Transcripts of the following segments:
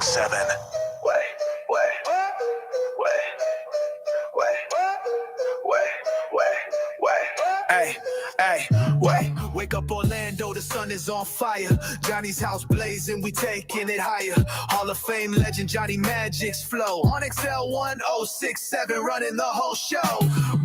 106.7. Wake up Orlando, the sun is on fire. Johnny's house blazing, we taking it higher. Hall of Fame legend Johnny Magic's flow. On XL 1067, running the whole show.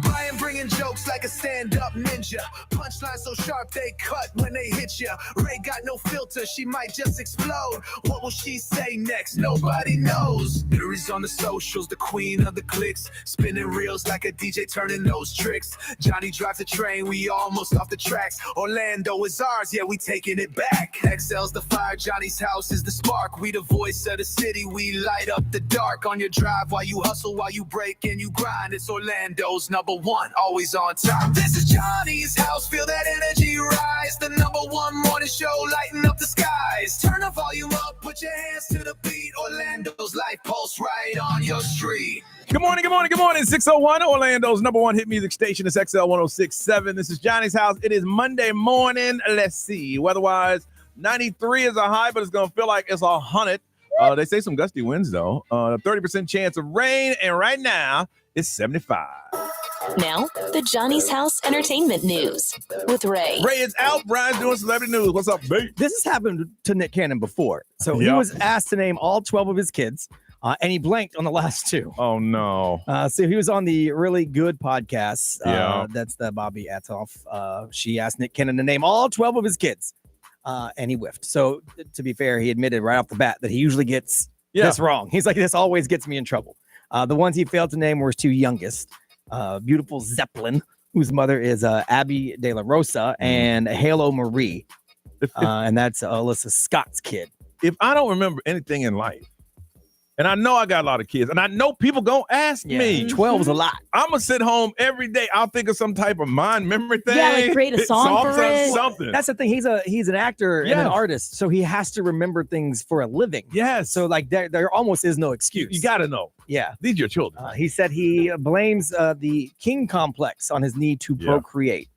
Brian bringing jokes like a stand-up ninja. Punchline so sharp they cut when they hit ya. Ray got no filter, she might just explode. What will she say next? Nobody knows. Mary's on the socials, the queen of the clicks. Spinning reels like a DJ turning those tricks. Johnny drives the train, we almost off the tracks. Orlando is ours, yeah, we taking it back. XL's the fire, Johnny's house is the spark. We the voice of the city, we light up the dark. On your drive while you hustle, while you break and you grind. It's Orlando's number one, always on top. This is Johnny's house, feel that energy rise. The number one morning show, lighting up the skies. Turn the volume up, put your hands to the beat. Orlando's life pulse right on your street. Good morning, good morning, good morning. 601, Orlando's number one hit music station is XL 1067. This is Johnny's house. It is Monday morning. Let's see. Weather-wise, 93 is a high, but it's going to feel like it's 100. They say some gusty winds, though. 30% chance of rain, and right now, it's 75. Now, the Johnny's House Entertainment News with Ray. Ray is out. Brian's doing celebrity news. What's up, babe? This has happened to Nick Cannon before. So he was asked to name all 12 of his kids. And he blanked on the last two. Oh, no. So he was on the Really Good podcast. That's the Bobby Atoff. She asked Nick Cannon to name all 12 of his kids. And he whiffed. So to be fair, he admitted right off the bat that he usually gets this wrong. He's like, this always gets me in trouble. The ones he failed to name were his two youngest. Beautiful Zeppelin, whose mother is Abby De La Rosa, and Halo Marie. And that's Alyssa Scott's kid. If I don't remember anything in life, and I know I got a lot of kids, and I know people gonna ask me. 12 is a lot. I'm gonna sit home every day. I'll think of some type of mind memory thing. Yeah, like create a song for it. Something. That's the thing. He's an actor and an artist, so he has to remember things for a living. Yes. So like there almost is no excuse. You gotta know. Yeah. These are your children. He said he blames the king complex on his need to procreate.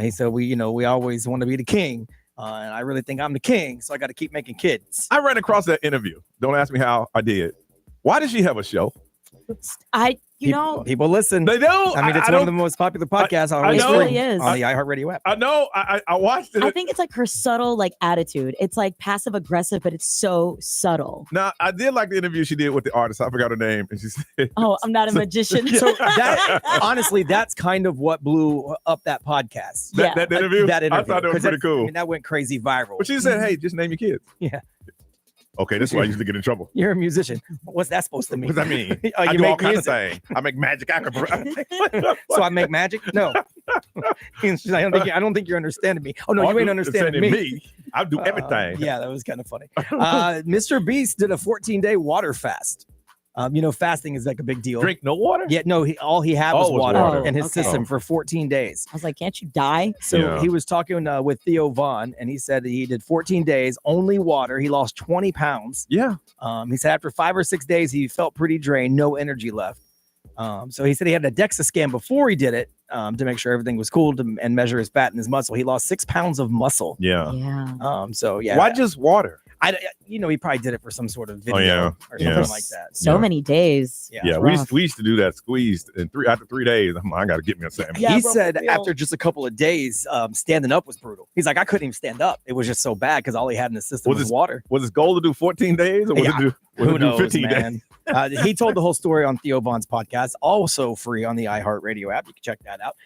He said we always want to be the king. And I really think I'm the king, so I got to keep making kids. I ran across that interview. Don't ask me how I did. Why did she have a show? People listen. They do. I mean, it's one of the most popular podcasts It really is. on the iHeartRadio app. I know. I watched it. I think it's like her subtle attitude. It's like passive aggressive, but it's so subtle. Now, I did like the interview she did with the artist. I forgot her name. And she said, "Oh, I'm not a magician." So honestly, that's kind of what blew up that podcast. That interview? That interview. I thought that was pretty cool. I mean, that went crazy viral. But she said, hey, just name your kids. Yeah. Okay, that's why I usually get in trouble. You're a musician. What's that supposed to mean? What does that mean? You I do all kinds music. of things. I make magic. So I make magic? No. She's like, I don't think you're understanding me. Oh, no, you ain't understanding me. I do everything. Yeah, that was kind of funny. Mr. Beast did a 14-day water fast. Fasting is like a big deal. Drink no water? Yeah, no, all he had was water in his okay. system for 14 days. I was like, can't you die? So he was talking with Theo Vaughn, and he said that he did 14 days, only water. He lost 20 pounds. Yeah. He said after 5 or 6 days, he felt pretty drained, no energy left. So he said he had a DEXA scan before he did it to make sure everything was cool and measure his fat and his muscle. He lost 6 pounds of muscle. Yeah. Why just water? He probably did it for some sort of video or something like that. So many days. Yeah, we used to do that squeezed, and after 3 days, I got to get me a sandwich. He said after just a couple of days, standing up was brutal. He's like, I couldn't even stand up. It was just so bad because all he had in the system was water. Was his goal to do 14 days, or who knows, 15 man? days? He told the whole story on Theo Vaughn's podcast, also free on the iHeartRadio app. You can check that out.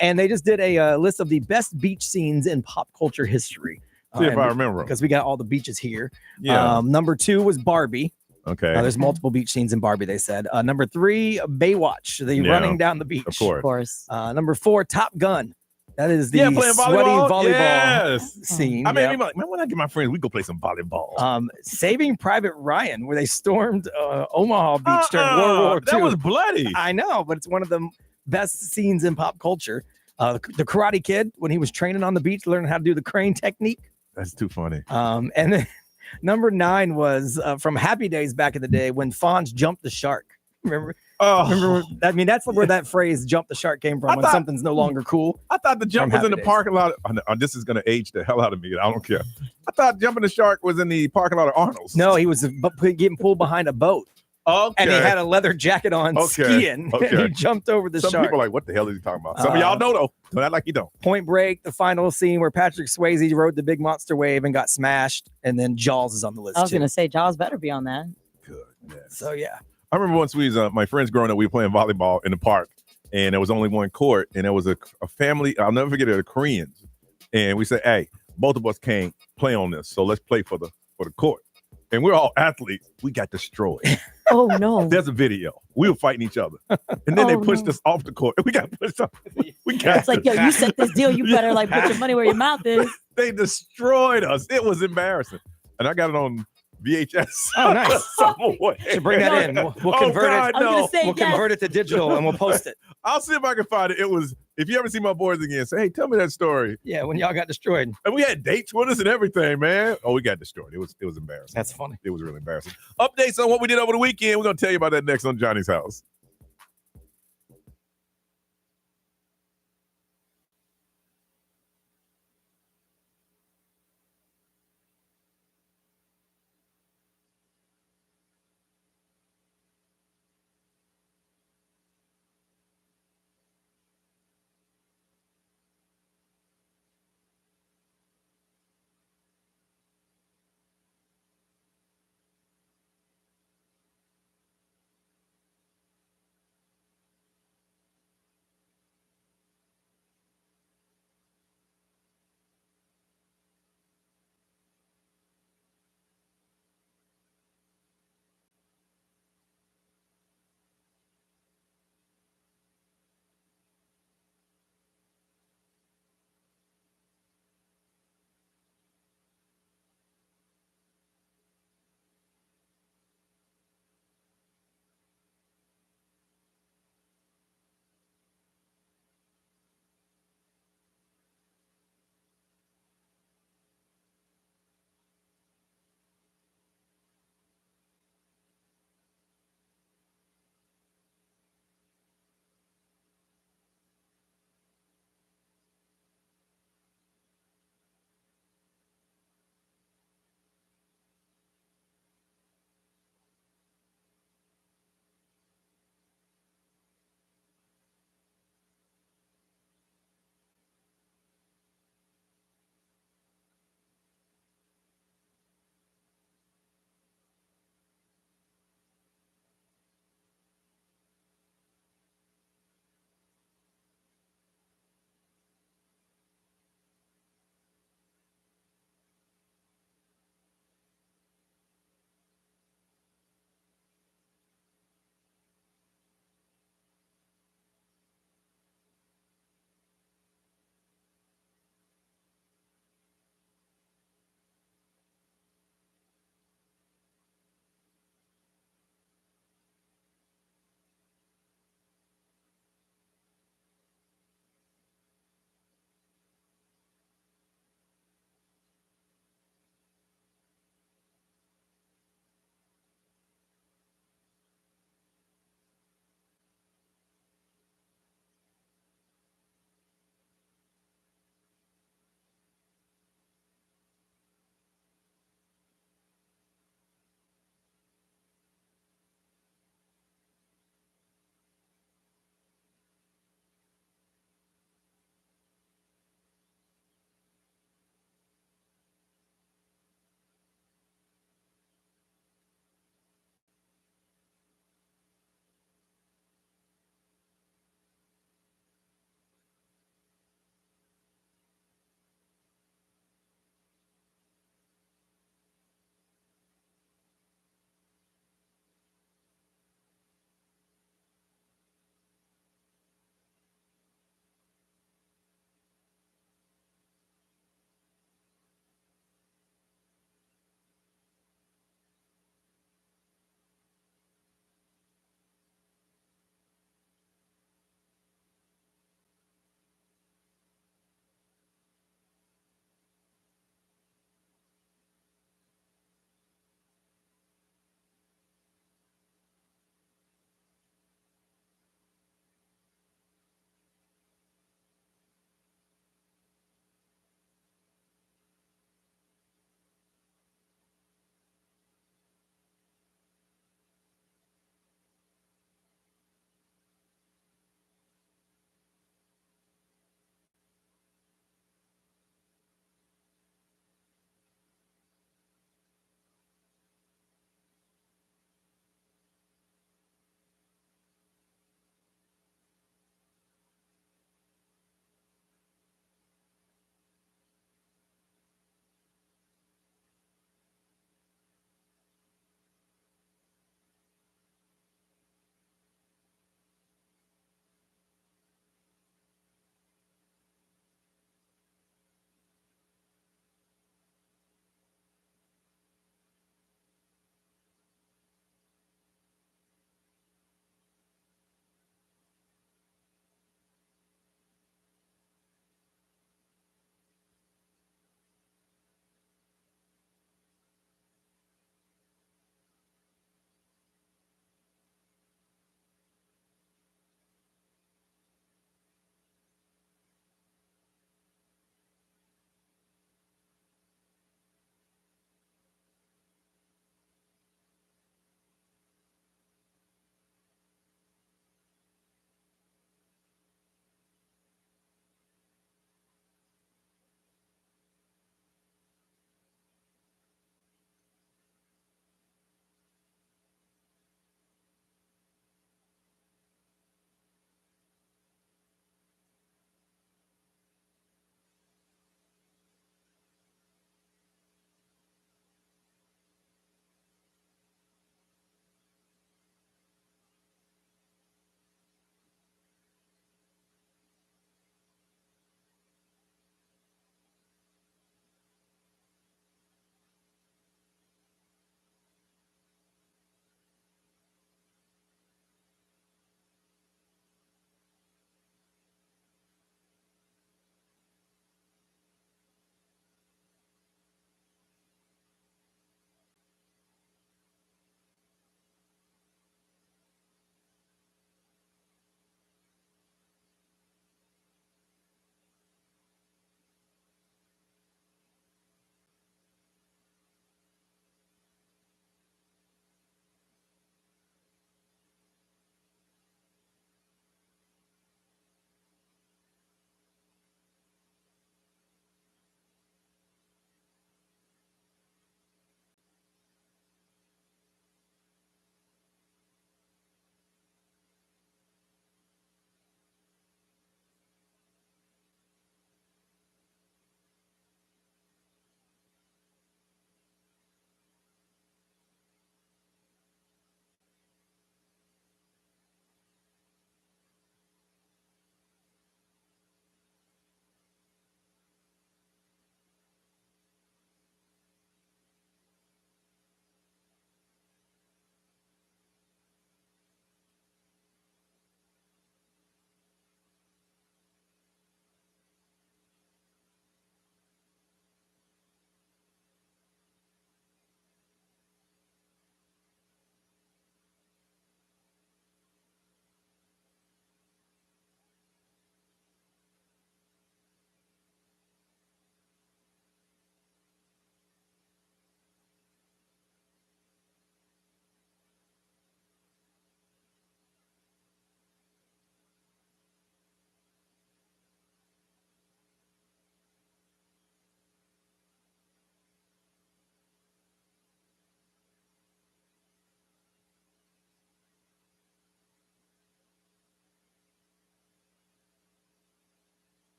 And they just did a list of the best beach scenes in pop culture history. See if I remember. Because we got all the beaches here. Yeah. Number 2 was Barbie. Okay. There's multiple beach scenes in Barbie, they said. Number 3, Baywatch, running down the beach. Of course. Number 4, Top Gun. That is the playing sweaty volleyball scene. I mean, man, when I get my friends, we go play some volleyball. Saving Private Ryan, where they stormed Omaha Beach during World War II. That was bloody. I know, but it's one of the best scenes in pop culture. The Karate Kid, when he was training on the beach, learning how to do the crane technique. That's too funny. And then number 9 was from Happy Days back in the day when Fonz jumped the shark. Remember? Oh, Remember, I mean, that's where that phrase "jump the shark" came from. When something's no longer cool. I thought the jump was in the parking lot. This is going to age the hell out of me. I don't care. I thought jumping the shark was in the parking lot of Arnold's. No, he was getting pulled behind a boat. Okay. And he had a leather jacket on skiing. And he jumped over the shark. Some people are like, what the hell is he talking about? Some of y'all know, though. Don't act like you don't. Point Break, the final scene where Patrick Swayze rode the big monster wave and got smashed. And then Jaws is on the list, I was going to say, Jaws better be on that. Goodness. So, yeah. I remember once my friends growing up, we were playing volleyball in the park. And there was only one court. And there was a family, I'll never forget it, the Koreans. And we said, hey, both of us can't play on this. So let's play for the court. And we're all athletes. We got destroyed. Oh, no. There's a video. We were fighting each other. And then they pushed us off the court. We got pushed off. It's like, yo, you set this deal. You better like put your money where your mouth is. They destroyed us. It was embarrassing. And I got it on VHS. Oh, nice. Should bring that in. We'll convert it. We'll convert it to digital and we'll post it. I'll see if I can find it. It was, if you ever see my boys again, say, hey, tell me that story. Yeah, when y'all got destroyed. And we had dates with us and everything, man. Oh, we got destroyed. It was embarrassing. That's funny. It was really embarrassing. Updates on what we did over the weekend. We're going to tell you about that next on Johnny's House.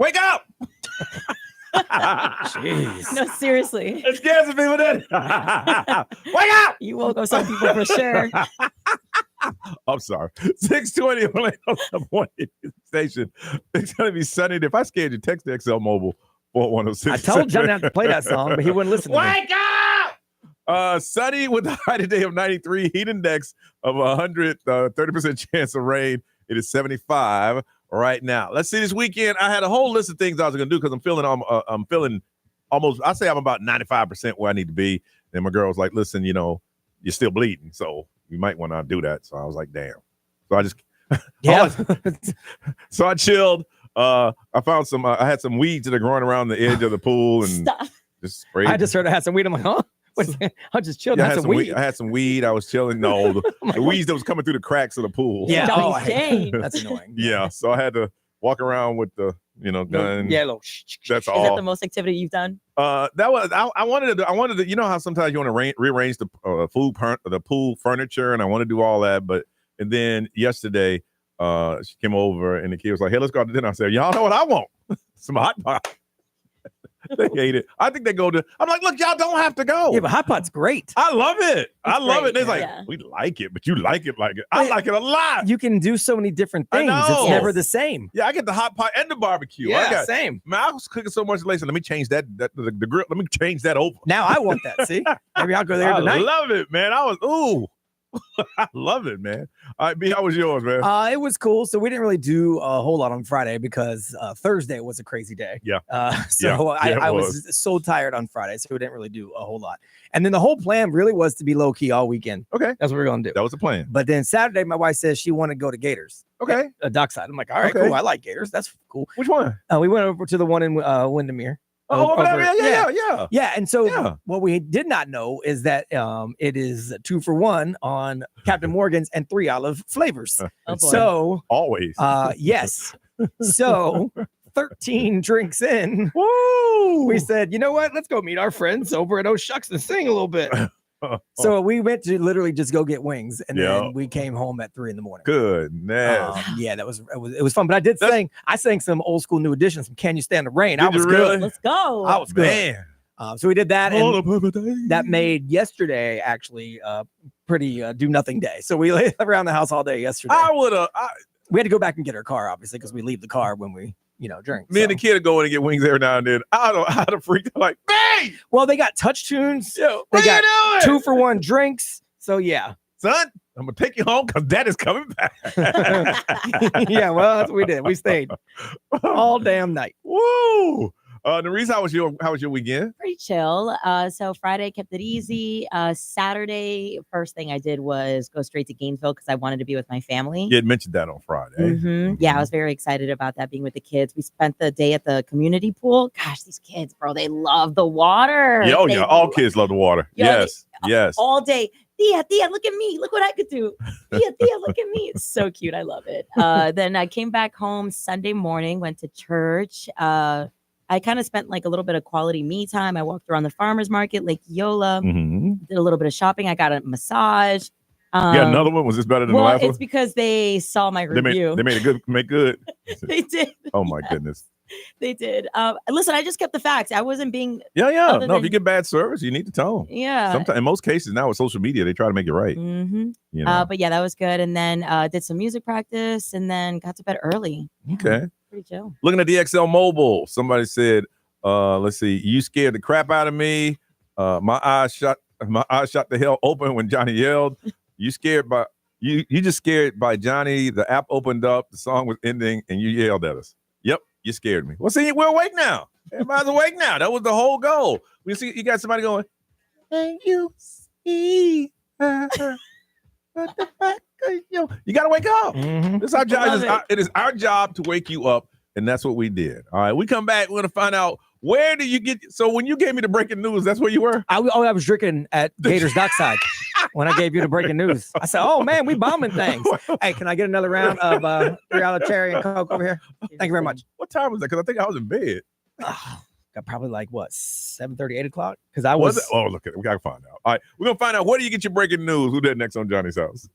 Wake up! Jeez. No, seriously. It scares the people then. Wake up! You woke up some people for sure. I'm sorry. 620 Orlando one station. It's gonna be sunny. If I scared you, text the XL Mobile 4106. I told John not to play that song, but he wouldn't listen to me. Wake up! Sunny with a high today of 93, heat index of 100, 30% chance of rain. It is 75 right now. Let's see this weekend. I had a whole list of things I was gonna do because I'm feeling almost. I say I'm about 95% where I need to be. And my girl was like, "Listen, you're still bleeding, so you might want to do that." So I was like, "Damn." So I just so I chilled. I found some. I had some weeds that are growing around the edge of the pool and Stop. just sprayed. I just heard I had some weed. I'm like, huh? I just chilled. Yeah, I had some weed. I had some weed. I was chilling. No, the weeds that was coming through the cracks of the pool. Yeah. Johnny's Jane. That's annoying. Yeah. So I had to walk around with the gun. Yeah, little That's Is all. that the most activity you've done? That was I wanted to you know how sometimes you want to rearrange the the pool furniture, and I want to do all that, and then yesterday she came over and the kid was like, "Hey, let's go out to dinner." I said, "Y'all know what I want? Some hot pot." They hate it. I think they go to. I'm like, look, y'all don't have to go. Yeah, but hot pot's great. I love it. I love great, it. They're like, yeah. we like it, but you like it. I like it a lot. You can do so many different I things. know. It's never Yes. the same. Yeah, I get the hot pot and the barbecue. Same. Man, I was cooking so much later. Let me change the grill. Let me change that over. Now I want that. See, maybe I'll go there I tonight. love it, man. I love it, man. All right, B, how was yours, man? It was cool. So we didn't really do a whole lot on Friday because Thursday was a crazy day. Yeah. I was so tired on Friday, so we didn't really do a whole lot. And then the whole plan really was to be low key all weekend. Okay, That's what we're gonna do. that was the plan. But then Saturday, my wife says she wanted to go to Gators. Okay, Dockside. I'm like, all right, Okay. cool. I like Gators. That's cool. which one? We went over to the one in Windermere. Oh, over there. yeah. Yeah. Yeah, and so Yeah. what we did not know is that it is 2 for $1 on Captain Morgan's and 3 olive flavors. Oh, boy. So Always. yes, so 13 drinks in, Woo! we said, you know what? Let's go meet our friends over at Oh Shucks and sing a little bit. So we went to literally just go get wings, and Yeah. then we came home at 3 a.m. Goodness. Yeah, it was fun. But I sang some old school New Edition, some Can You Stand the Rain. I Did was you good. really? Let's go. I was good. Man. So we did that, All and the perfect days. that made yesterday actually pretty do nothing day. So we lay around the house all day yesterday. I would have. We had to go back and get our car, obviously, because we leave the car when we drink. Me and the kid would go in and get wings every now and then. I'd have freaked out like, "Bang! Well, they got touch tunes. Yo, They what got you doing? 2 for $1 drinks. So yeah. Son, I'm gonna take you home because Dad is coming back." Yeah, well, that's what we did. We stayed all damn night. Woo! The reason how was your weekend? Pretty chill. So Friday kept it easy. Saturday, first thing I did was go straight to Gainesville because I wanted to be with my family. You had mentioned that on Friday. Mhm. Yeah, I was very excited about that, being with the kids. We spent the day at the community pool. Gosh, these kids, bro, they love the water. Yeah, oh They yeah, all lo- kids love the water. Yo, Yes, yes. all day. Thea, look at me. Look what I could do. Thea, look at me. It's so cute. I love it. Then I came back home Sunday morning, went to church. I kind of spent like a little bit of quality me time. I walked around the farmer's market, Lake Eola, Mhm. did a little bit of shopping. I got a massage. Yeah, another one. Was this better than the Well, last it's one? because they saw my review. They made it good. Make good. They did. Oh my goodness. They did. Listen, I just kept the facts. I wasn't being. Yeah. Other No, if than- you get bad service, you need to tell them. Yeah. Sometimes, in most cases now with social media, they try to make it right. Mm-hmm. You know? But yeah, that was good. And then did some music practice, and then got to bed early. Yeah, Okay. pretty chill. Looking at the XL Mobile, somebody said, let's see, you scared the crap out of me. My eyes shot the hell open when Johnny yelled. You just scared by Johnny. The app opened up, the song was ending, and you yelled at us. Yep, you scared me. Well, see, we're awake now. Everybody's awake now. That was the whole goal. We see you got somebody going, and you see her at the back of your-" You gotta wake up. Mhm. This is our job. Love It is our job to wake you up, and that's what we did. All right, we come back. We're gonna find out where do you get. So when you gave me the breaking news, that's where you were. I was drinking at Gators Dockside when I gave you the breaking news. I said, "Oh man, we bombing things." Hey, can I get another round of $3 cherry and Coke over here? Thank you very much. What time was that? Because I think I was in bed. Got probably like what 7:30, 8 o'clock? Because I Was was. it? Oh, look at it. We gotta find out. All right, we're gonna find out where do you get your breaking news. Who did next on Johnny's House?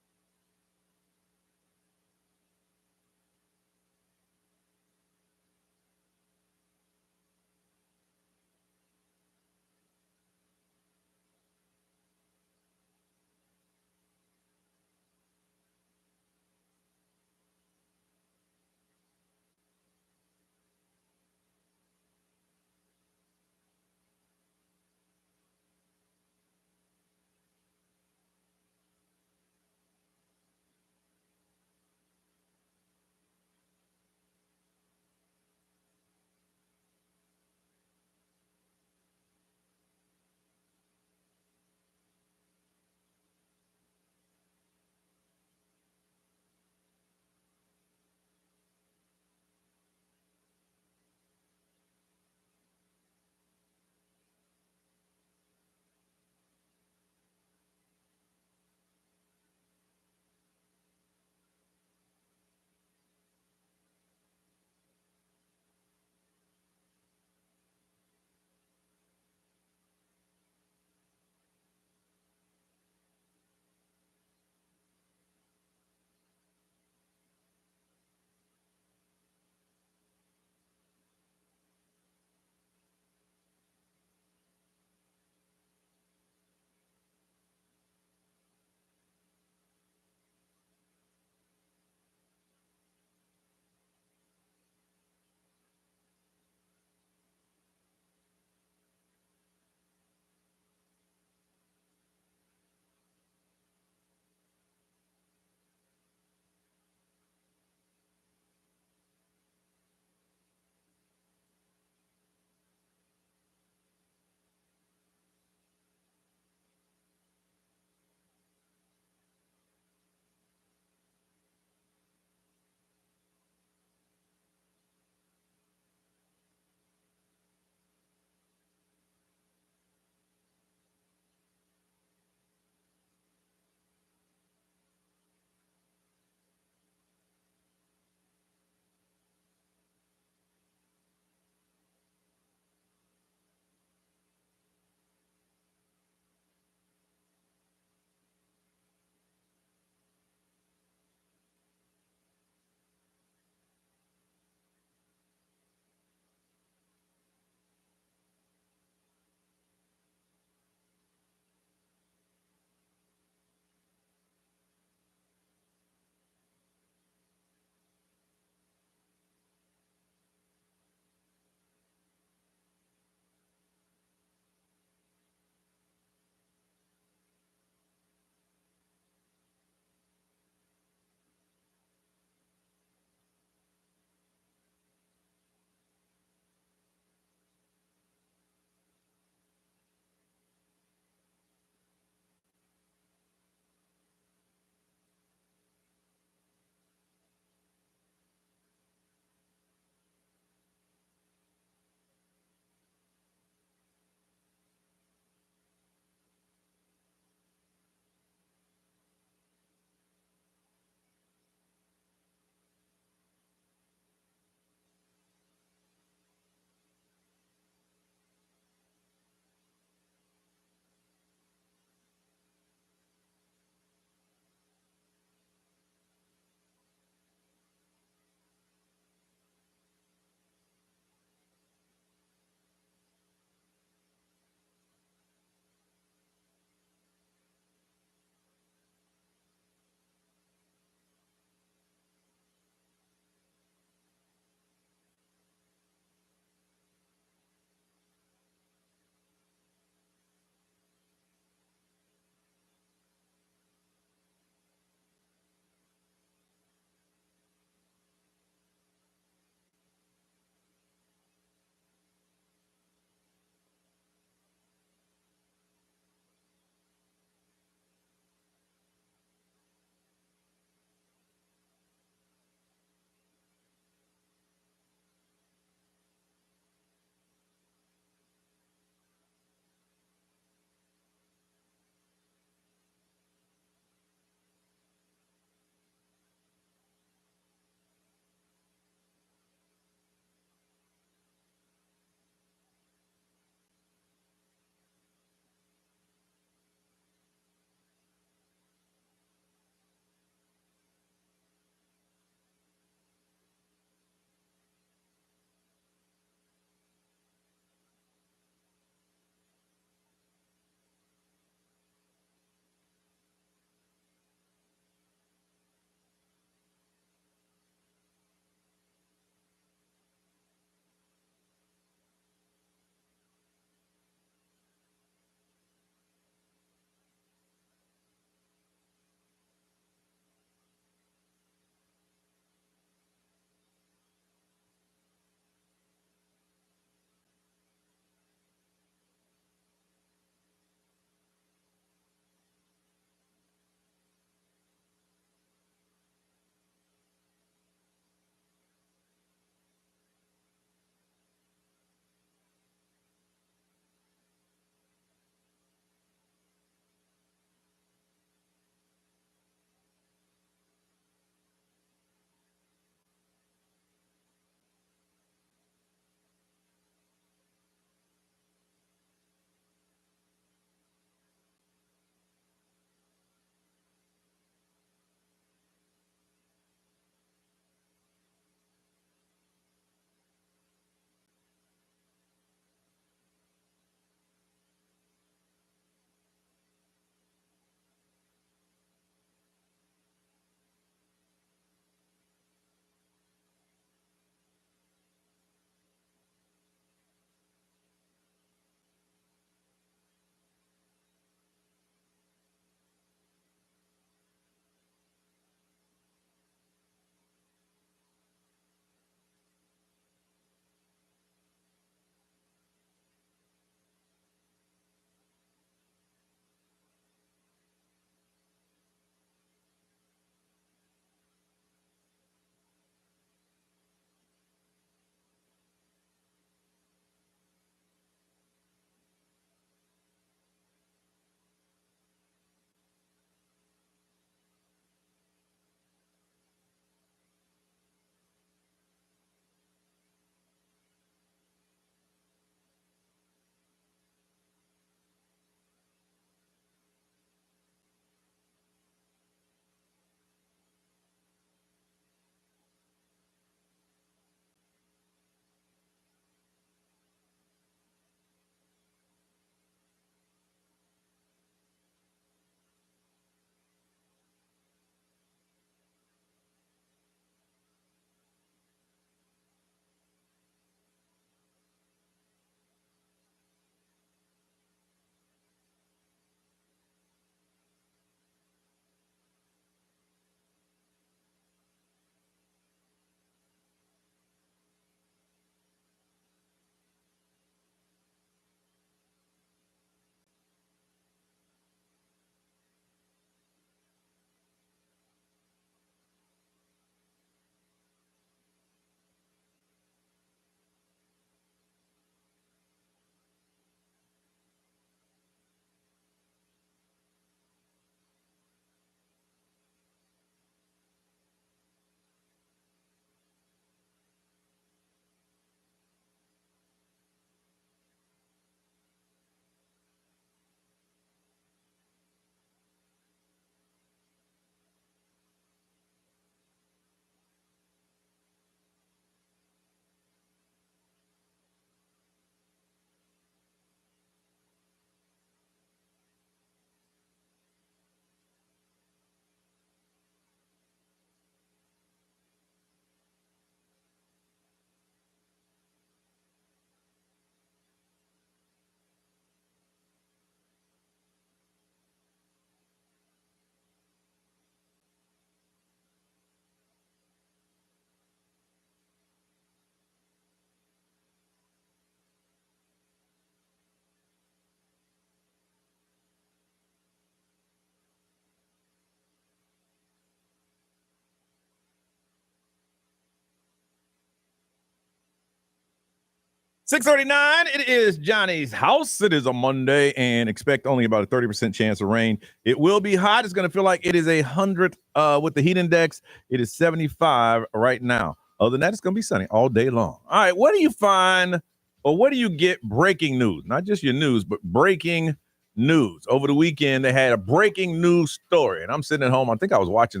6:39. It is Johnny's house. It is a Monday, and expect only about a 30% chance of rain. It will be hot. It's going to feel like it is 100 with the heat index. It is 75 right now. Other than that, it's going to be sunny all day long. All right, what do you find, or what do you get breaking news? Not just your news, but breaking news. Over the weekend, they had a breaking news story, and I'm sitting at home. I think I was watching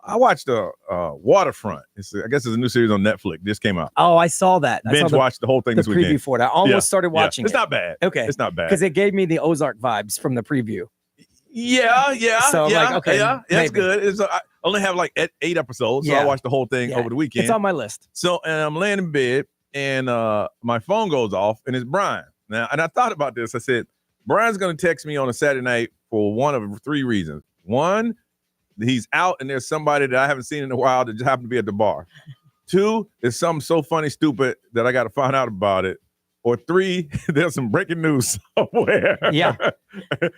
I watched Waterfront. I guess it's a new series on Netflix. This came out. Oh, I saw that. Binge watched the whole thing this weekend. The preview for it. I almost started watching It's it. not bad. Okay. It's not bad. Because it gave me the Ozark vibes from the preview. Yeah. So I'm like, okay, That's maybe. good. I only have like 8 episodes, so I watched the whole thing over the weekend. It's on my list. So, and I'm laying in bed, and my phone goes off, and it's Brian. Now, and I thought about this. I said, Brian's going to text me on a Saturday night for one of 3 reasons. One, he's out and there's somebody that I haven't seen in a while that just happened to be at the bar. 2, it's something so funny, stupid that I got to find out about it. Or 3, there's some breaking news somewhere. Yeah. Can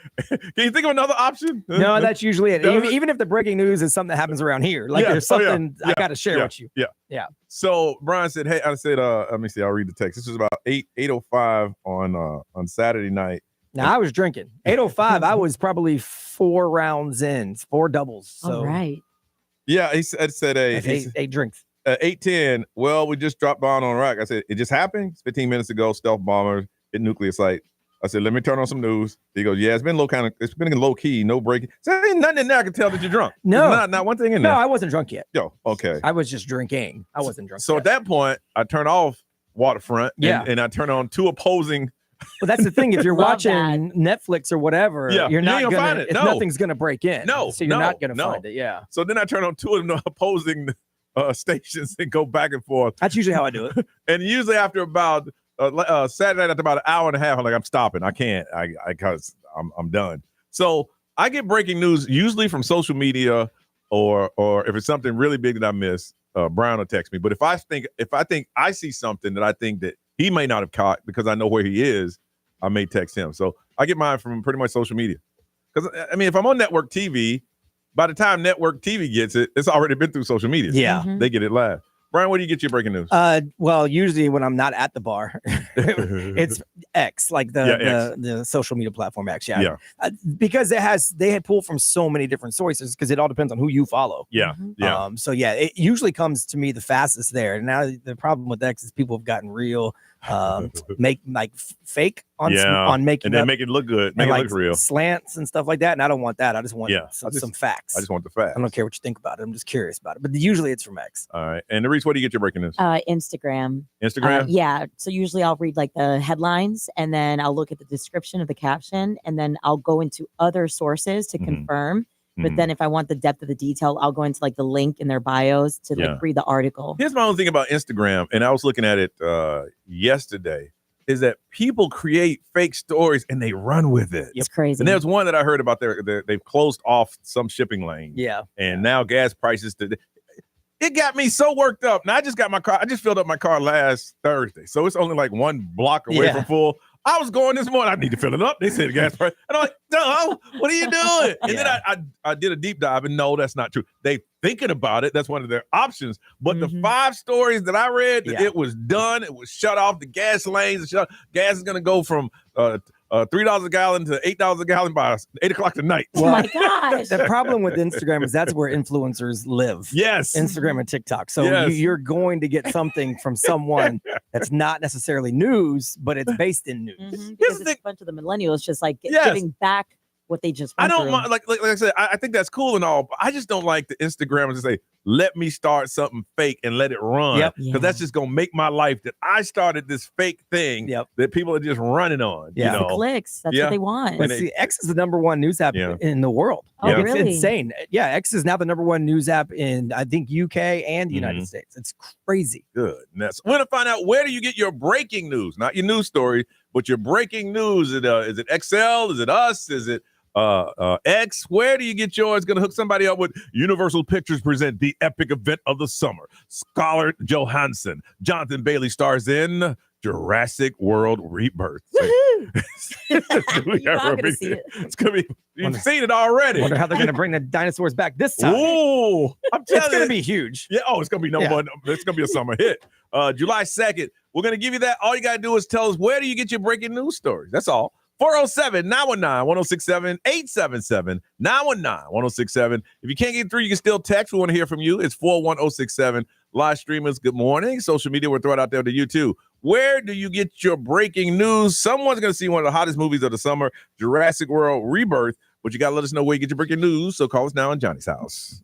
you think of another option? No, that's usually it. Even if the breaking news is something that happens around here, like there's something I got to share with you. Yeah. So Brian said, hey, I said, let me see, I'll read the text. This was about 8:05 on Saturday night. Now I was drinking 8:05. I was probably 4 rounds in, 4 doubles. So all right. Yeah, he said, eight drinks. 8:10. Well, we just dropped down on Iraq. I said, it just happened. 15 minutes ago, stealth bomber hit nuclear site. I said, let me turn on some news. He goes, yeah, it's been low key, no breaking. So there ain't nothing in there I can tell that you're drunk. No, not one thing in there. No, I wasn't drunk yet. Yo, okay. I was just drinking. I wasn't drunk. So yet. at that point, I turn off Waterfront. Yeah. And I turn on 2 opposing. Well, that's the thing. If you're Love watching Netflix or whatever, you're not gonna gonna find it. nothing's gonna break in. No, so you're not gonna find it. Yeah. So then I turn on 2 of the opposing stations and go back and forth. That's usually how I do it. And usually after about Saturday night, after about an hour and a half, I'm like, I'm stopping. I can't. Because I'm done. So I get breaking news usually from social media, or if it's something really big that I miss, Brian will text me. But if I think I see something that I think that he may not have caught because I know where he is, I may text him. So I get mine from pretty much social media. Because I mean, if I'm on network TV, by the time network TV gets it, it's already been through social media. Yeah. Mm-hmm. They get it live. Brian, where do you get your breaking news? Well, usually when I'm not at the bar, it's X, like the social media platform X. Yeah. Because they had pulled from so many different sources because it all depends on who you follow. Yeah. So it usually comes to me the fastest there. Now the problem with X is people have gotten real make like fake on making and then make it look good, make it look real, slants and stuff like that. And I don't want that. I just want some facts. I just want the facts. I don't care what you think about it. I'm just curious about it. But usually it's from X. All right. And Reese, where do you get your breaking news? Instagram. Yeah. So usually I'll read like the headlines and then I'll look at the description of the caption and then I'll go into other sources to confirm. But then if I want the depth of the detail, I'll go into like the link in their bios to like read the article. Here's my own thing about Instagram, and I was looking at it yesterday, is that people create fake stories and they run with it. It's crazy. And there's one that I heard about they've closed off some shipping lane. Yeah. And now gas prices, it got me so worked up. Now I just filled up my car last Thursday. So it's only like 1 block away from full. I was going this morning. I need to fill it up. They said the gas price. And I'm like, no, what are you doing? And then I did a deep dive, and no, that's not true. They thinking about it. That's one of their options. But the 5 stories that I read, that it was done. It was shut off. The gas lanes. Gas is going to go from $3 a gallon to $8 a gallon by 8 o'clock tonight. Oh my gosh. The problem with Instagram is that's where influencers live. Yes. Instagram and TikTok. So you're going to get something from someone that's not necessarily news, but it's based in news. Because it's a bunch of the millennials just like giving back what they just went I don't through. mind, like I said, I think that's cool and all, but I just don't like the Instagrammers to say, let me start something fake and let it run. Because that's just going to make my life that I started this fake thing that people are just running on. Yeah. You know? The clicks. That's what they want. But see, X is the #1 news app in the world. Oh, it's really? insane. Yeah, X is now the #1 news app in, I think, UK and the United States. It's crazy. Goodness. We're going to find out, where do you get your breaking news? Not your news story, but your breaking news. Is it XL? Is it us? Is it X? Where do you get yours? Going to hook somebody up with Universal Pictures present the epic event of the summer. Scarlett Johansson, Jonathan Bailey stars in Jurassic World Rebirth. You're not gonna see it. It's gonna be. You've seen it already. Wonder how they're going to bring the dinosaurs back this time. Ooh, I'm telling you, it's going to be huge. Yeah. Oh, it's gonna be number one. It's gonna be a summer hit. July 2nd. We're going to give you that. All you got to do is tell us, where do you get your breaking news stories? That's all. 407-919-1067, 877-919-1067. If you can't get through, you can still text. We want to hear from you. It's 41067. Live streamers, good morning. Social media, we'll throw it out there to you too. Where do you get your breaking news? Someone's going to see one of the hottest movies of the summer, Jurassic World Rebirth, but you got to let us know where you get your breaking news. So call us now on Johnny's House.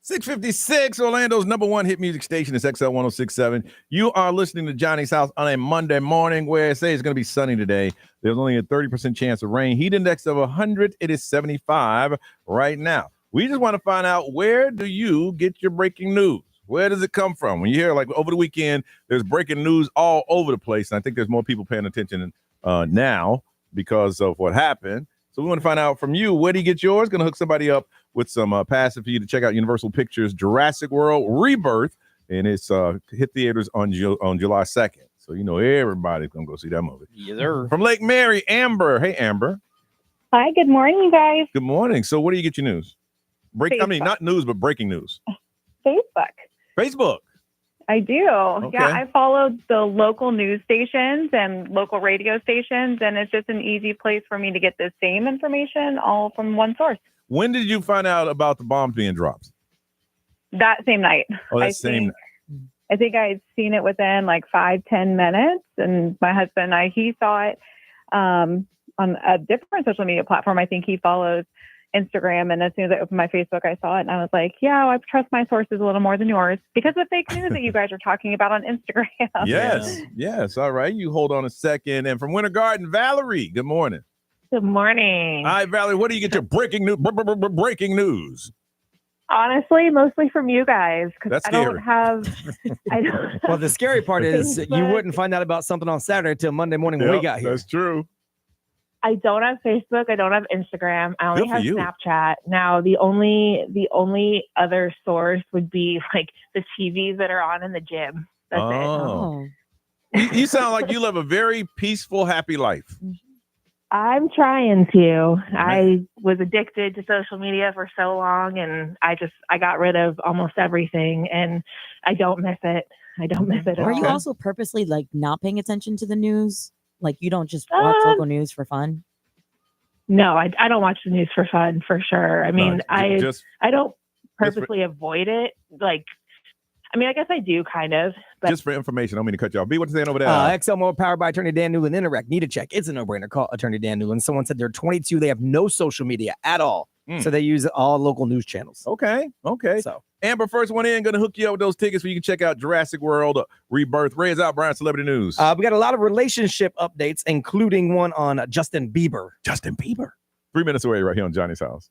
656, Orlando's number one hit music station is XL 1067. You are listening to Johnny's House on a Monday morning where it says it's going to be sunny today. There's only a 30% chance of rain. Heat index of 100. It is 75 right now. We just want to find out, where do you get your breaking news? Where does it come from? When you hear, like, over the weekend, there's breaking news all over the place. And I think there's more people paying attention now because of what happened. So we want to find out from you, where do you get yours? Going to hook somebody up with some passes for you to check out Universal Pictures' Jurassic World Rebirth, and it's hit theaters on July 2nd. So you know everybody's going to go see that movie. Yes, sir. From Lake Mary, Amber. Hey, Amber. Hi, good morning, guys. Good morning. So where do you get your news? Facebook. Not news, but breaking news. Facebook. I do. Okay. Yeah, I followed the local news stations and local radio stations, and it's just an easy place for me to get the same information all from one source. When did you find out about the bombs being dropped? That same night. Oh, I think I had seen it within like 5-10 minutes, and my husband and I, he saw it on a different social media platform. I think he follows Instagram, and as soon as I opened my Facebook, I saw it, and I was like, yeah, I trust my sources a little more than yours because of fake news that you guys are talking about on Instagram. Yes. All right. You hold on a second. And from Winter Garden, Valerie, good morning. Good morning. Hi, Valerie. Where do you get your breaking news? Honestly, mostly from you guys, because That's I don't scary. have. Well, the scary part is you Facebook. wouldn't find out about something on Saturday till Monday morning when we got here. That's true. I don't have Facebook. I don't have Instagram. I only Good for have you. Snapchat. Now, the only other source would be like the TVs that are on in the gym. That's it. Oh. You sound like you live a very peaceful, happy life. I'm trying to. I was addicted to social media for so long, and I got rid of almost everything, and I don't miss it. I don't miss it at Are all. you also purposely like not paying attention to the news? Like you don't just watch local news for fun? No, I don't watch the news for fun, for sure. I mean, I don't purposely avoid it. Like, I mean, I guess I do kind of. But Just for information, I don't mean to cut you off. B, what you saying over there? XL Mobile powered by Attorney Dan Newland. Interact. Need a check. It's a no-brainer. Call Attorney Dan Newland. Someone said they're 22. They have no social media at all. So they use all local news channels. Okay. So Amber, first one in, going to hook you up with those tickets so you can check out Jurassic World Rebirth. Ray is out, Brian, Celebrity News. we got a lot of relationship updates, including one on Justin Bieber. 3 minutes away right here on Johnny's House.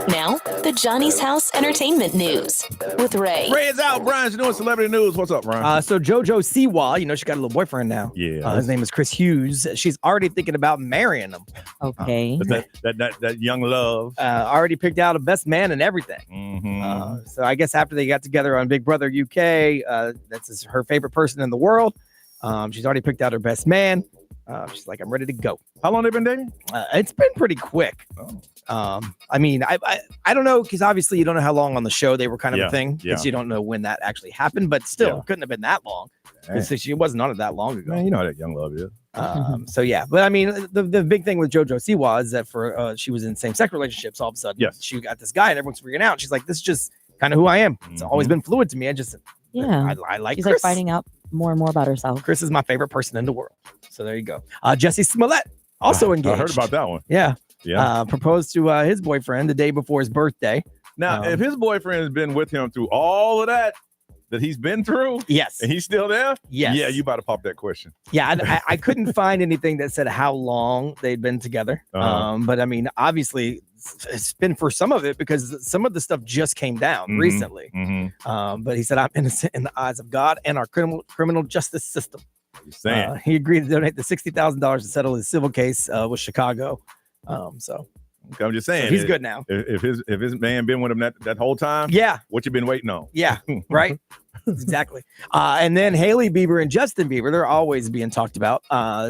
Now, the Johnny's House Entertainment News with Ray. Ray is out. Brian's doing celebrity news. What's up, Brian? So JoJo Siwa, she got a little boyfriend now. Yeah. His name is Chris Hughes. She's already thinking about marrying him. Okay. That young love. Already picked out a best man and everything. Mm-hmm. So I guess after they got together on Big Brother UK, that's her favorite person in the world. She's already picked out her best man. She's like, I'm ready to go. How long they been dating? It's been pretty quick. Oh. I mean, I don't know, because obviously you don't know how long on the show they were kind of a thing, Yeah. because you don't know when that actually happened, but still couldn't have been that long. She wasn't on it that long ago. Man, you know how that young love is. So yeah, but I mean, the big thing with JoJo Siwa is that she was in same-sex relationships. All of a sudden, she got this guy, and everyone's freaking out. She's like, "This is just kind of who I am. It's always been fluid to me. I like." She's Chris. like finding out more and more about herself. Chris is my favorite person in the world. So there you go. Jesse Smollett also engaged. I heard about that one. Yeah. Yeah. Proposed to his boyfriend the day before his birthday. Now, if his boyfriend has been with him through all of that he's been through, yes, and he's still there, yes, yeah, you about to pop that question. Yeah, I couldn't find anything that said how long they'd been together. But I mean, obviously, it's been for some of it because some of the stuff just came down recently. But he said, "I'm innocent in the eyes of God and our criminal justice system." He agreed to donate the $60,000 to settle his civil case with Chicago. So I'm just saying, so he's good now. If his man been with him that whole time, what you been waiting on? Yeah, right. Exactly. And then Hailey Bieber and Justin Bieber, they're always being talked about.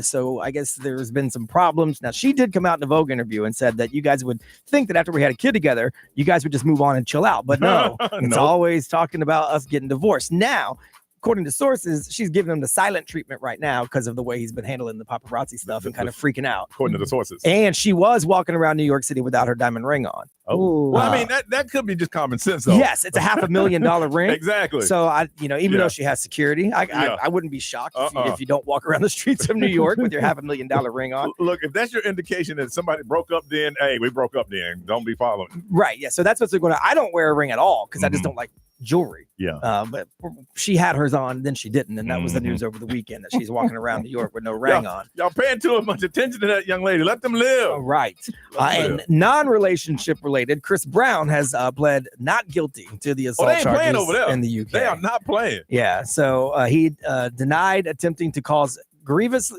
So I guess there's been some problems. Now, she did come out in a Vogue interview and said that you guys would think that after we had a kid together, you guys would just move on and chill out. But no, it's always talking about us getting divorced. Now, according to sources, she's giving him the silent treatment right now because of the way he's been handling the paparazzi stuff and kind of freaking out. According to the sources. And she was walking around New York City without her diamond ring on. Oh, well, I mean, that could be just common sense, though. Yes, it's a $500,000 ring. Exactly. So even though she has security, I wouldn't be shocked if you don't walk around the streets of New York with your $500,000 ring on. Look, if that's your indication that somebody broke up, then hey, we broke up. Then don't be following. Right. Yeah. So that's what's going on. I don't wear a ring at all because I just don't like jewelry. Yeah. But she had hers on, then she didn't, and that was the news over the weekend that she's walking around New York with no ring on. Y'all paying too much attention to that young lady. Let them live. Right. And non-relationship related, Chris Brown has pled not guilty to the assault charges over there. in the UK. They are not playing. Yeah. So he denied attempting to cause grievous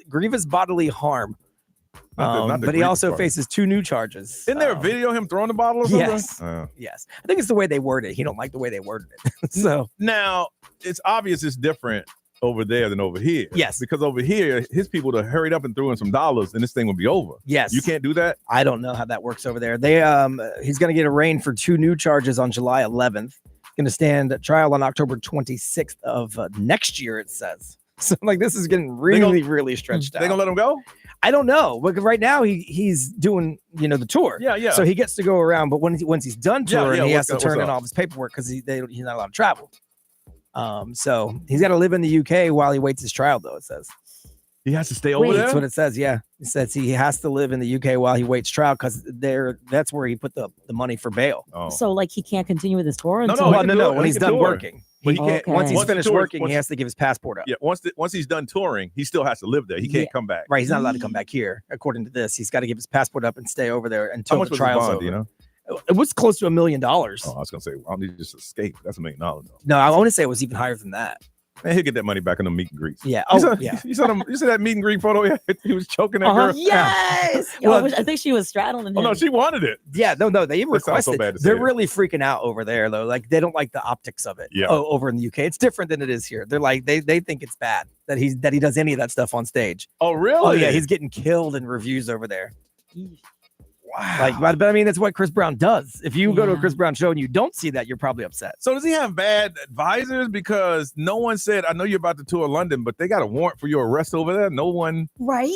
bodily harm. But he also faces 2 new charges. Isn't there a video of him throwing the bottle or something? Yes. Yes. I think it's the way they worded it. He don't like the way they worded it. So now it's obvious it's different over there than over here. Yes. Because over here, his people would have hurried up and threw in some dollars and this thing would be over. Yes. You can't do that? I don't know how that works over there. They he's going to get arraigned for 2 new charges on July 11th. Going to stand trial on October 26th of next year, it says. So like this is getting really stretched out. They gonna let him go? I don't know, but right now he's doing the tour. Yeah. So he gets to go around, but once he's done touring, he has to turn in all of his paperwork because he's not allowed to travel. So he's got to live in the UK while he waits his trial, though. It says he has to stay over there. That's what it says. Yeah, it says he has to live in the UK while he waits trial because that's where he put the money for bail. Oh. So like he can't continue with his tour until no. When he's done working. But he can't. Once he's finished working, he has to give his passport up. Yeah, once he's done touring, he still has to live there. He can't come back. Right, he's not allowed to come back here. According to this, he's got to give his passport up and stay over there until the trial's over. You know, it was close to $1 million. Oh, I was gonna say, I don't need to just escape. That's $1 million. No, I want to say it was even higher than that. Man, he'll get that money back in the meet and greets. Yeah. You saw that meet and greet photo? He was choking that girl. Yes. Well, I think she was straddling him. Oh no, she wanted it. Yeah. No. They even requested. So bad to say they're it. really freaking out over there though. Like they don't like the optics of it. Yeah. Over in the UK, it's different than it is here. They're like they think it's bad that he does any of that stuff on stage. Oh really? Oh yeah. He's getting killed in reviews over there. Wow. Like, but I mean, that's what Chris Brown does. If you go to a Chris Brown show and you don't see that, you're probably upset. So does he have bad advisors? Because no one said, I know you're about to tour London, but they got a warrant for your arrest over there. No one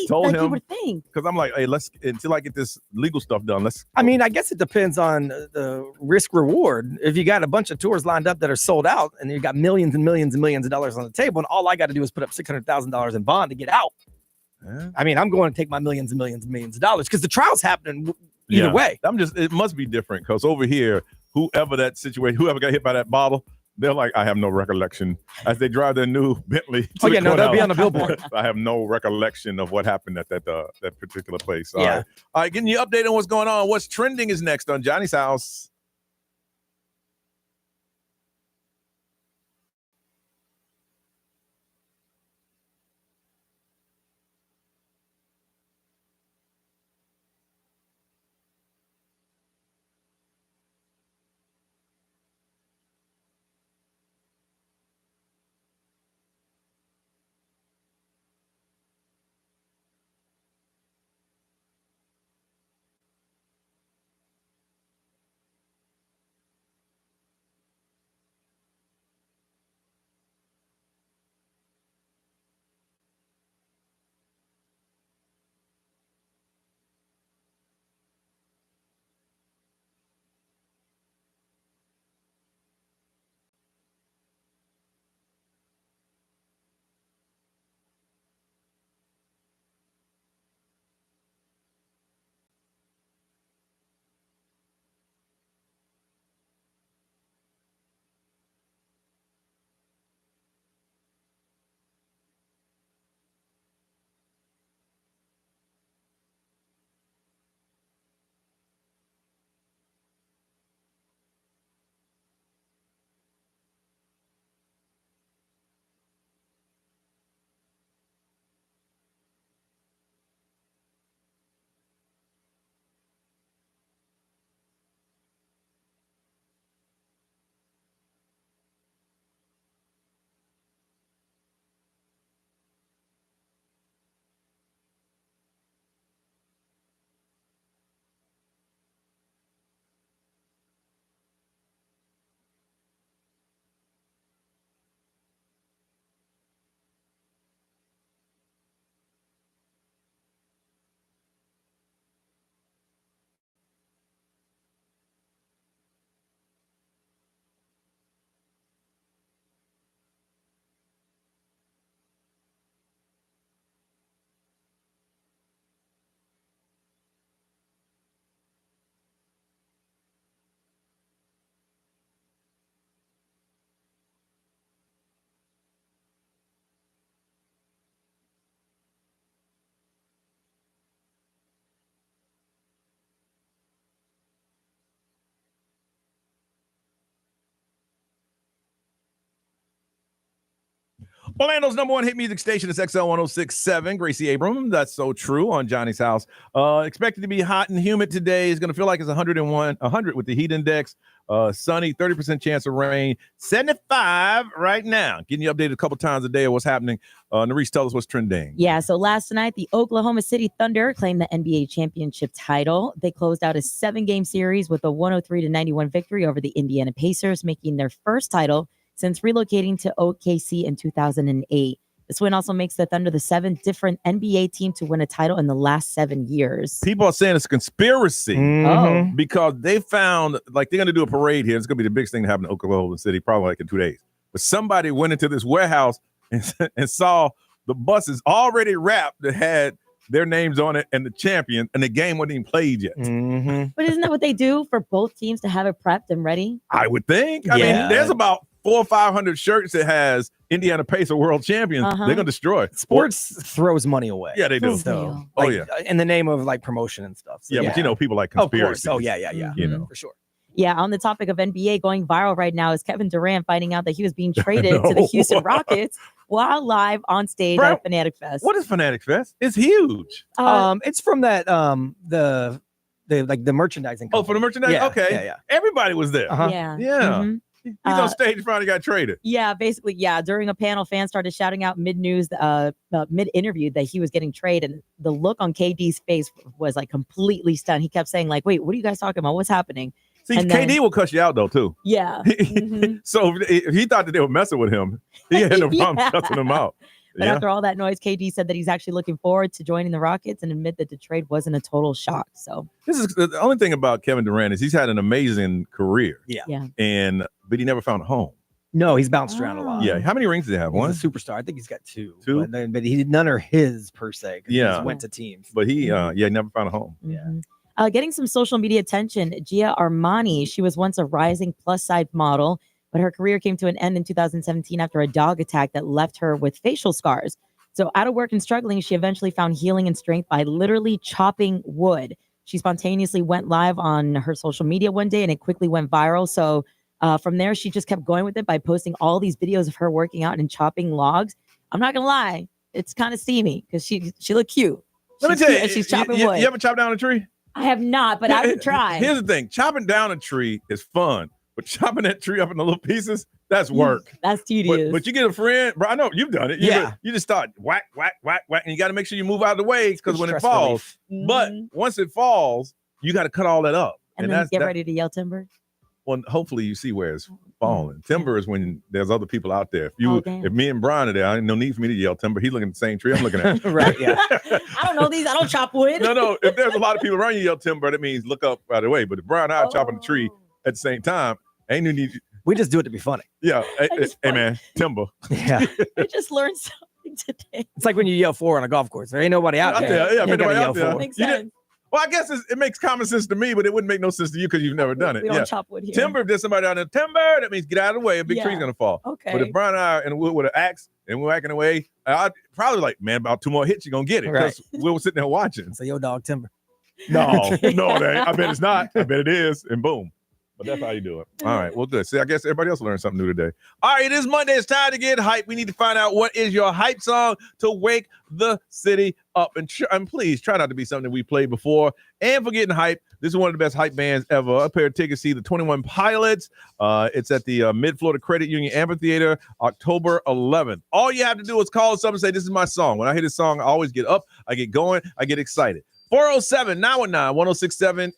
told him. You would think. Because I'm like, hey, until I get this legal stuff done, I mean, I guess it depends on the risk reward. If you got a bunch of tours lined up that are sold out and you got millions and millions and millions of dollars on the table, and all I got to do is put up $600,000 in bond to get out. Yeah. I mean, I'm going to take my millions and millions and millions of dollars because the trial's happening either way. It must be different because over here, whoever got hit by that bottle, they're like, I have no recollection. As they drive their new Bentley. They'll be on the billboard. I have no recollection of what happened at that particular place. All Yeah. right, getting you updated on what's going on. What's trending is next on Johnny's House. Orlando's number one hit music station is XL 106.7. Gracie Abrams, that's so true, on Johnny's House. Expected to be hot and humid today. It's going to feel like it's 100 with the heat index. Sunny, 30% chance of rain. 75 right now. Getting you updated a couple times a day of what's happening. Nerese, tell us what's trending. Yeah, so last night, the Oklahoma City Thunder claimed the NBA championship title. They closed out a 7-game series with a 103-91 victory over the Indiana Pacers, making their first title since relocating to OKC in 2008. This win also makes the Thunder the 7th different NBA team to win a title in the last 7 years. People are saying it's a conspiracy because they found, like, they're going to do a parade here. It's going to be the biggest thing to happen in Oklahoma City, probably like in 2 days. But somebody went into this warehouse and saw the buses already wrapped that had their names on it and the champion, and the game wasn't even played yet. But isn't that what they do for both teams to have it prepped and ready? I would think. I mean, there's about 400 or 500 shirts that has Indiana Pacer world champions. They're gonna destroy it. Sports throws money away. Yeah, they do. So, like, in the name of like promotion and stuff. So, but you know, people like conspiracy. Oh yeah. You know, for sure. Yeah, on the topic of NBA, going viral right now is Kevin Durant finding out that he was being traded to the Houston Rockets while live on stage at Fanatic Fest. What is Fanatic Fest? It's huge. It's from that the merchandising company. Oh, for the merchandise? Yeah, okay. yeah. Everybody was there. Yeah. Mm-hmm. He's on stage, finally got traded. Yeah, basically, yeah. During a panel, fans started shouting out mid-news, mid-interview that he was getting traded. And the look on KD's face was like completely stunned. He kept saying, like, wait, what are you guys talking about? What's happening? See, KD will cuss you out, though, too. Yeah. So if he thought that they were messing with him, he had no problem cussing them out. But after all that noise, KD said that he's actually looking forward to joining the Rockets and admit that the trade wasn't a total shock. So this is the only thing about Kevin Durant is he's had an amazing career. Yeah. But he never found a home. No, he's bounced around a lot. Yeah. How many rings did he have? One? He's a superstar. I think he's got two. Two? But none are his per se. Yeah. He just went to teams. But he never found a home. Yeah. Getting some social media attention, Gia Armani, she was once a rising plus-size model, but her career came to an end in 2017 after a dog attack that left her with facial scars. So out of work and struggling, she eventually found healing and strength by literally chopping wood. She spontaneously went live on her social media one day and it quickly went viral. So from there, she just kept going with it by posting all these videos of her working out and chopping logs. I'm not going to lie. It's kind of steamy because she looked cute. Let me tell you, she's chopping wood. You ever chop down a tree? I have not, but I would try. Here's the thing. Chopping down a tree is fun, but chopping that tree up into little pieces, that's work. That's tedious. But you get a friend, bro, I know you've done it. You just start whack, whack, whack, whack, and you got to make sure you move out of the way because when it falls, but once it falls, you got to cut all that up. And then get ready to yell timber. Well, hopefully you see where it's falling. Timber is when there's other people out there. If me and Brian are there, I no need for me to yell timber. He's looking at the same tree I'm looking at. Right, yeah. I don't know these. I don't chop wood. No. If there's a lot of people around you yell timber, that means look up right away. But if Brian and I are chopping the tree at the same time, ain't no need. We just do it to be funny. Yeah. Hey man, timber. Yeah. I just learned something today. It's like when you yell four on a golf course. There ain't nobody out there. Yeah, nobody out there. Makes sense. Well, I guess it makes common sense to me, but it wouldn't make no sense to you because you've never done it. We don't chop wood here. Timber, if there's somebody out there, timber, that means get out of the way. A big tree's going to fall. Okay. But if Brian and I are in the wood with an axe and we're whacking away, I'd probably like, man, about 2 more hits, you're going to get it. Because we were sitting there watching. So your dog timber. No, it ain't. I bet it's not. I bet it is. And boom. But that's how you do it. All right. Well, good. See, I guess everybody else learned something new today. All right. It is Monday. It's time to get hype. We need to find out what is your hype song to wake the city up. And please try not to be something we played before. And for getting hype, this is one of the best hype bands ever. A pair of tickets to see the 21 Pilots. It's at the Mid-Florida Credit Union Amphitheater, October 11th. All you have to do is call us up and say, this is my song. When I hear this song, I always get up, I get going, I get excited. 407-919-1067,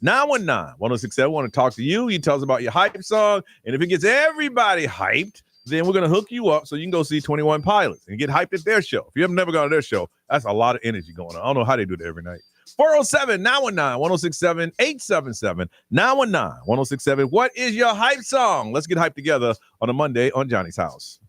877-919-1067. Want to talk to you. You tell us about your hype song. And if it gets everybody hyped, then we're going to hook you up so you can go see 21 Pilots and get hyped at their show. If you have never gone to their show, that's a lot of energy going on. I don't know how they do that every night. 407-919-1067, 877-919-1067. What is your hype song? Let's get hyped together on a Monday on Johnny's House.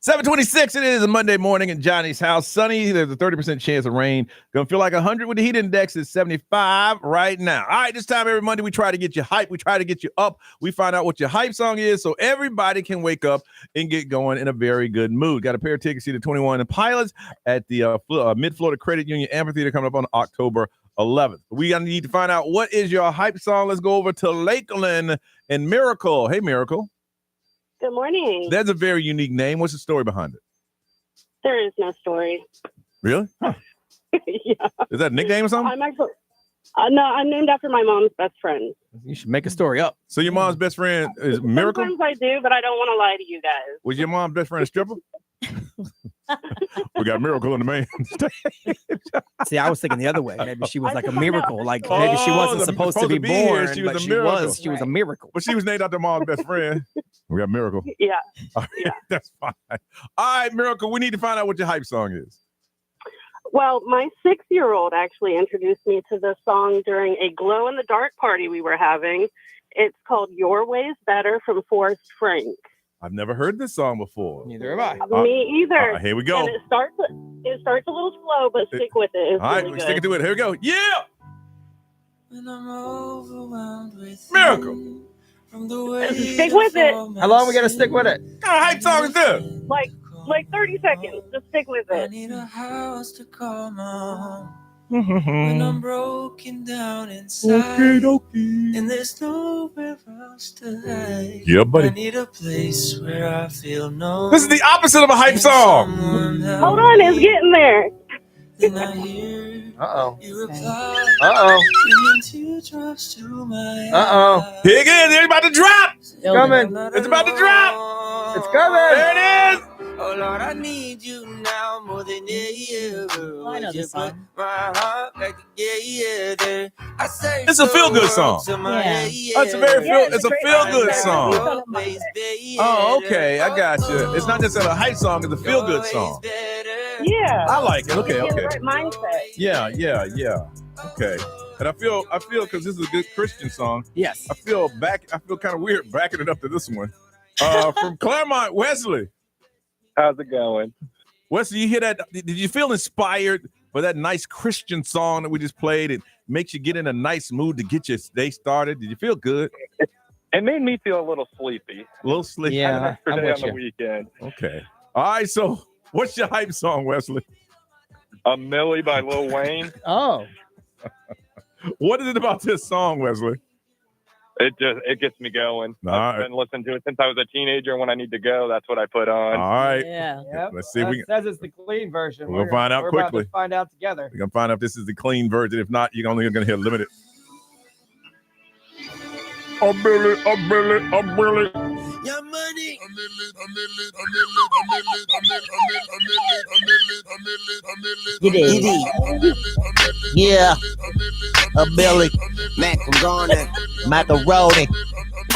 7:26. It is a Monday morning in Johnny's house. Sunny. There's a 30% chance of rain. Gonna feel like 100 with the heat index is 75 right now. All right, this time every Monday we try to get you hype. We try to get you up. We find out what your hype song is so everybody can wake up and get going in a very good mood. Got a pair of tickets to the 21 Pilots at the Mid-Florida Credit Union Amphitheater coming up on October 11th. We gonna need to find out what is your hype song. Let's go over to Lakeland and Miracle. Hey, Miracle. Good morning. That's a very unique name. What's the story behind it? There is no story. Really? Huh. Yeah. Is that a nickname or something? I'm actually, no, I'm named after my mom's best friend. You should make a story up. So your mom's best friend is Miracle? Sometimes I do, but I don't want to lie to you guys. Was your mom's best friend a stripper? We got Miracle in the main stage. See, I was thinking the other way. Maybe she was I like a just miracle. Like maybe she wasn't supposed to be born, She was but a miracle. she was a miracle. But she was named after mom's best friend. We got Miracle. Yeah. All right, Yeah. that's fine. All right, Miracle, we need to find out what your hype song is. Well, my 6-year-old actually introduced me to this song during a glow-in-the-dark party we were having. It's called Your Way's Better from Forrest Frank. I've never heard this song before. Neither have I. Me either. All right, here we go. And it starts a little slow, but stick with it. It's All right, really we're good. sticking to it. Here we go. Yeah! When I'm overwhelmed with Miracle. Stick with it. How long we gotta stick with it? What kind of hype song is this? Like 30 seconds. Just stick with I it. need a house to call my home. When I'm broken down inside, and there's nowhere else to hide. Yeah, I buddy. need a place where I feel known. This is the opposite of a hype song. Hold on, it's getting there. Then I hear Uh-oh. you reply, Uh-oh. bringing teardrops to my Uh-oh. eyes. Here it is. It's about to drop. Coming. It's about to drop. It's coming. There it is. Oh Lord, I need you now more than ever. I know Would you this put song. my heart back together? I say It's a feel-good song. Yeah. It's a very Yeah, it's a great feel-good song. song. Oh, okay. I got you. It's not just a hype song. It's a feel-good song. Yeah. I like it. Okay, Get the okay. right mindset. Yeah. Okay. And I feel because this is a good Christian song. Yes. I feel kind of weird backing it up to this one. From Claremont, Wesley. How's it going? Wesley, you hear that? Did you feel inspired by that nice Christian song that we just played? It makes you get in a nice mood to get your day started. Did you feel good? It made me feel a little sleepy. A little sleepy? Yeah, I'm Yesterday with on you. the weekend. Okay. All right. So, what's your hype song, Wesley? A Millie by Lil Wayne. Oh. What is it about this song, Wesley? It gets me going. All I've right. been listening to it since I was a teenager. When I need to go, that's what I put on. All right. Yeah. Yep. Let's see if we can. says it's the clean version. We'll find out we're quickly. About to find out together. We're gonna find out if this is the clean version. If not, you're only gonna hear limited. Oh, Billy, oh, Billy, oh, Billy. Your money. Yeah, a Billy, Mac from Garner, macaroni.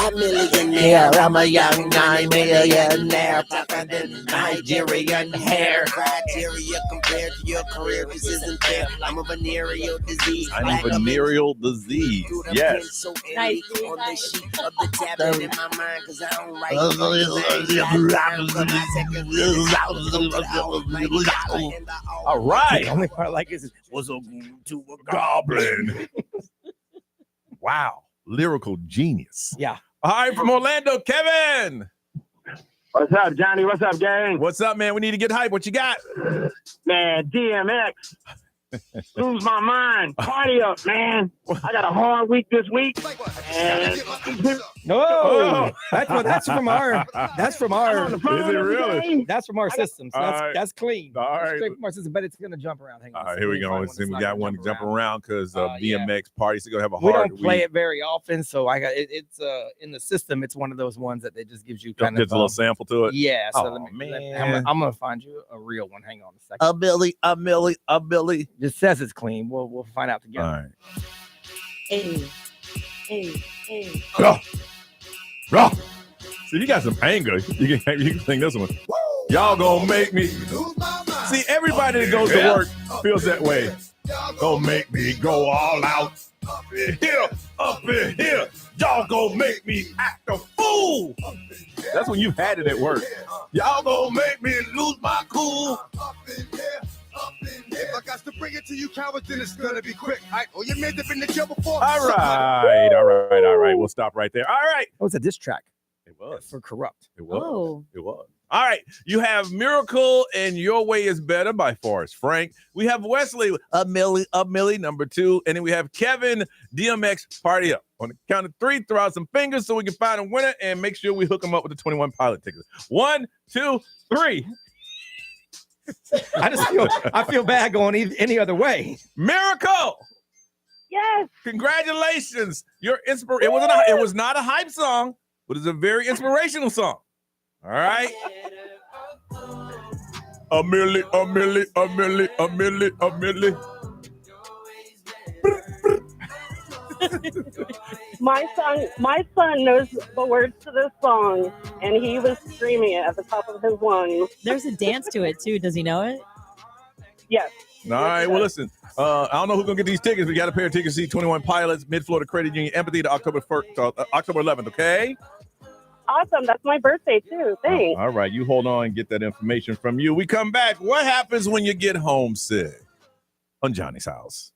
A millionaire, I'm a young millionaire, tougher than Nigerian hair. Criteria compared to your career, this isn't fair. I'm a venereal disease. I'm a venereal disease. Yes. So Nice. on the sheet of the tablet in my mind, cause I don't write. All right. The only part I like is was a to a Goblin. Wow. Lyrical genius. Yeah. All right, from Orlando, Kevin. What's up, Johnny? What's up, gang? What's up, man? We need to get hype. What you got? Man, DMX. Lose my mind. Party up, man. I got a hard week this week. And No, Oh. that's from our I'm on the phone Is it every really? day. that's from our system. So All that's right. that's clean. All right. Straight from our system, but it's gonna jump around. Hang on. All right, here we go. Let's see. We got one to jump around because Yeah. BMX party's going to have a We hard don't play week. it very often, so I got it's in the system. It's one of those ones that they just gives you kind Just of a little sample to it. yeah. So Oh, I'm gonna find you a real one. Hang on a second. A Billy, a Millie, a Billy. It says it's clean. We'll find out together. All right. Hey. Raw. See, you got some anger. You can sing this one. Y'all gonna make me. See, everybody that goes to work feels that way. Gonna make me go all out. Up in here, Y'all gonna make me act a fool. That's when you've had it at work. Y'all gonna make me lose my cool. If I got to bring it to you cowards, then it's gonna be quick. Oh, you made it in the jail before. All right. We'll stop right there. All right. That was a diss track. It was for Corrupt. It was. Oh. It was. All right. You have Miracle and Your Way Is Better by Forrest Frank. We have Wesley, A Millie, number 2. And then we have Kevin, DMX, Party Up. On the count of 3, throw out some fingers so we can find a winner and make sure we hook them up with the 21 Pilot tickets. 1, 2, 3. I feel bad going any other way. Miracle. Yes. Congratulations. It was not a hype song, but it's a very inspirational song. All right. A milli. My son knows the words to this song, and he was screaming it at the top of his lungs. There's a dance to it too. Does he know it? Yes. All right. Well, listen. I don't know who's gonna get these tickets. We got a pair of tickets to see 21 Pilots, Mid-Florida Credit Union, Empathy to October 11th. Okay. Awesome. That's my birthday too. Thanks. All right. You hold on and get that information from you. We come back. What happens when you get homesick? On Johnny's House.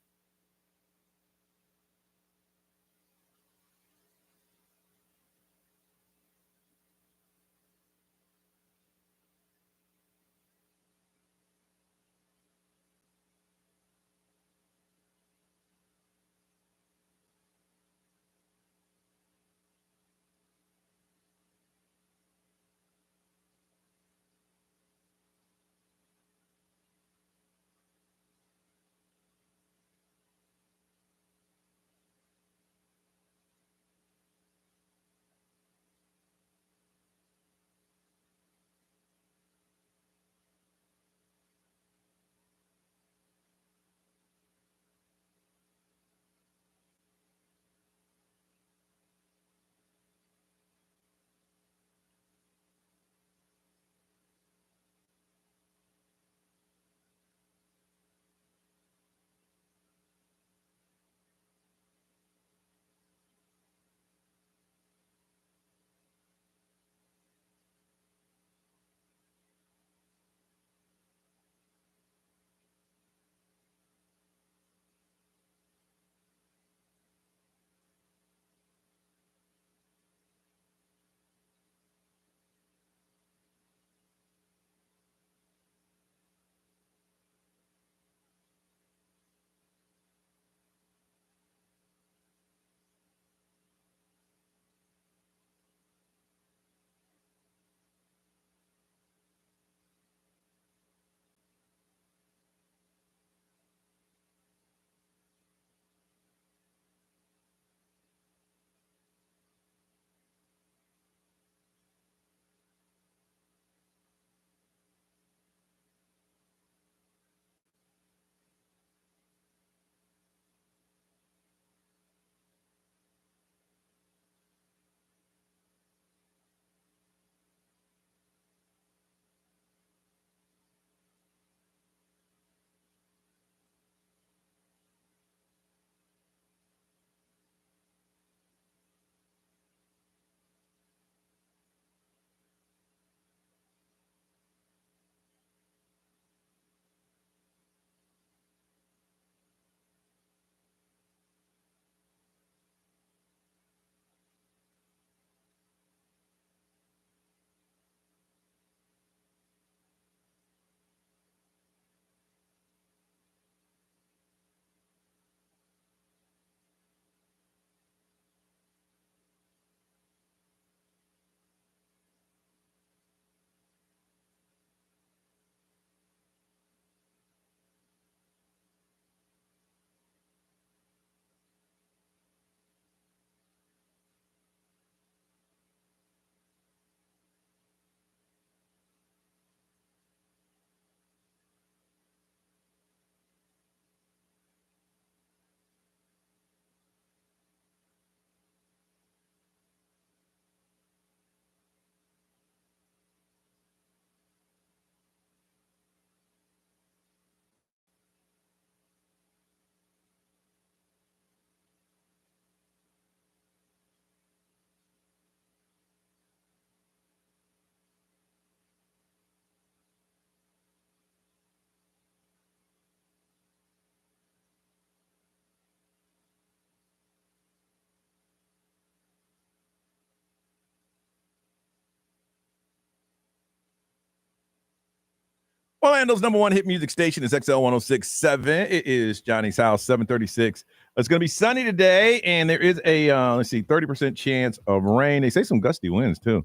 Orlando's number one hit music station is XL 106.7. It is Johnny's House, 736. It's going to be sunny today, and there is a, 30% chance of rain. They say some gusty winds, too.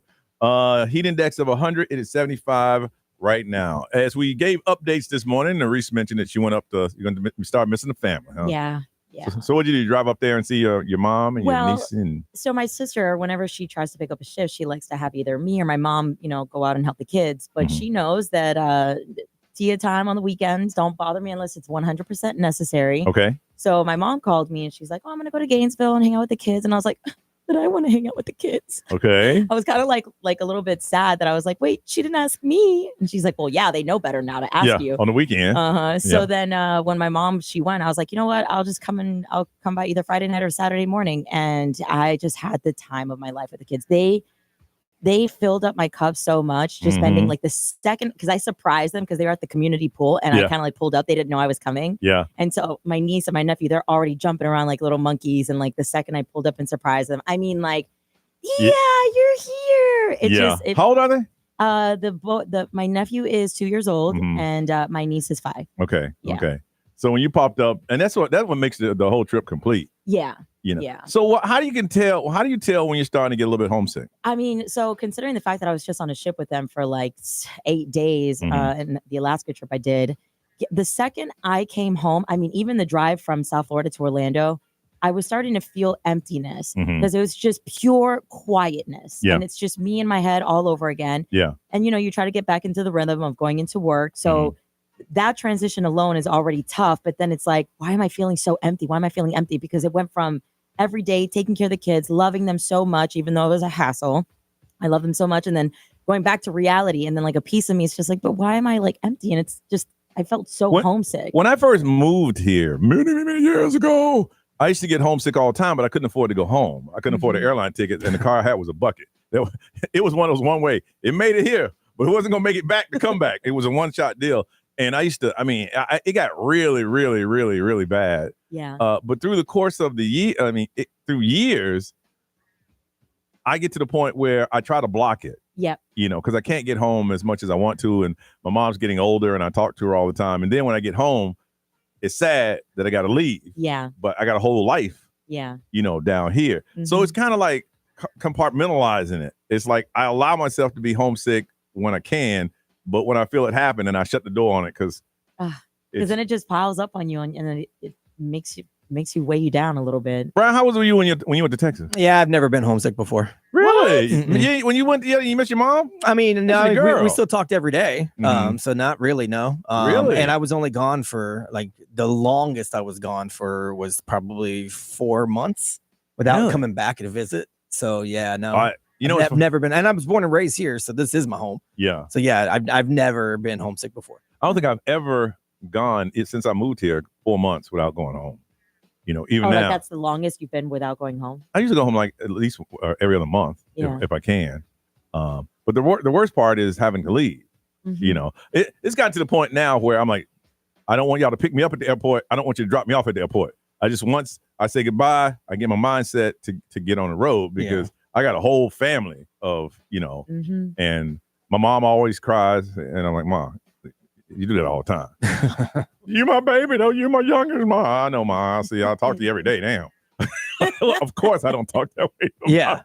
Heat index of 100. It is 75 right now. As we gave updates this morning, Reese mentioned that she went up to, you're going to start missing the family, huh? Yeah. So what did you do? Drive up there and see your mom and your niece? So my sister, whenever she tries to pick up a shift, she likes to have either me or my mom, go out and help the kids. But she knows that Tia time on the weekends, don't bother me unless it's 100% necessary. Okay. So my mom called me and she's like, I'm going to go to Gainesville and hang out with the kids. And I was like, but I want to hang out with the kids. Okay. I was kind of like a little bit sad that I was like, wait, she didn't ask me. And she's like, well, yeah, they know better now to ask you. On the weekend. So then when my mom, she went, I was like, you know what? I'll come by either Friday night or Saturday morning. And I just had the time of my life with the kids. They filled up my cup so much, just spending like the second, because I surprised them because they were at the community pool and I kind of like pulled up. They didn't know I was coming. Yeah. And so my niece and my nephew, they're already jumping around like little monkeys. And like the second I pulled up and surprised them, I mean, like, you're here. How old are they? My nephew is 2 years old and my niece is 5. Okay. Yeah. Okay. So when you popped up, and that's what makes the whole trip complete. Yeah. Yeah. So how do you tell when you're starting to get a little bit homesick? I mean, so considering the fact that I was just on a ship with them for like 8 days and the Alaska trip I did, the second I came home, I mean, even the drive from South Florida to Orlando, I was starting to feel emptiness because it was just pure quietness. Yeah. And it's just me in my head all over again. Yeah. And, you try to get back into the rhythm of going into work. So that transition alone is already tough. But then it's like, why am I feeling so empty? Why am I feeling empty? Because it went from every day taking care of the kids, loving them so much, even though it was a hassle. I love them so much. And then going back to reality. And then like a piece of me is just like, but why am I like empty? And it's just, I felt so homesick. When I first moved here many years ago, I used to get homesick all the time, but I couldn't afford to go home. I couldn't afford an airline ticket, and the car I had was a bucket. It was one of those one way. It made it here, but it wasn't going to make it back to come back. It was a one-shot deal. And I used to, it got really, really, really, really bad. Yeah. But through the course of the year, through years, I get to the point where I try to block it. Yep. Because I can't get home as much as I want to. And my mom's getting older and I talk to her all the time. And then when I get home, it's sad that I got to leave. Yeah. But I got a whole life, down here. So it's kind of like compartmentalizing it. It's like I allow myself to be homesick when I can, but when I feel it happen, and I shut the door on it because then it just piles up on you and then it makes you weigh you down a little bit. Brian, how was it you when you went to Texas? Yeah, I've never been homesick before. Really? When you went, you miss your mom? I mean, no, we still talked every day. So not really, no. Really? And I was only gone for like the longest I was gone for was probably 4 months without coming back to visit. So yeah, no. I've never been, and I was born and raised here, so this is my home. Yeah. So yeah, I've never been homesick before. I don't think I've ever gone since I moved here 4 months without going home. Even now. Like that's the longest you've been without going home? I usually go home like at least every other month if I can. But the worst part is having to leave. It's gotten to the point now where I'm like, I don't want y'all to pick me up at the airport. I don't want you to drop me off at the airport. Once I say goodbye, I get my mindset to get on the road because I got a whole family of, and my mom always cries. And I'm like, Mom, you do that all the time. You my baby, though. You my youngest, Mom. I know, Mom. See, I talk to you every day now. Of course, I don't talk that way. Yeah.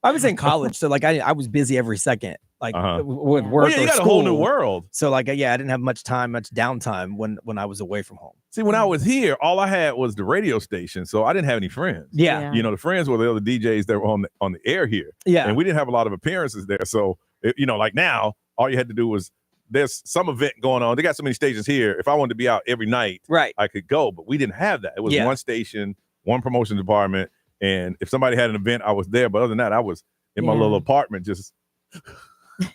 I was in college, so like I was busy every second, like with work. Well, you got school. a whole new world. So like, I didn't have much downtime when I was away from home. See, when I was here, all I had was the radio station, so I didn't have any friends. Yeah. The friends were the other DJs that were on the air here. Yeah. And we didn't have a lot of appearances there. So, like now, all you had to do was there's some event going on. They got so many stations here. If I wanted to be out every night, I could go, but we didn't have that. It was one station, one promotion department. And if somebody had an event, I was there. But other than that, I was in my little apartment just.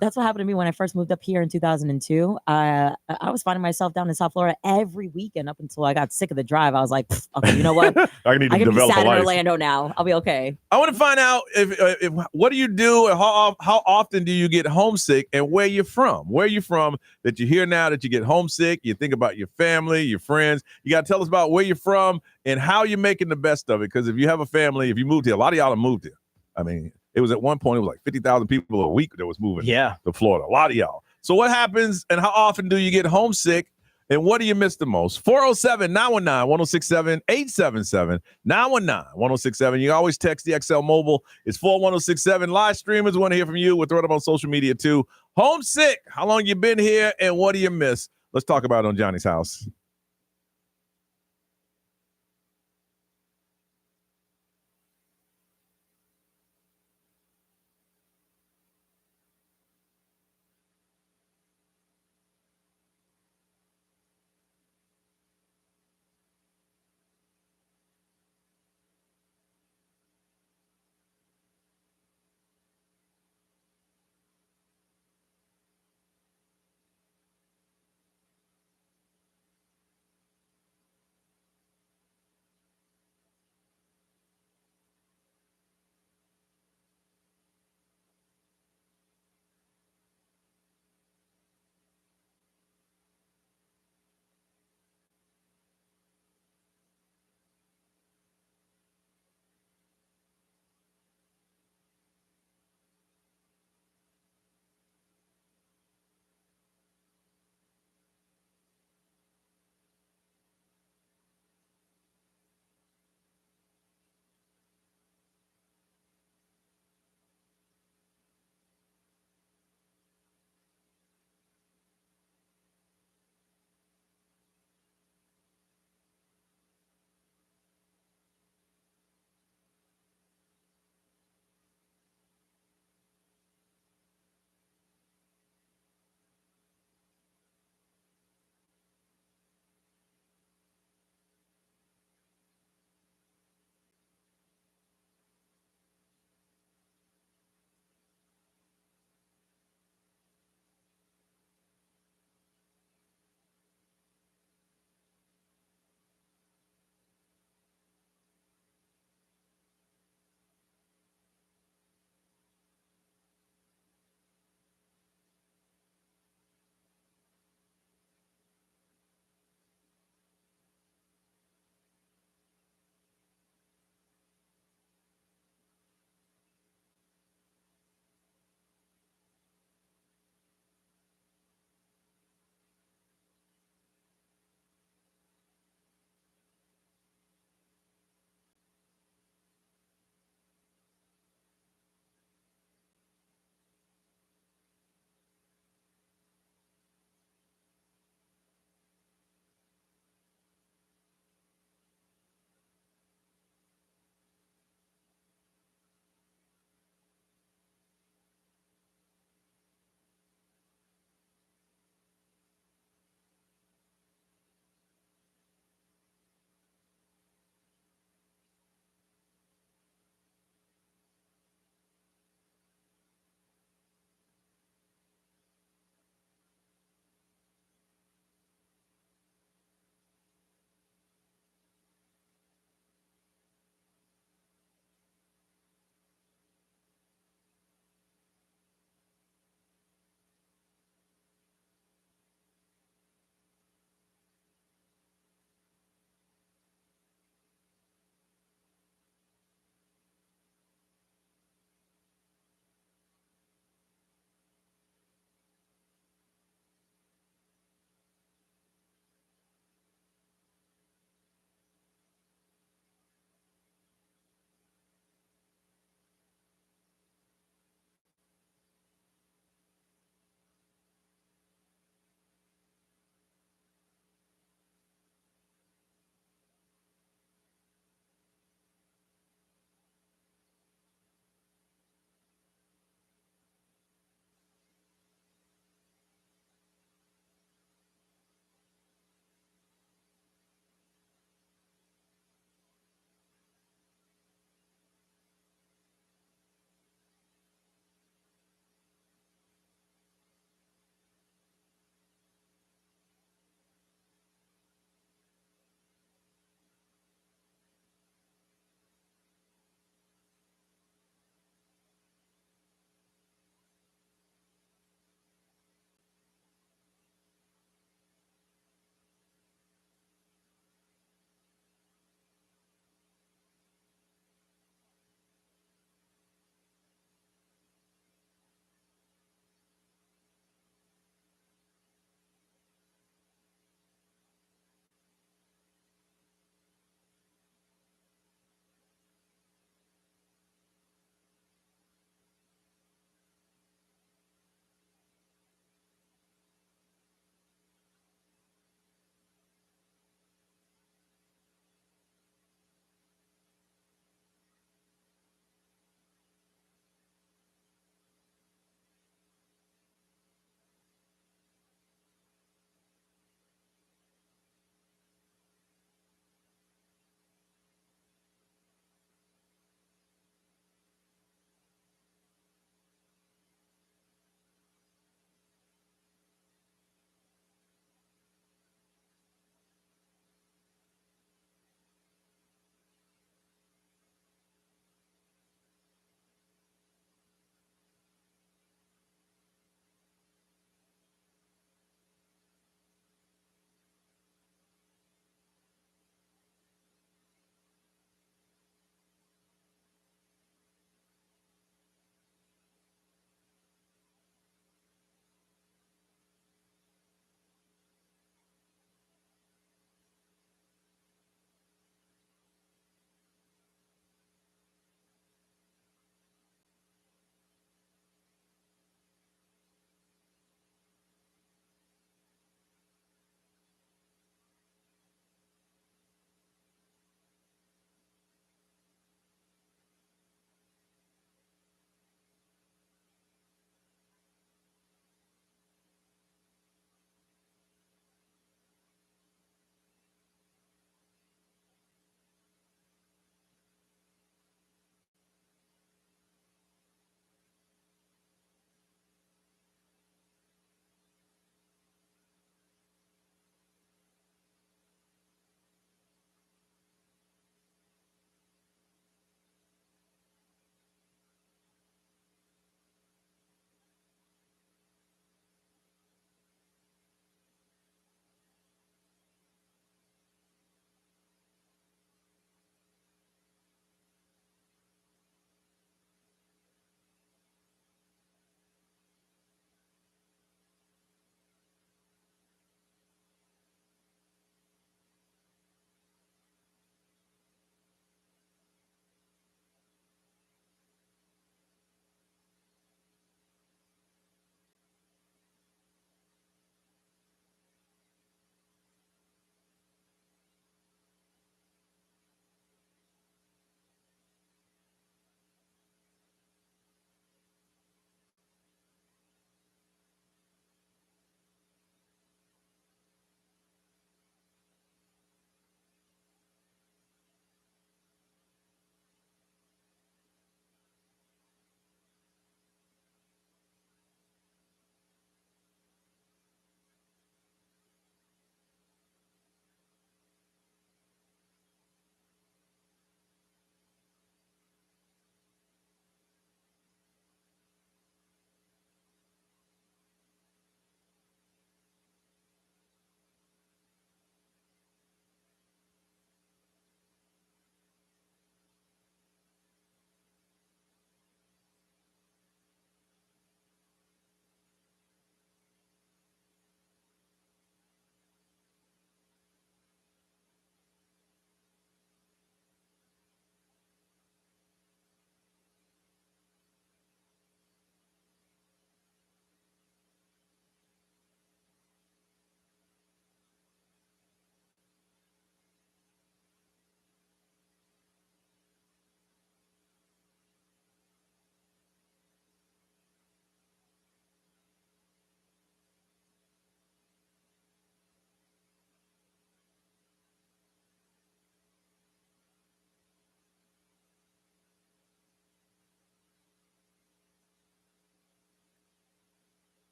That's what happened to me when I first moved up here in 2002. I was finding myself down in South Florida every weekend up until I got sick of the drive. I was like, okay, you know what? I need to can develop be sad a life. in Orlando now. I'll be okay. I want to find out if what do you do and how often do you get homesick and where you're from? Where you from that you're here now that you get homesick? You think about your family, your friends. You got to tell us about where you're from and how you're making the best of it. Because if you have a family, if you moved here, a lot of y'all have moved here. I mean, it was at one point, it was like 50,000 people a week that was moving to Florida. A lot of y'all. So what happens and how often do you get homesick? And what do you miss the most? 407-919-1067, 877-919-1067. You can always text the XL Mobile. It's 41067. Live streamers want to hear from you. We'll throw it up on social media too. Homesick, how long you been here and what do you miss? Let's talk about it on Johnny's House.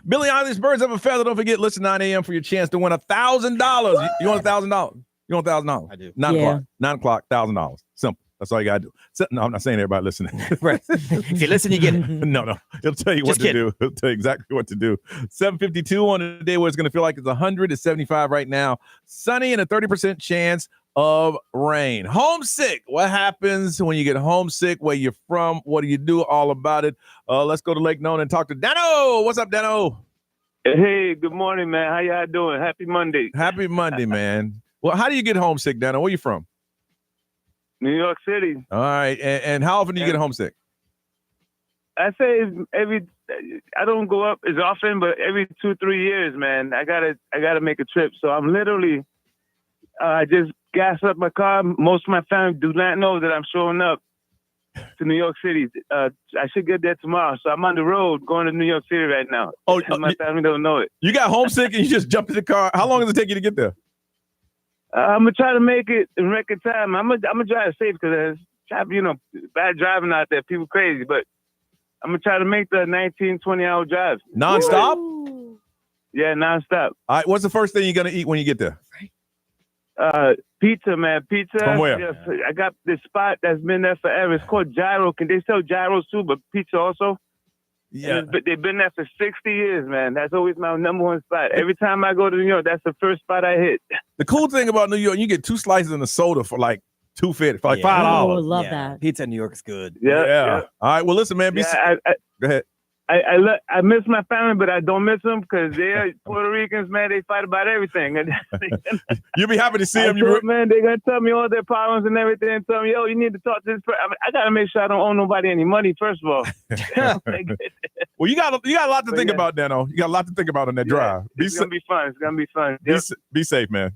Billie Eilish, Birds of a Feather. Don't forget, listen 9 a.m. for your chance to win $1,000. You want $1,000? You want $1,000? I do. 9 o'clock. 9 o'clock, $1,000. Simple. That's all you gotta do. No, I'm not saying everybody listening. Right. If you listen, you get it. No. It'll tell you what to do. It'll tell you exactly what to do. 7:52 on a day where it's gonna feel like it's 100. It's 75 right now. Sunny and a 30% chance of rain. Homesick. What happens when you get homesick? Where you're from? What do you do? All about it. Let's go to Lake Nona and talk to Dano. What's up, Dano? Hey, good morning, man. How y'all doing? Happy Monday. Happy Monday, man. Well, how do you get homesick, Dano? Where you from? New York City. All right. And how often do you get homesick? I say I don't go up as often, but every 2-3 years, man, I gotta make a trip. So I'm literally, I just gas up my car. Most of my family do not know that I'm showing up to New York City. I should get there tomorrow. So I'm on the road going to New York City right now. Oh, my family don't know it. You got homesick and you just jumped in the car. How long does it take you to get there? I'm gonna try to make it in record time. I'm gonna drive safe because bad driving out there. People crazy, but I'm gonna try to make the 19-20 hour drive. Non-stop? Yeah, non-stop. All right. What's the first thing you're gonna eat when you get there? Pizza, man. Pizza. From where? Yes, I got this spot that's been there forever. It's called Gyro. Can they sell gyros too, but pizza also? Yeah. But they've been there for 60 years, man. That's always my number one spot. Every time I go to New York, that's the first spot I hit. The cool thing about New York, you get 2 slices and a soda for like $2.50, for like $5. Oh, love that. Pizza in New York is good. Yeah. All right. Well, listen, man. Go ahead. I miss my family, but I don't miss them because they're Puerto Ricans, man. They fight about everything. You'll be happy to see them. Man, they're going to tell me all their problems and everything and tell me, yo, you need to talk to this person. I got to make sure I don't owe nobody any money, first of all. Well, you got a lot to think about, Dano. You got a lot to think about on that drive. It's going to be fun. It's going to be fun. Be safe, man.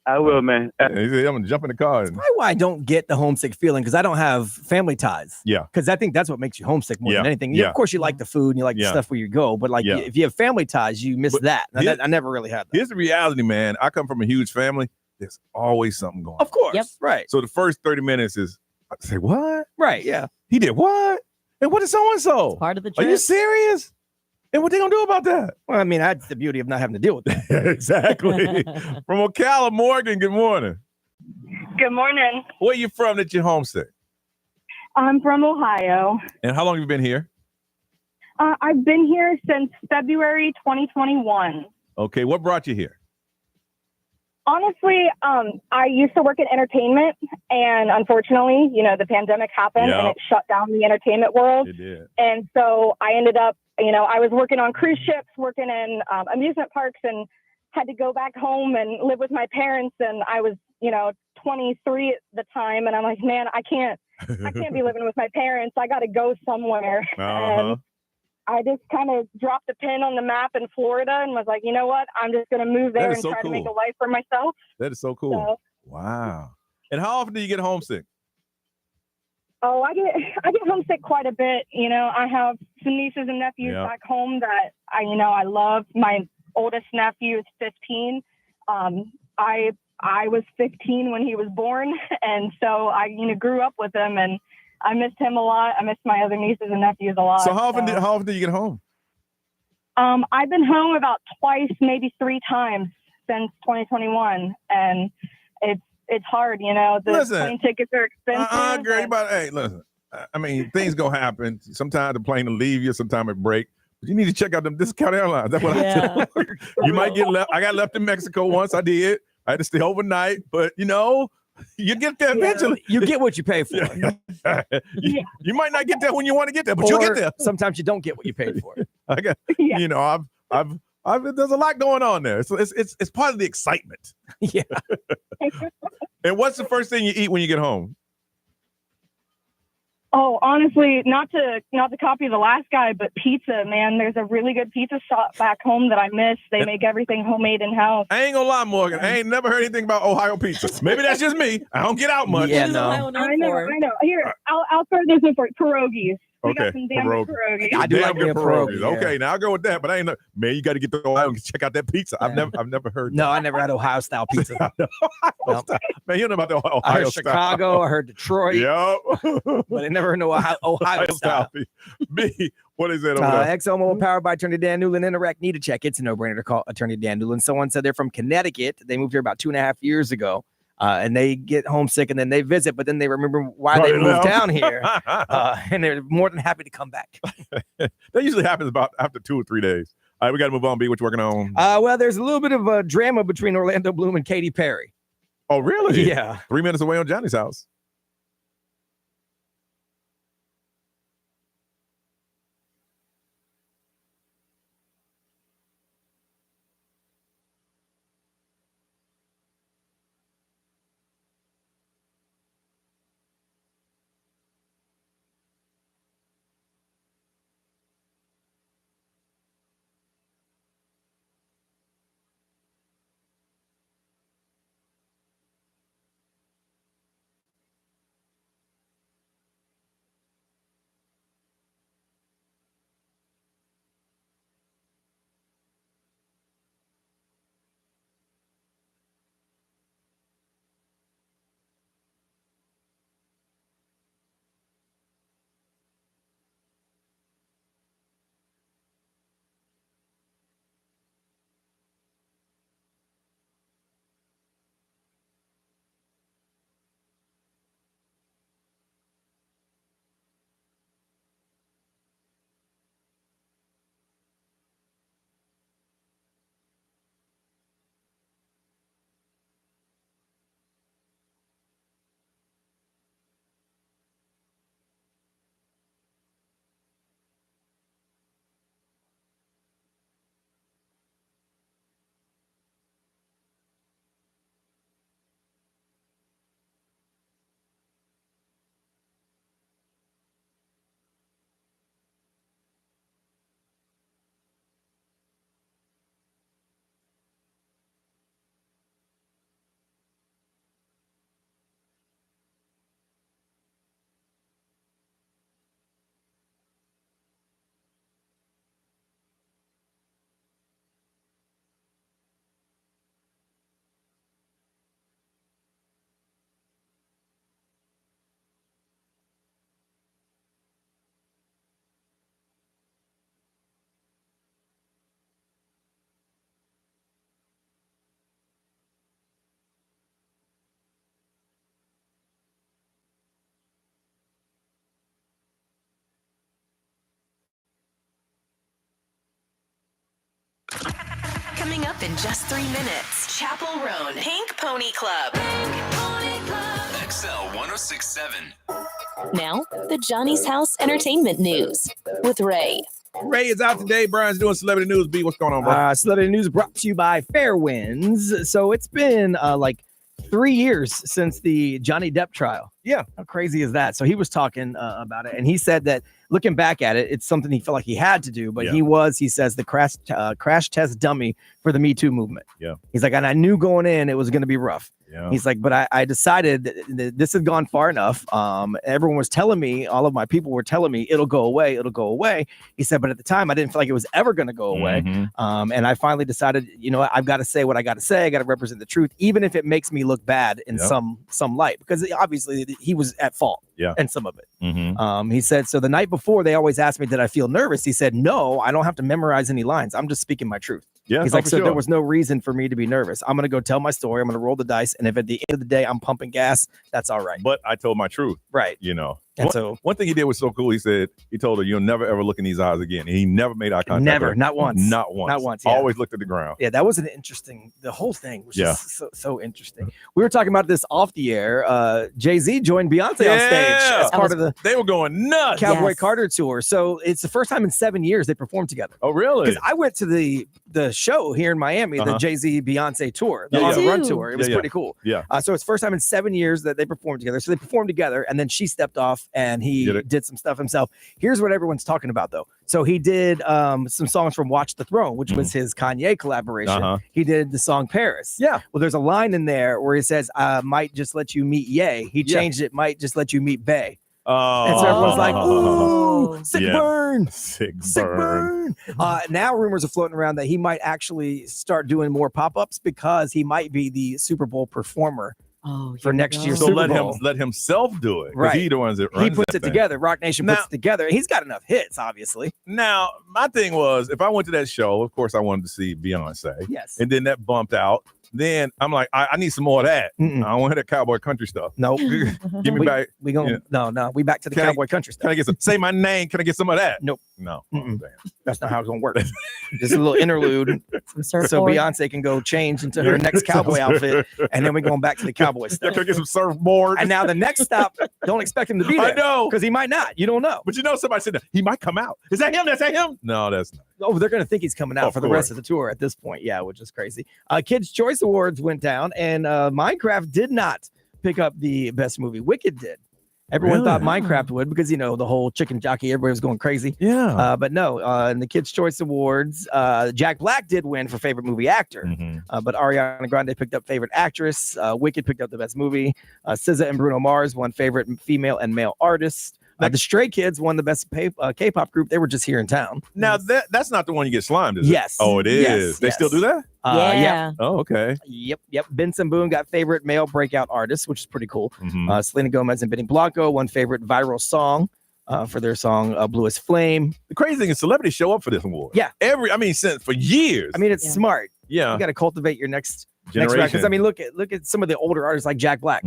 I will, man. I'm going to jump in the car. That's probably why I don't get the homesick feeling, because I don't have family ties. Yeah. Because I think that's what makes you homesick more than anything. Yeah. Of course, you like the food and you like the stuff where you go, but if you have family ties, you miss that. I never really had that. Here's the reality, man. I come from a huge family. There's always something going on. Of course. Yep. Right. So the first 30 minutes is, I say, what? Right. Yeah. He did what? And what is so-and-so? Part of the trip. Are you serious? And what they gonna do about that? Well, I mean, that's the beauty of not having to deal with that. Exactly. From Ocala, Morgan, good morning. Good morning. Where you from that you're homesick? I'm from Ohio. And how long have you been here? I've been here since February 2021. Okay, what brought you here? Honestly, I used to work in entertainment, and unfortunately, the pandemic happened and it shut down the entertainment world. It did. And so I ended up, I was working on cruise ships, working in amusement parks, and had to go back home and live with my parents. And I was, 23 at the time, and I'm like, man, I can't be living with my parents. I got to go somewhere. And I just kind of dropped a pin on the map in Florida and was like, you know what? I'm just going to move there and try to make a life for myself. That is so cool. So, wow. And how often do you get homesick? Oh, I get homesick quite a bit. I have some nieces and nephews back home that I love. My oldest nephew is 15. I was 15 when he was born, and so I grew up with him, and I missed him a lot. I missed my other nieces and nephews a lot. So how often do you get home? I've been home about twice, maybe 3 times since 2021, and it's hard, the plane tickets are expensive. Girl, hey, listen. I mean, things gonna happen. Sometimes the plane will leave you, sometimes it break. But you need to check out them discount airlines. That's what I do. You might get left. I got left in Mexico once. I did. I had to stay overnight, but you get there eventually. You get what you pay for. You might not get there when you want to get there, but you'll get there. Sometimes you don't get what you paid for. I got, I've there's a lot going on there. So it's part of the excitement. Yeah. And what's the first thing you eat when you get home? Oh, honestly, not to copy the last guy, but pizza, man. There's a really good pizza shop back home that I miss. They make everything homemade in-house. I ain't gonna lie, Morgan. I ain't never heard anything about Ohio pizza. Maybe that's just me. I don't get out much. Yeah, no. I know. Here, I'll throw this in for pierogies. We Okay, got some damn pierogi. pierogi. I do Damn like good me a pierogi, yeah. Okay, now I'll go with that. But I ain't know, man. You got to get the Ohio and check out that pizza. I've never heard. No, I never had Ohio style pizza. Nope. Man, you know about the Ohio I heard style. Chicago. I heard Detroit. Yep. But I never heard no Ohio style. Me, what is that over there? XL Mobile powered by Attorney Dan Newland. Interact, need a check. It's a no-brainer to call Attorney Dan Newland. Someone said they're from Connecticut. They moved here about 2.5 years ago. And they get homesick and then they visit, but then they remember why they moved down here. And they're more than happy to come back. That usually happens about after 2 or 3 days. All right, we got to move on. B, what you working on? Well, there's a little bit of a drama between Orlando Bloom and Katy Perry. Oh, really? Yeah. 3 minutes away on Johnny's house. Coming up in just 3 minutes, Chapel Roan, Pink Pony Club. XL 1067. Now, the Johnny's House Entertainment News with Ray. Ray is out today. Brian's doing celebrity news. B, what's going on, bro? Celebrity news brought to you by Fairwinds. So it's been like 3 years since the Johnny Depp trial. Yeah. How crazy is that? So he was talking about it, and he said that looking back at it, it's something he felt like he had to do, but he says, the crash test dummy for the Me Too movement. Yeah. He's like, and I knew going in, it was going to be rough. Yeah. He's like, but I decided that this had gone far enough. Everyone was telling me, all of my people were telling me, it'll go away. It'll go away. He said, but at the time I didn't feel like it was ever going to go away. Mm-hmm. And I finally decided, you know, I've got to say what I got to say. I got to represent the truth, even if it makes me look bad in some light, because obviously he was at fault. Yeah. And some of it. Mm-hmm. He said, so the night before they always asked me, did I feel nervous? He said, no, I don't have to memorize any lines. I'm just speaking my truth. Yeah, he's like, so there was no reason for me to be nervous. I'm going to go tell my story. I'm going to roll the dice. And if at the end of the day, I'm pumping gas, that's all right. But I told my truth. Right. You know, and one thing he did was so cool. He said, he told her, you'll never ever look in these eyes again. And he never made eye contact. Never, not once. Not once. Not once. Yeah. Always looked at the ground. Yeah, that was an interesting, the whole thing was just so interesting. We were talking about this off the air. Jay-Z joined Beyonce on stage as part of the They were going nuts. Cowboy Carter tour. So it's the first time in 7 years they performed together. Oh, really? Because I went to the show here in Miami, the Jay-Z Beyonce tour, the On the Run tour. It was pretty cool. Yeah. So it's first time in 7 years that they performed together. So they performed together, and then she stepped off and he did some stuff himself. Here's what everyone's talking about, though. So he did some songs from Watch the Throne, which was his Kanye collaboration. He did the song Paris. Yeah. Well, there's a line in there where he says, might just let you meet Ye. He changed it, might just let you meet Bay. And so everyone's like, ooh, sick Yeah. burn. Sick burn. Now rumors are floating around that he might actually start doing more pop-ups because he might be the Super Bowl performer for next year's So Super Bowl. let himself do it. 'Cause Right. He the ones that He runs puts that it thing. together. Rock Nation Now- puts it together. He's got enough hits, obviously. Now, my thing was, if I went to that show, of course I wanted to see Beyonce. Yes. And then that bumped out. Then I'm like, I need some more of that. I don't want that cowboy country stuff. Nope. Give me back. We going no. We back to the Can I- cowboy country stuff. Can I get some? Say my name. Can I get some of that? Nope. No. That's not how it's gonna work. Just a little interlude, so surfboard. Beyonce can go change into her next cowboy outfit, and then we're going back to the cowboy stuff. Can I get some surfboard? And now the next stop, don't expect him to be there. I know, because he might not. You don't know. But somebody said that he might come out. Is that him? That's him? No, that's not. Oh, they're going to think he's coming out Of for the course. rest of the tour at this point. Yeah, which is crazy. Kids' Choice Awards went down, and Minecraft did not pick up the best movie. Wicked did. Everyone Really? thought Minecraft would because, the whole chicken jockey, everybody was going crazy. Yeah. But no, in the Kids' Choice Awards, Jack Black did win for favorite movie actor. But Ariana Grande picked up favorite actress. Wicked picked up the best movie. SZA and Bruno Mars won favorite female and male artist. The Stray Kids won the best K-pop group. They were just here in town. Now that's not the one you get slimed, is it? Yes. Oh, it is. Yes, They yes. still do that? Yeah. Oh, okay. Yep. Benson Boone got favorite male breakout artist, which is pretty cool. Mhm. Selena Gomez and Benny Blanco won favorite viral song for their song "Bluest Flame." The crazy thing is, celebrities show up for this award. Yeah. Since for years. It's smart. Yeah. You got to cultivate your next Generation. because look at some of the older artists like Jack Black.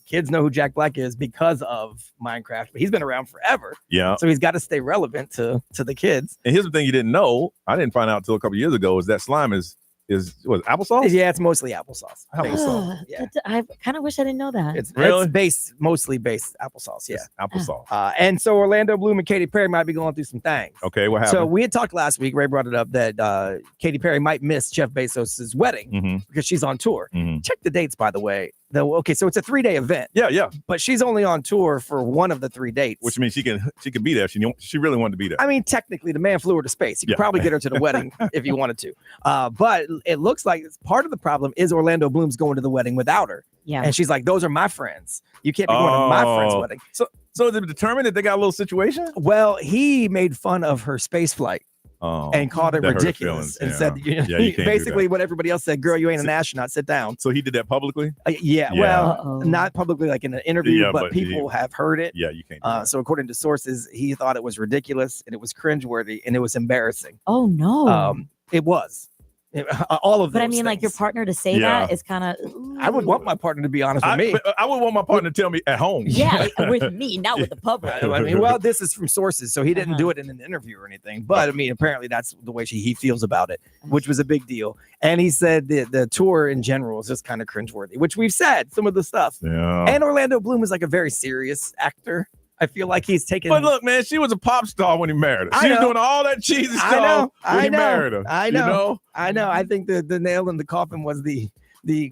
Kids know who Jack Black is because of Minecraft, but he's been around forever. Yeah. So he's got to stay relevant to the kids. And here's the thing you didn't know. I didn't find out until a couple years ago is that slime is what, applesauce? Yeah, it's mostly applesauce. Applesauce. Yeah. I kind of wish I didn't know that. It's mostly based applesauce. Yeah, applesauce. And so Orlando Bloom and Katy Perry might be going through some things. Okay, what happened? So we had talked last week. Ray brought it up that Katy Perry might miss Jeff Bezos' wedding because she's on tour. Check the dates, by the way. Okay, so it's a 3-day event. Yeah. But she's only on tour for one of the 3 dates. Which means she can be there. She really wanted to be there. Technically, the man flew her to space. You could Yeah. probably get her to the wedding if you wanted to. But it looks like part of the problem is Orlando Bloom's going to the wedding without her. Yeah. And she's like, those are my friends. You can't be going to my friend's wedding. So is it determined that they got a little situation? Well, he made fun of her space flight. Oh, And called it that hurt ridiculous feelings, and yeah. said, Yeah, you can't do basically that. what everybody else said, girl, you ain't an astronaut, sit down. So he did that publicly? Yeah, Yeah. well, not publicly like in an interview, Yeah, but but people have heard it. Yeah, you can't. Do So according to sources, he thought it was ridiculous and it was cringeworthy and it was embarrassing. Oh no. It was. All of but I those mean, like your things. partner to say Yeah. that is kind of. I would want my partner to be honest with me. I would want my partner to tell me at home. Yeah, with me, not with the public. Well, this is from sources, so he didn't do it in an interview or anything. But apparently that's the way he feels about it, which was a big deal. And he said the tour in general is just kind of cringeworthy, which we've said some of the stuff. Yeah. And Orlando Bloom is like a very serious actor. I feel like he's taking. But look, man, she was a pop star when he married her. I She was know. doing all that cheesy stuff when he married her. I You know. I know. I think the nail in the coffin was the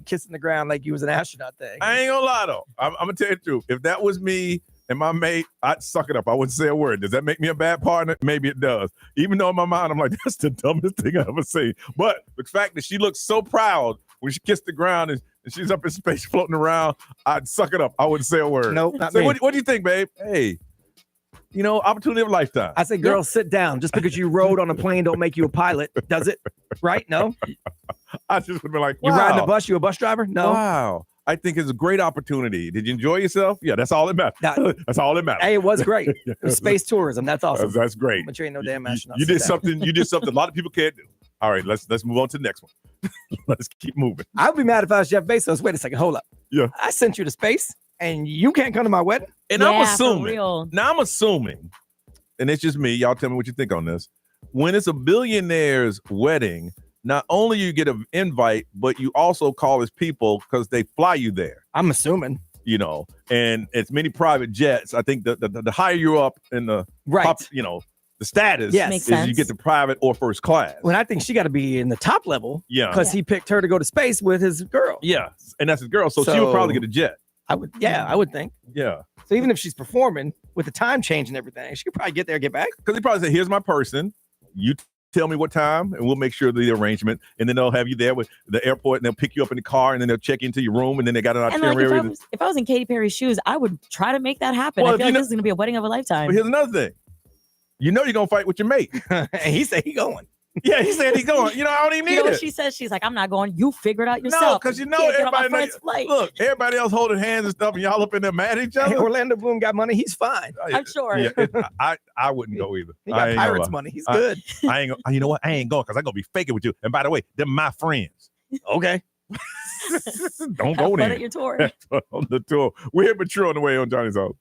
kiss in the ground like he was an astronaut thing. I ain't gonna lie though. I'm gonna tell you the truth. If that was me and my mate, I'd suck it up. I wouldn't say a word. Does that make me a bad partner? Maybe it does. Even though in my mind I'm like, that's the dumbest thing I ever seen. But the fact that she looked so proud when she kissed the ground and she's up in space floating around, I'd suck it up. I wouldn't say a word. Nope, not so me. what do you think, babe? Hey, opportunity of a lifetime. I say, girl, sit down. Just because you rode on a plane don't make you a pilot, does it? Right? No. I just would have been like, You riding a wow. bus? You a bus driver? No. Wow. I think it's a great opportunity. Did you enjoy yourself? Yeah, that's all that matters. That's all that matters. Hey, it was great. It was space tourism. That's awesome. That's great. But you ain't no damn astronaut. You Sit did down. something. You did something a lot of people can't do. All right, let's move on to the next one. Let's keep moving. I'd be mad if I was Jeff Bezos. Wait a second. Hold up. Yeah. I sent you to space and you can't come to my wedding. And I'm assuming. Now I'm assuming, and it's just me. Y'all tell me what you think on this. When it's a billionaire's wedding, not only you get an invite, but you also call his people because they fly you there. I'm assuming. And it's many private jets. I think the higher you're up in the the status Yes. Makes is you sense. get the private or first class. When I think she got to be in the top level. Yeah. Because he picked her to go to space with his girl. Yeah, and that's his girl, so she would probably get a jet. I would think. Yeah. So even if she's performing with the time change and everything, she could probably get there, get back. Because he probably said, here's my person. You Tell me what time, and we'll make sure the arrangement. And then they'll have you there with the airport, and they'll pick you up in the car, and then they'll check into your room, and then they got an And like, itinerary. if I was in Katy Perry's shoes, I would try to make that happen. Well, I feel like this is going to be a wedding of a lifetime. But here's another thing. You know you're going to fight with your mate. And he said he's going. Yeah, he said he's going. You know, I don't even need You know it. what she says? She's like, I'm not going. You figure it out yourself. No, because you know Can't get on my everybody friend's flight. Look, everybody else holding hands and stuff, and y'all up in there mad at each other. Hey, Orlando Bloom got money. He's fine. I'm sure. Yeah, I wouldn't go either. He got Pirates money. He's good. I ain't. You know what? I ain't going because I'm gonna be faking with you. And by the way, they're my friends. Okay. Don't Have go fun there. at your tour. On the tour. We're here mature on the way on Johnny's House.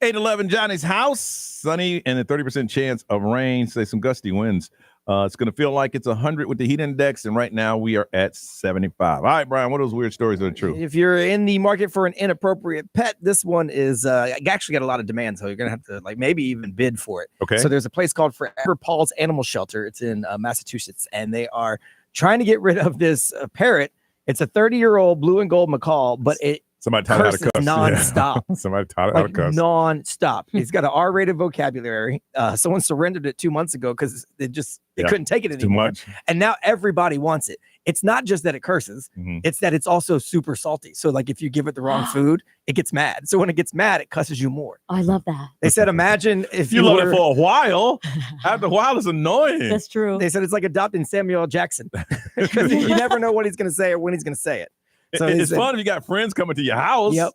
Eight 11 Johnny's House. Sunny and a 30% chance of rain. Say some gusty winds It's going to feel like it's 100 with the heat index, and right now we are at 75. All right, Brian, what are those weird stories that are true? If you're in the market for an inappropriate pet, this one is actually got a lot of demand, so you're going to have to maybe even bid for it. Okay. So there's a place called Forever Paul's Animal Shelter. It's in Massachusetts, and they are trying to get rid of this parrot. It's a 30-year-old blue and gold macaw, but somebody taught it how to cuss nonstop. Yeah. Somebody taught it how to cuss nonstop. It's got an R-rated vocabulary. Someone surrendered it 2 months ago because they couldn't take it anymore. Too much. And now everybody wants it. It's not just that it curses; it's that it's also super salty. So, if you give it the wrong food, it gets mad. So when it gets mad, it cusses you more. I love that. They said, imagine if you love it for a while. After a while, it's annoying. That's true. They said it's like adopting Samuel L. Jackson because you never know what he's going to say or when he's going to say it. So it's fun if you got friends coming to your house. Yep.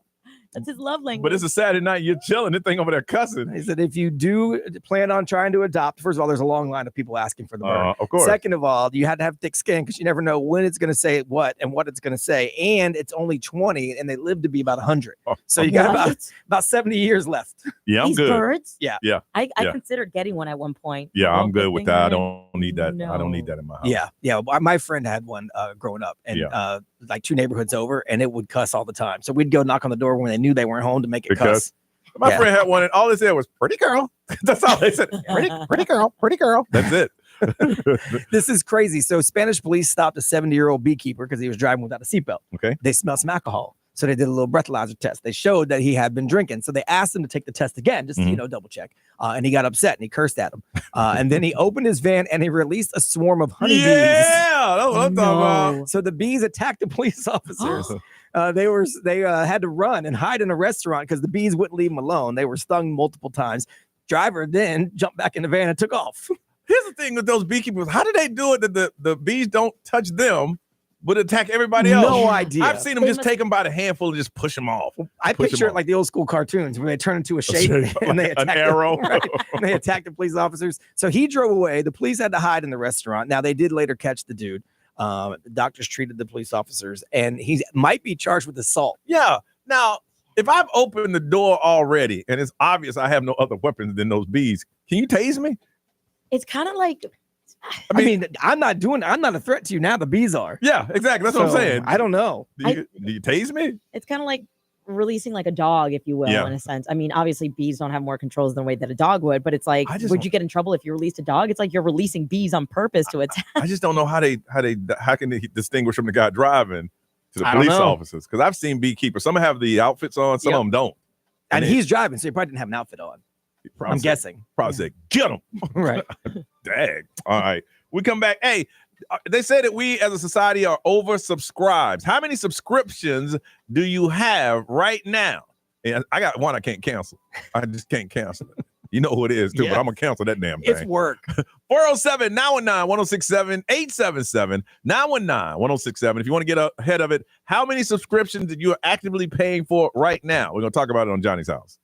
That's his love language. But it's a Saturday night, you're chilling, this thing over there cussing. He said if you do plan on trying to adopt, first of all, there's a long line of people asking for the bird. Of course. Second of all, you had to have thick skin because you never know when it's going to say what and what it's going to say. And it's only 20 and they live to be about 100. So you got about 70 years left. Yeah, I'm These good. birds? Yeah. I considered getting one at one point. Yeah, I'm good with thing that. I on it. don't need that. I don't need that in my house. Yeah. My friend had one growing up and like 2 neighborhoods over, and it would cuss all the time. So we'd go knock on the door when they knew they weren't home to make it cuss. My friend had one, and all they said was "pretty girl." That's all they said. Pretty girl, pretty girl. That's it. This is crazy. So Spanish police stopped a 70-year-old beekeeper because he was driving without a seatbelt. Okay. They smelled some alcohol. So they did a little breathalyzer test. They showed that he had been drinking. So they asked him to take the test again, just to, double check. And he got upset and he cursed at him. And then he opened his van and he released a swarm of honeybees. Yeah, that's what I'm talking about. So the bees attacked the police officers. They had to run and hide in a restaurant because the bees wouldn't leave them alone. They were stung multiple times. Driver then jumped back in the van and took off. Here's the thing with those beekeepers. How do they do it that the bees don't touch them, but attack everybody else? No idea. I've seen them just take them by the handful and just push them off. I picture it like the old school cartoons where they turn into a shape and they attack an arrow. And they attack the police officers. So he drove away. The police had to hide in the restaurant. Now they did later catch the dude. The doctors treated the police officers, and he might be charged with assault. Yeah. Now, if I've opened the door already and it's obvious I have no other weapons than those bees, can you tase me? It's kind of like, I mean, I'm not a threat to you now. The bees are. Yeah, exactly. That's what I'm saying. I don't know. Do you tase me? it's kind of like releasing like a dog, if you will, in a sense. I mean, obviously bees don't have more controls than the way that a dog would, but it's like, would you get in trouble if you released a dog? It's like you're releasing bees on purpose to attack. I just don't know how can they distinguish from the guy driving to the police officers, because I've seen beekeepers. Some have the outfits on, some of them don't. And he's driving, so he probably didn't have an outfit on. I'm guessing. Probably said, get him. Right. Dang. All right. We come back. Hey, they say that we as a society are oversubscribed. How many subscriptions do you have right now? And I got one I can't cancel. I just can't cancel it. You know who it is, too, but I'm going to cancel that damn thing. It's work. 407-919-1067, 877-919-1067. If you want to get ahead of it, how many subscriptions that you are actively paying for right now? We're going to talk about it on Johnny's House.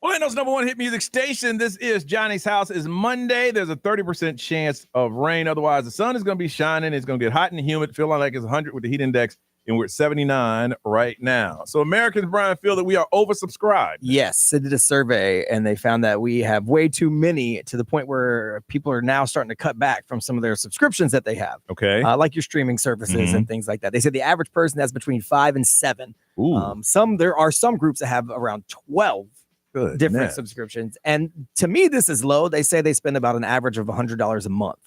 Orlando's number one hit music station. This is Johnny's House. It's Monday. There's a 30% chance of rain. Otherwise, the sun is going to be shining. It's going to get hot and humid, feeling like it's 100 with the heat index, and we're at 79 right now. So Americans, Brian, feel that we are oversubscribed. Yes, they did a survey, and they found that we have way too many to the point where people are now starting to cut back from some of their subscriptions that they have. Okay. Like your streaming services and things like that. They said the average person has between 5 and 7. Ooh. There are some groups that have around 12 different subscriptions. And to me, this is low. They say they spend about an average of $100 a month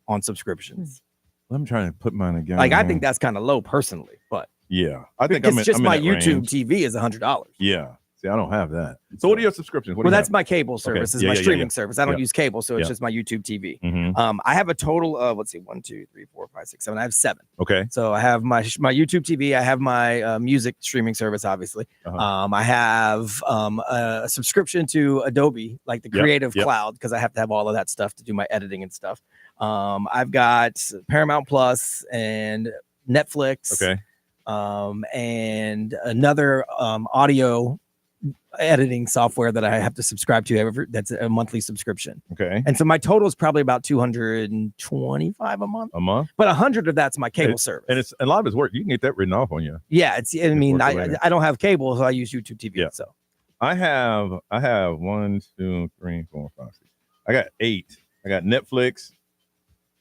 on subscriptions. I'm trying to put mine again. Like, I think that's kind of low personally, but yeah, I think it's just I'm in my that YouTube range. TV is $100. Yeah. See, I don't have that. So what are your subscriptions? What do Well, you that's have? my cable service. Okay. Is Yeah, my yeah, streaming yeah. service. I don't Yeah. use cable, so it's Yeah. just my YouTube TV. Mhm. I have a total of, let's see, 1, 2, 3, 4, 5, 6, 7. I have 7. Okay. So I have my YouTube TV. I have my music streaming service, obviously. I have a subscription to Adobe, like the Creative Cloud, because I have to have all of that stuff to do my editing and stuff. I've got Paramount Plus and Netflix. Okay. And another audio editing software that I have to subscribe to. That's a monthly subscription. Okay. And so my total is probably about $225 a month. A month? But 100 of that's my cable service. And it's a lot of it's work. You can get that written off on you. Yeah, I mean, work later. I don't have cable, so I use YouTube TV. Yeah. So I have 1, 2, 3, 4, 5, 6. I got 8. I got Netflix.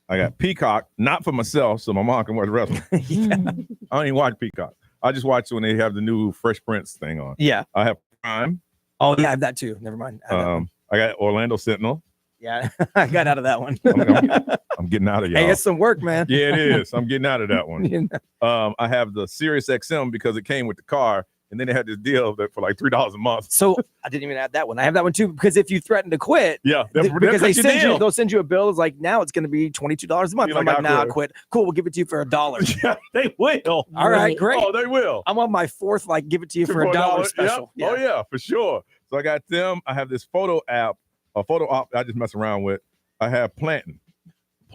I got Peacock, not for myself, so my mom can watch wrestling. I don't even watch Peacock. I just watch when they have the new Fresh Prince thing on. Yeah. I have Prime. Oh yeah, I have that too. Never mind. I got Orlando Sentinel. Yeah, I got out of that one. I'm getting out of y'all. Hey, it's some work, man. Yeah, it is. I'm getting out of that one. I have the Sirius XM because it came with the car, and then they had this deal that for like $3 a month. So I didn't even add that one. I have that one too because if you threaten to quit, because they'll send you a bill. It's like now it's going to be $22 a month. You're I'm like, like, nah, I quit. Cool, we'll give it to you for $1. Yeah, they will. All right, great. Oh, they will. I'm on my 4th, like give it to you for $1 special. Yep. Oh yeah, for sure. So I got them. I have this photo app, a photo app I just mess around with. I have Plantin.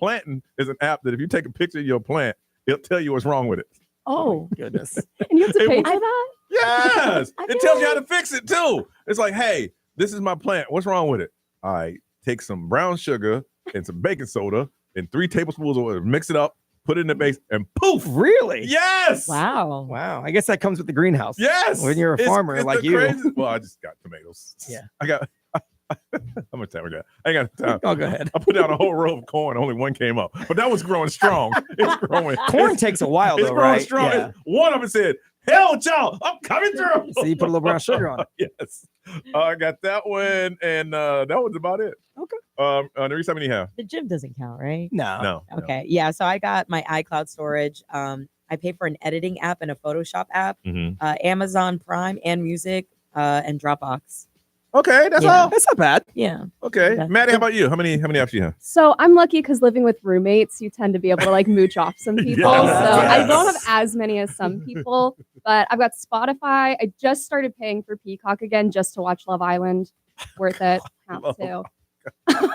Plantin is an app that if you take a picture of your plant, it'll tell you what's wrong with it. Oh, goodness. And you have to pay for that? Yes. It tells you how to fix it too. It's like, hey, this is my plant. What's wrong with it? All right, take some brown sugar and some baking soda and 3 tablespoons of oil, mix it up, put it in the base, and poof. Really? Yes. Wow. Wow. I guess that comes with the greenhouse. Yes. When you're a farmer it's like the you. craziest- Well, I just got tomatoes. Yeah. I got how much time we got? I ain't got time. Oh, go ahead. I put down a whole row of corn. Only one came up, but that was growing strong. It's growing. Corn takes a while, It's though, growing right? strong. Yeah. One of them said, "Hell, y'all, I'm coming through." So you put a little brown sugar on it. Yes. I got that one, and that was about it. Okay. Nerese, how many you have? The gym doesn't count, right? No. Okay. Yeah. So I got my iCloud storage. I pay for an editing app and a Photoshop app, Amazon Prime and Music, and Dropbox. Okay, that's Yeah. all. That's not bad. Yeah. Okay, Yeah. Maddie, how about you? How many apps you have? So I'm lucky because living with roommates, you tend to be able to like mooch off some people. Yes. So I don't have as many as some people, but I've got Spotify. I just started paying for Peacock again just to watch Love Island. Worth it. Have to.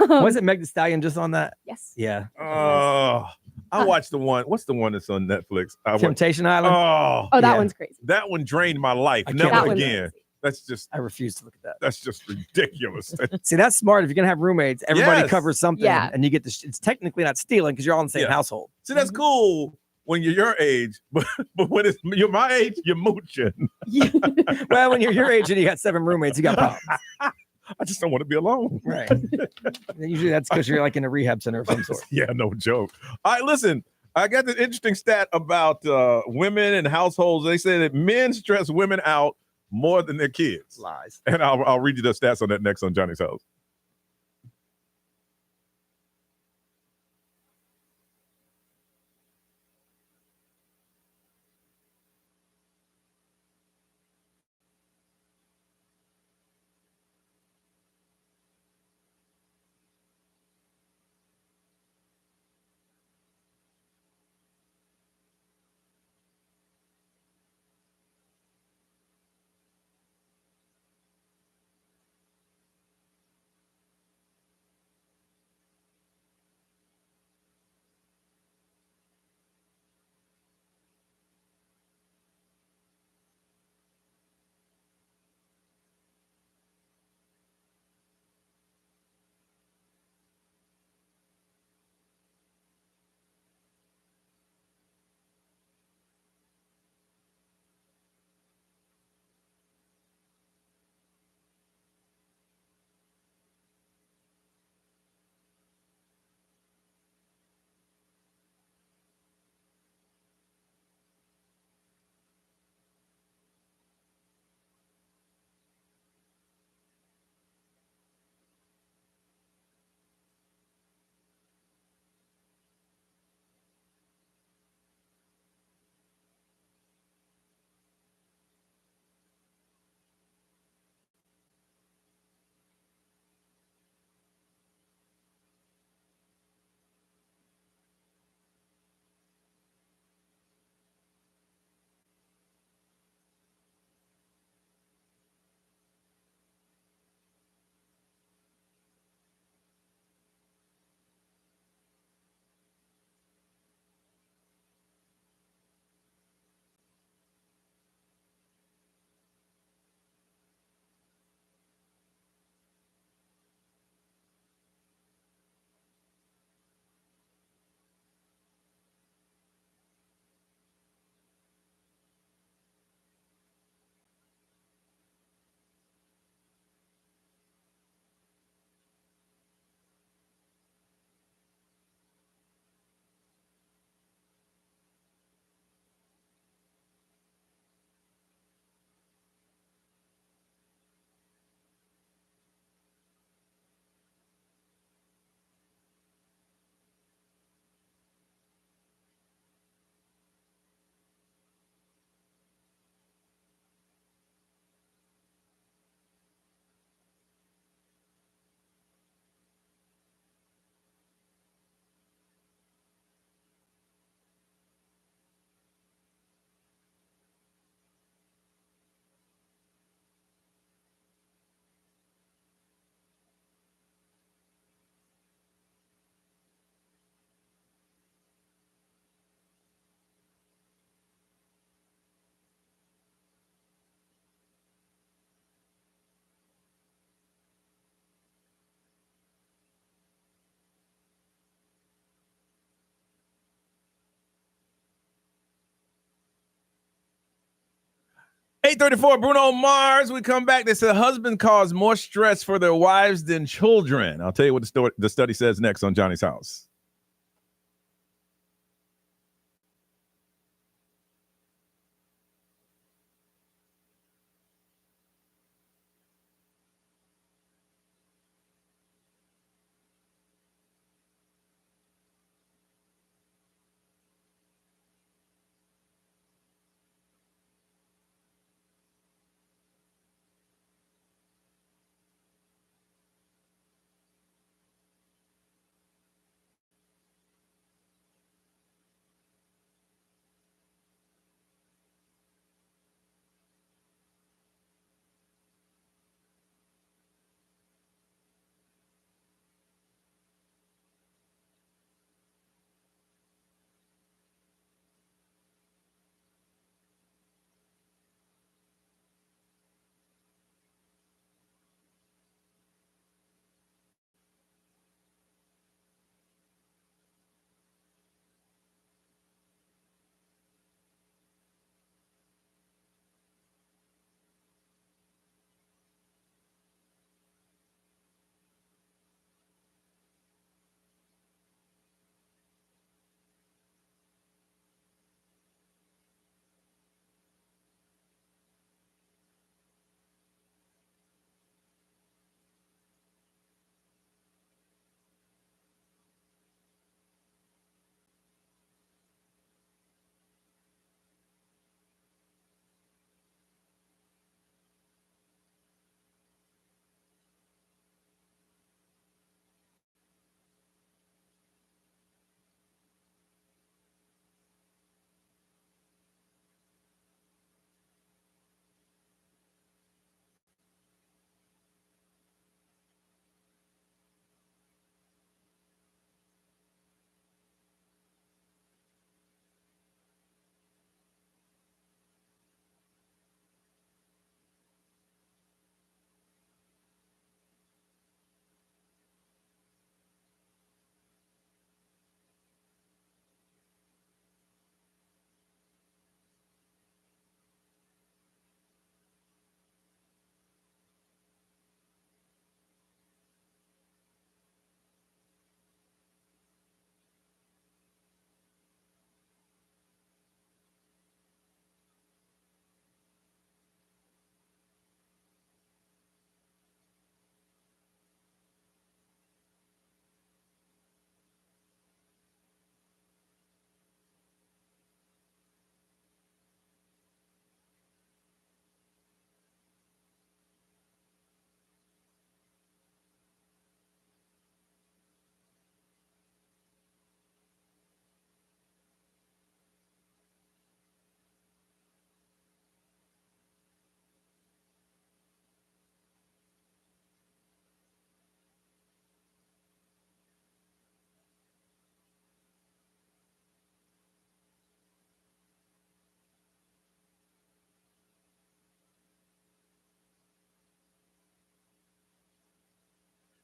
Was it Meg Thee Stallion just on that? Yes. Yeah. Oh, I watched the one. What's the one that's on Netflix? Temptation Island. Oh, that one's crazy. That one drained my life. can't Never That one's again. That's just. I refuse to look at that. That's just ridiculous. See, that's smart. If you're gonna have roommates, everybody Yes. covers something, Yeah. and you get to. It's technically not stealing because you're all in the same Yeah. household. See, that's cool when you're your age, but when you're my age, you're mooching. Well, when you're your age and you got 7 roommates, you got problems. I just don't want to be alone. Right. Usually that's because you're like in a rehab center of some sort. Yeah, no joke. All right, listen. I got this interesting stat about women and households. They say that men stress women out more than their kids. Lies. And I'll read you the stats on that next on Johnny's House. 8:34, Bruno Mars. We come back. They said husband cause more stress for their wives than children. I'll tell you what the study says next on Johnny's House.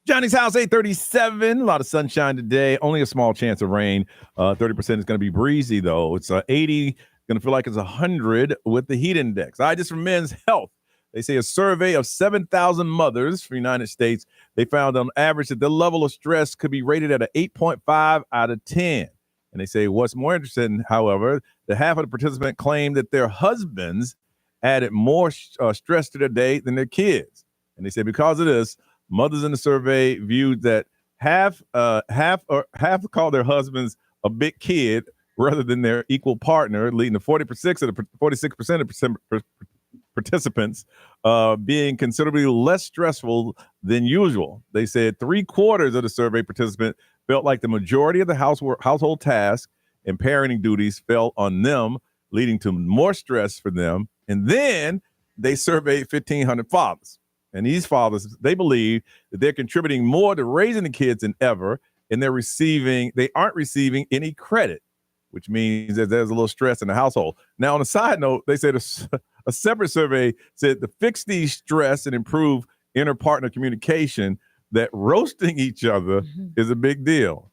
Johnny's House, 8:37. A lot of sunshine today. Only a small chance of rain. 30% is going to be breezy, though. It's 80. Going to feel like it's 100 with the heat index. All right, just for men's health. They say a survey of 7,000 mothers from the United States, they found on average that the level of stress could be rated at an 8.5 out of 10. And they say what's more interesting, however, that half of the participants claimed that their husbands added more stress to their day than their kids. And they say because of this, mothers in the survey viewed that half call their husbands a big kid rather than their equal partner, leading to 46% of participants being considerably less stressful than usual. They said 3/4 of the survey participants felt like the majority of the household tasks and parenting duties fell on them, leading to more stress for them. And then they surveyed 1,500 fathers. And these fathers, they believe that they're contributing more to raising the kids than ever, and they aren't receiving any credit, which means that there's a little stress in the household. Now, on a side note, they said a separate survey said to fix these stress and improve inter-partner communication, that roasting each other is a big deal.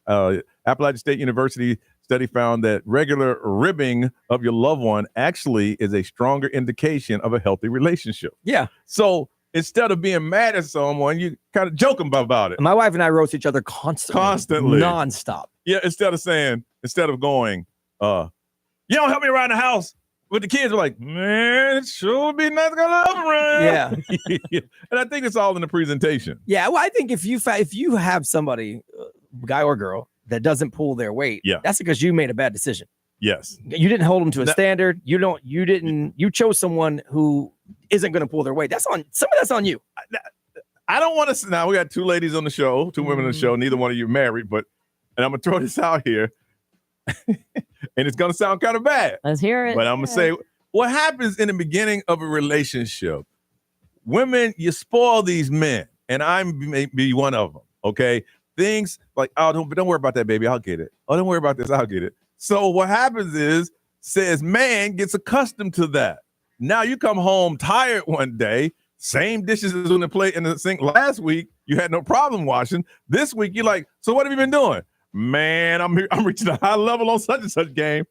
Appalachian State University study found that regular ribbing of your loved one actually is a stronger indication of a healthy relationship. Yeah. So instead of being mad at someone, you kind of joke about it. My wife and I roast each other constantly. Nonstop. Yeah, instead of going, you don't help me around the house with the kids. We're like, man, it sure would be nice to help around. Yeah. And I think it's all in the presentation. Yeah, well, I think if you have somebody, guy or girl, that doesn't pull their weight, that's because you made a bad decision. Yes. You didn't hold them to a standard. You chose someone who isn't going to pull their weight. Some of that's on you. I don't want to. Now we got two ladies on the show, two women on the show. Neither one of you married, and I'm gonna throw this out here, and it's gonna sound kind of bad. Let's hear it. But I'm gonna say what happens in the beginning of a relationship. Women, you spoil these men, and I may be one of them. Okay, things like, oh, don't worry about that, baby. I'll get it. Oh, don't worry about this. I'll get it. So what happens is, says man gets accustomed to that. Now you come home tired one day. Same dishes is on the plate in the sink. Last week, you had no problem washing. This week, you're like, so what have you been doing? Man, I'm reaching a high level on such and such game.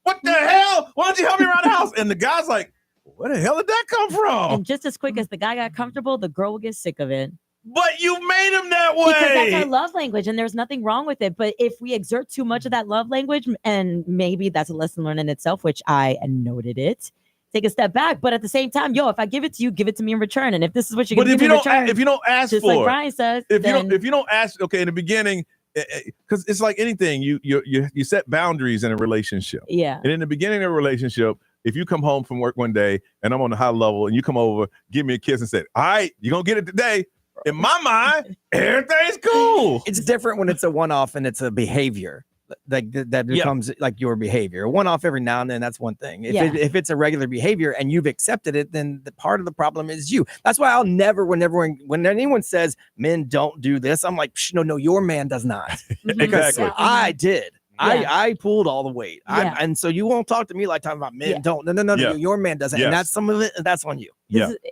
What the hell? Why don't you help me around the house? And the guy's like, where the hell did that come from? And just as quick as the guy got comfortable, the girl will get sick of it. But you made him that way. Because that's our love language, and there's nothing wrong with it. But if we exert too much of that love language, and maybe that's a lesson learned in itself, which I noted it, take a step back. But at the same time, if I give it to you, give it to me in return. And if this is what you're going to give me in return, if you don't ask just for like Brian says, if you don't ask, okay, in the beginning, because it's like anything, you set boundaries in a relationship. Yeah. And in the beginning of a relationship, if you come home from work one day and I'm on a high level and you come over, give me a kiss and say, all right, you're going to get it today. In my mind, everything's cool. It's different when it's a one-off and it's a behavior. That becomes like your behavior. A one-off every now and then, that's one thing. If it's a regular behavior and you've accepted it, then the part of the problem is you. That's why I'll never, when anyone says men don't do this, I'm like, no, your man does not. Exactly. I did. Yeah. I pulled all the weight. Yeah. And so you won't talk to me like talking about men don't. No, your man doesn't. Yes. And that's some of it, and that's on you.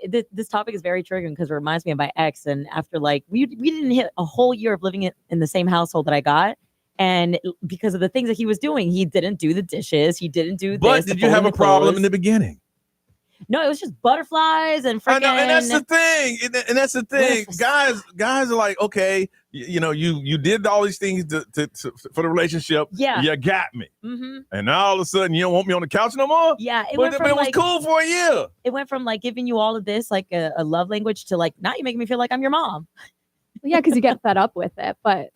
This topic is very triggering because it reminds me of my ex. And after we didn't hit a whole year of living in the same household that I got. And because of the things that he was doing, he didn't do the dishes. He didn't do this. But did you have a problem in the beginning? No, it was just butterflies and freaking. I know, and that's the thing. And that's the thing. Guys are like, okay, you did all these things for the relationship. Yeah, you got me. Mm-hmm. And now all of a sudden you don't want me on the couch no more. Yeah, it was cool for a year. It went from giving you all of this, a love language, to now you make me feel like I'm your mom. Yeah, because you get fed up with it, but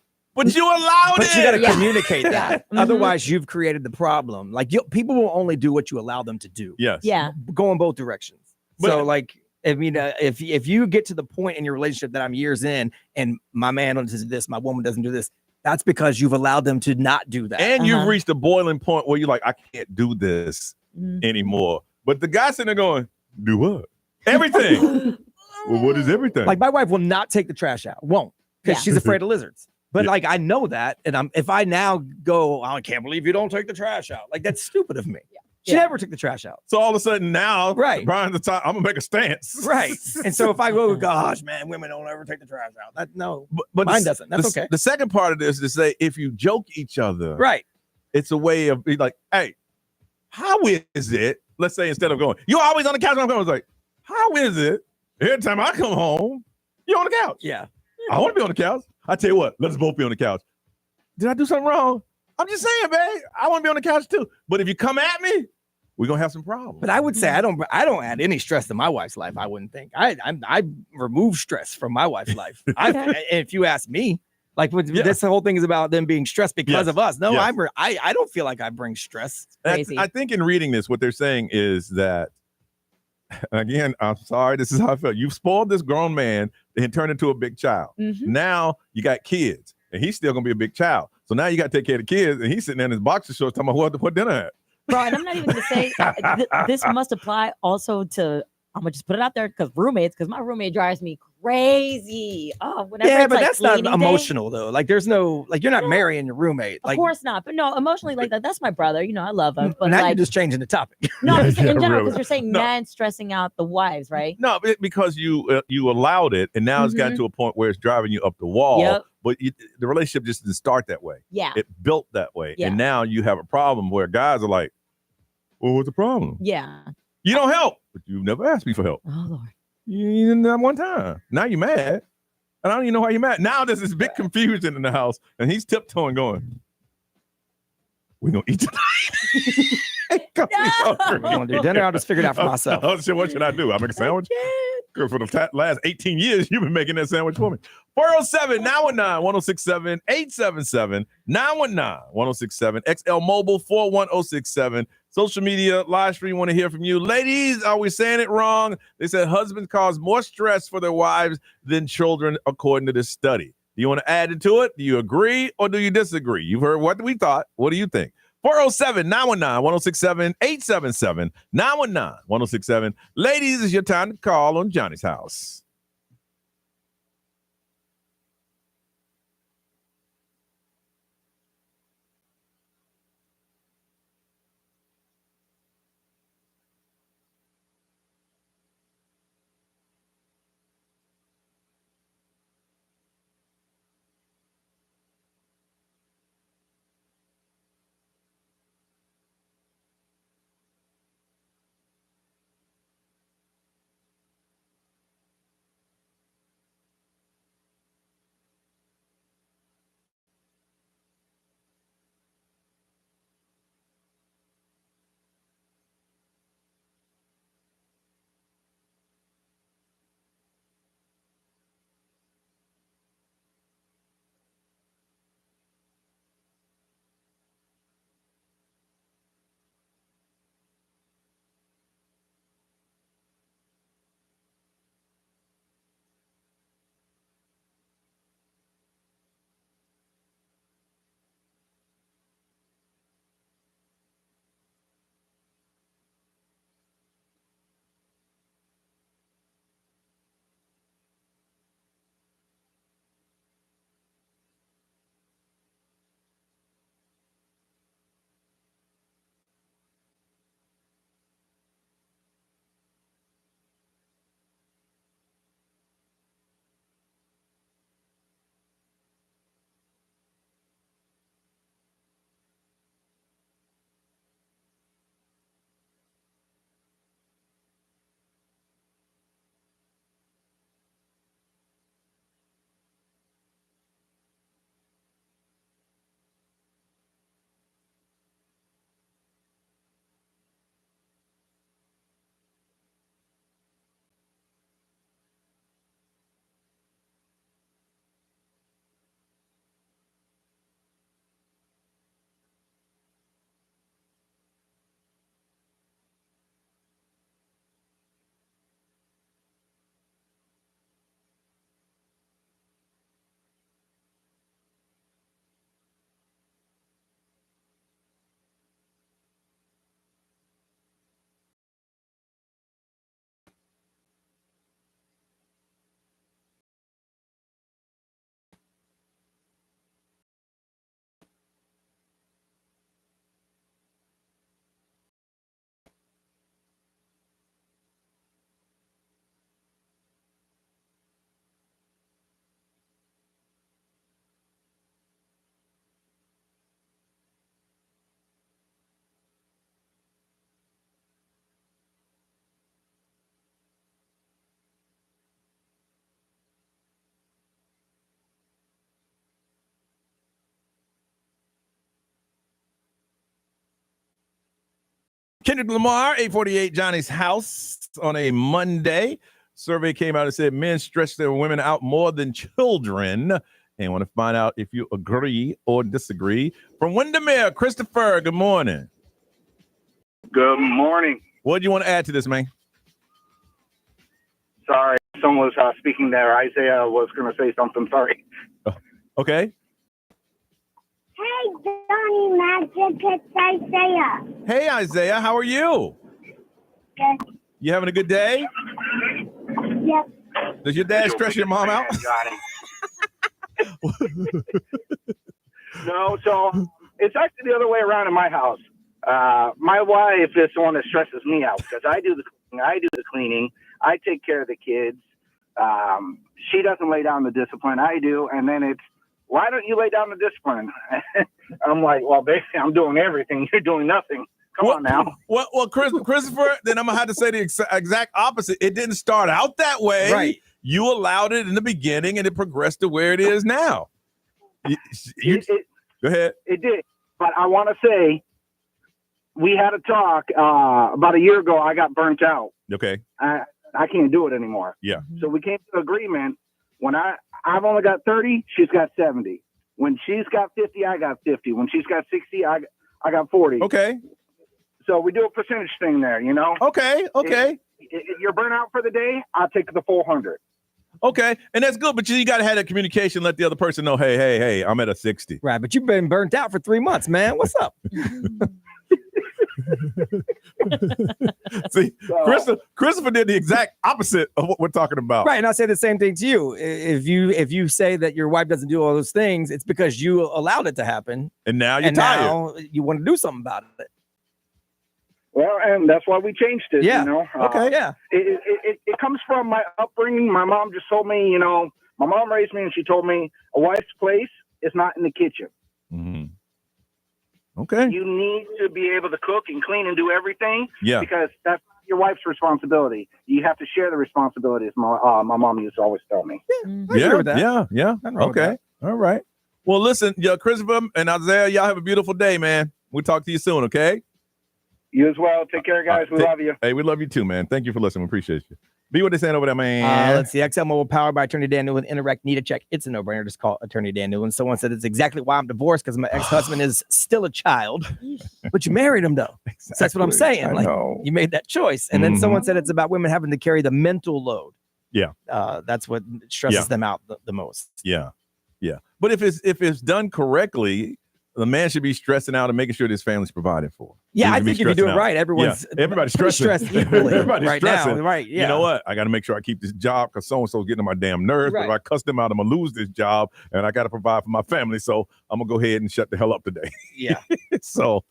you allowed it. But you got to communicate that. Yeah. Mm-hmm. Otherwise, you've created the problem. People will only do what you allow them to do. Yes. Yeah. Go in both directions. If you get to the point in your relationship that I'm years in and my man does this, my woman doesn't do this, that's because you've allowed them to not do that. And you've reached a boiling point where you're like, I can't do this anymore. But the guy's sitting there going, do what? Everything. Well, what is everything? Like my wife will not take the trash out. Won't. Because she's afraid of lizards. But I know that, and if I now go, I can't believe you don't take the trash out. That's stupid of me. Yeah. She never took the trash out. So all of a sudden now, right? Brian's the time. I'm gonna make a stance, right? And so if I go, gosh, man, women don't ever take the trash out. But mine doesn't. That's okay. The second part of this is to say, if you joke each other, right? It's a way of being like, hey, how is it? Let's say instead of going, you're always on the couch. I was like, how is it? Every time I come home, you're on the couch. Yeah. I want to be on the couch. I tell you what, let's both be on the couch. Did I do something wrong? I'm just saying, babe. I want to be on the couch too. But if you come at me, we're gonna have some problems. But I would say I don't add any stress to my wife's life. I wouldn't think. I remove stress from my wife's life. If you ask me, this whole thing is about them being stressed because of us. No, I don't feel like I bring stress. Crazy. I think in reading this, what they're saying is that, again, I'm sorry, this is how I felt. You've spoiled this grown man and turned into a big child. Mm-hmm. Now you got kids, and he's still gonna be a big child. So now you got to take care of the kids, and he's sitting there in his boxer shorts talking about what dinner at. Bro, and I'm not even gonna say this must apply also to. I'm gonna just put it out there because my roommate drives me crazy. Oh, whenever yeah, it's but that's not emotional day, though. There's no you're not marrying your roommate. Of course not. But no, emotionally that's my brother. I love him. But now you're just changing the topic. No, I'm just saying in general because you're saying men stressing out the wives, right? No, because you allowed it, and now it's gotten to a point where it's driving you up the wall. Yep. but the relationship just didn't start that way. Yeah. It built that way. Yeah. And now you have a problem where guys are like, well, what's the problem? Yeah. You don't help, but you never asked me for help. Oh, Lord. You didn't that one time. Now you're mad. And I don't even know why you're mad. Now there's this big confusion in the house, and he's tiptoeing going, we're going to eat tonight. You want to do dinner? I'll just figure it out for myself. What should I do? I make a sandwich? Because for the last 18 years, you've been making that sandwich for me. 407-919-1067, 877-919-1067, XL Mobile 41067. Social media, live stream, want to hear from you. Ladies, are we saying it wrong? They said husbands cause more stress for their wives than children, according to this study. Do you want to add into it? Do you agree or do you disagree? You've heard what we thought. What do you think? 407-919-1067, 877-919-1067. Ladies, it's your time to call on Johnny's House. Kendrick Lamar, 848 Johnny's House on a Monday. Survey came out and said men stretch their women out more than children. And want to find out if you agree or disagree. From Windermere, Christopher, good morning. Good morning. What do you want to add to this, man? Sorry, someone was speaking there. Isaiah was going to say something. Sorry. Okay. Hey, Johnny Magic, it's Isaiah. Hey, Isaiah, how are you? Good. You having a good day? Yep. Does your dad stress your mom out? Johnny. No, so it's actually the other way around in my house. My wife is the one that stresses me out because I do the cleaning, I take care of the kids. She doesn't lay down the discipline, I do, and then it's why don't you lay down the discipline? I'm like, well, baby, I'm doing everything. You're doing nothing. Come on now. Well, Christopher, then I'm going to have to say the exact opposite. It didn't start out that way. Right. You allowed it in the beginning, and it progressed to where it is now. Go ahead. It did. But I want to say, we had a talk about a year ago. I got burnt out. Okay. I can't do it anymore. Yeah. So we came to an agreement. When I've only got 30, she's got 70. When she's got 50, I got 50. When she's got 60, I got 40. Okay. So we do a percentage thing there, you know? Okay. If you're burnt out for the day, I'll take the 400. Okay. And that's good, but you got to have that communication, let the other person know, hey, I'm at a 60. Right, but you've been burnt out for 3 months, man. What's up? See, Christopher did the exact opposite of what we're talking about. Right, and I'll say the same thing to you. If you say that your wife doesn't do all those things, it's because you allowed it to happen. And now you're tired. Now you want to do something about it. Well, and that's why we changed it, Yeah. you know? Okay, yeah. It comes from my upbringing. My mom just told me, you know, my mom raised me and she told me a wife's place is not in the kitchen. Mm-hmm. Okay. You need to be able to cook and clean and do everything. Yeah. Because that's your wife's responsibility. You have to share the responsibility, as my mom used to always tell me. Yeah. Okay. All right. Well, listen, Christopher and Isaiah, y'all have a beautiful day, man. We'll talk to you soon, okay? You as well. Take care, guys. We love you. Hey, we love you too, man. Thank you for listening. We appreciate you. Be what they saying over there, man. Let's see. XL Mobile powered by Attorney Dan Newland. Interact, need a check. It's a no-brainer. Just call Attorney Dan Newland. Someone said it's exactly why I'm divorced, because my ex-husband is still a child. But you married him, though. Exactly. So that's what I'm saying. I know. You made that choice. And then someone said it's about women having to carry the mental load. Yeah. That's what stresses them out the most. Yeah. But if it's done correctly, the man should be stressing out and making sure his family's provided for. Yeah, I think if you do it right, everybody's stressing. stressed equally. Everybody's right stressing. now. Right. Yeah. You know what? I got to make sure I keep this job because so-and-so's getting on my damn nerves. But Right. if I cuss them out, I'm going to lose this job and I got to provide for my family. So I'm going to go ahead and shut the hell up today. Yeah. So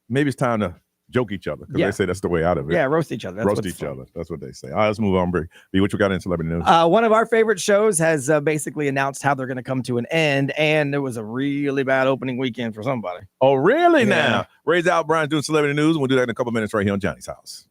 maybe it's time to joke each other because they say that's the way out of it. Yeah, roast each other. Roast each other. That's what they say. All right, let's move on. B, what you got in celebrity news? One of our favorite shows has basically announced how they're going to come to an end, and it was a really bad opening weekend for somebody. Oh, really? Yeah. Now, Ray's out. Brian's doing celebrity news, and we'll do that in a couple minutes right here on Johnny's House.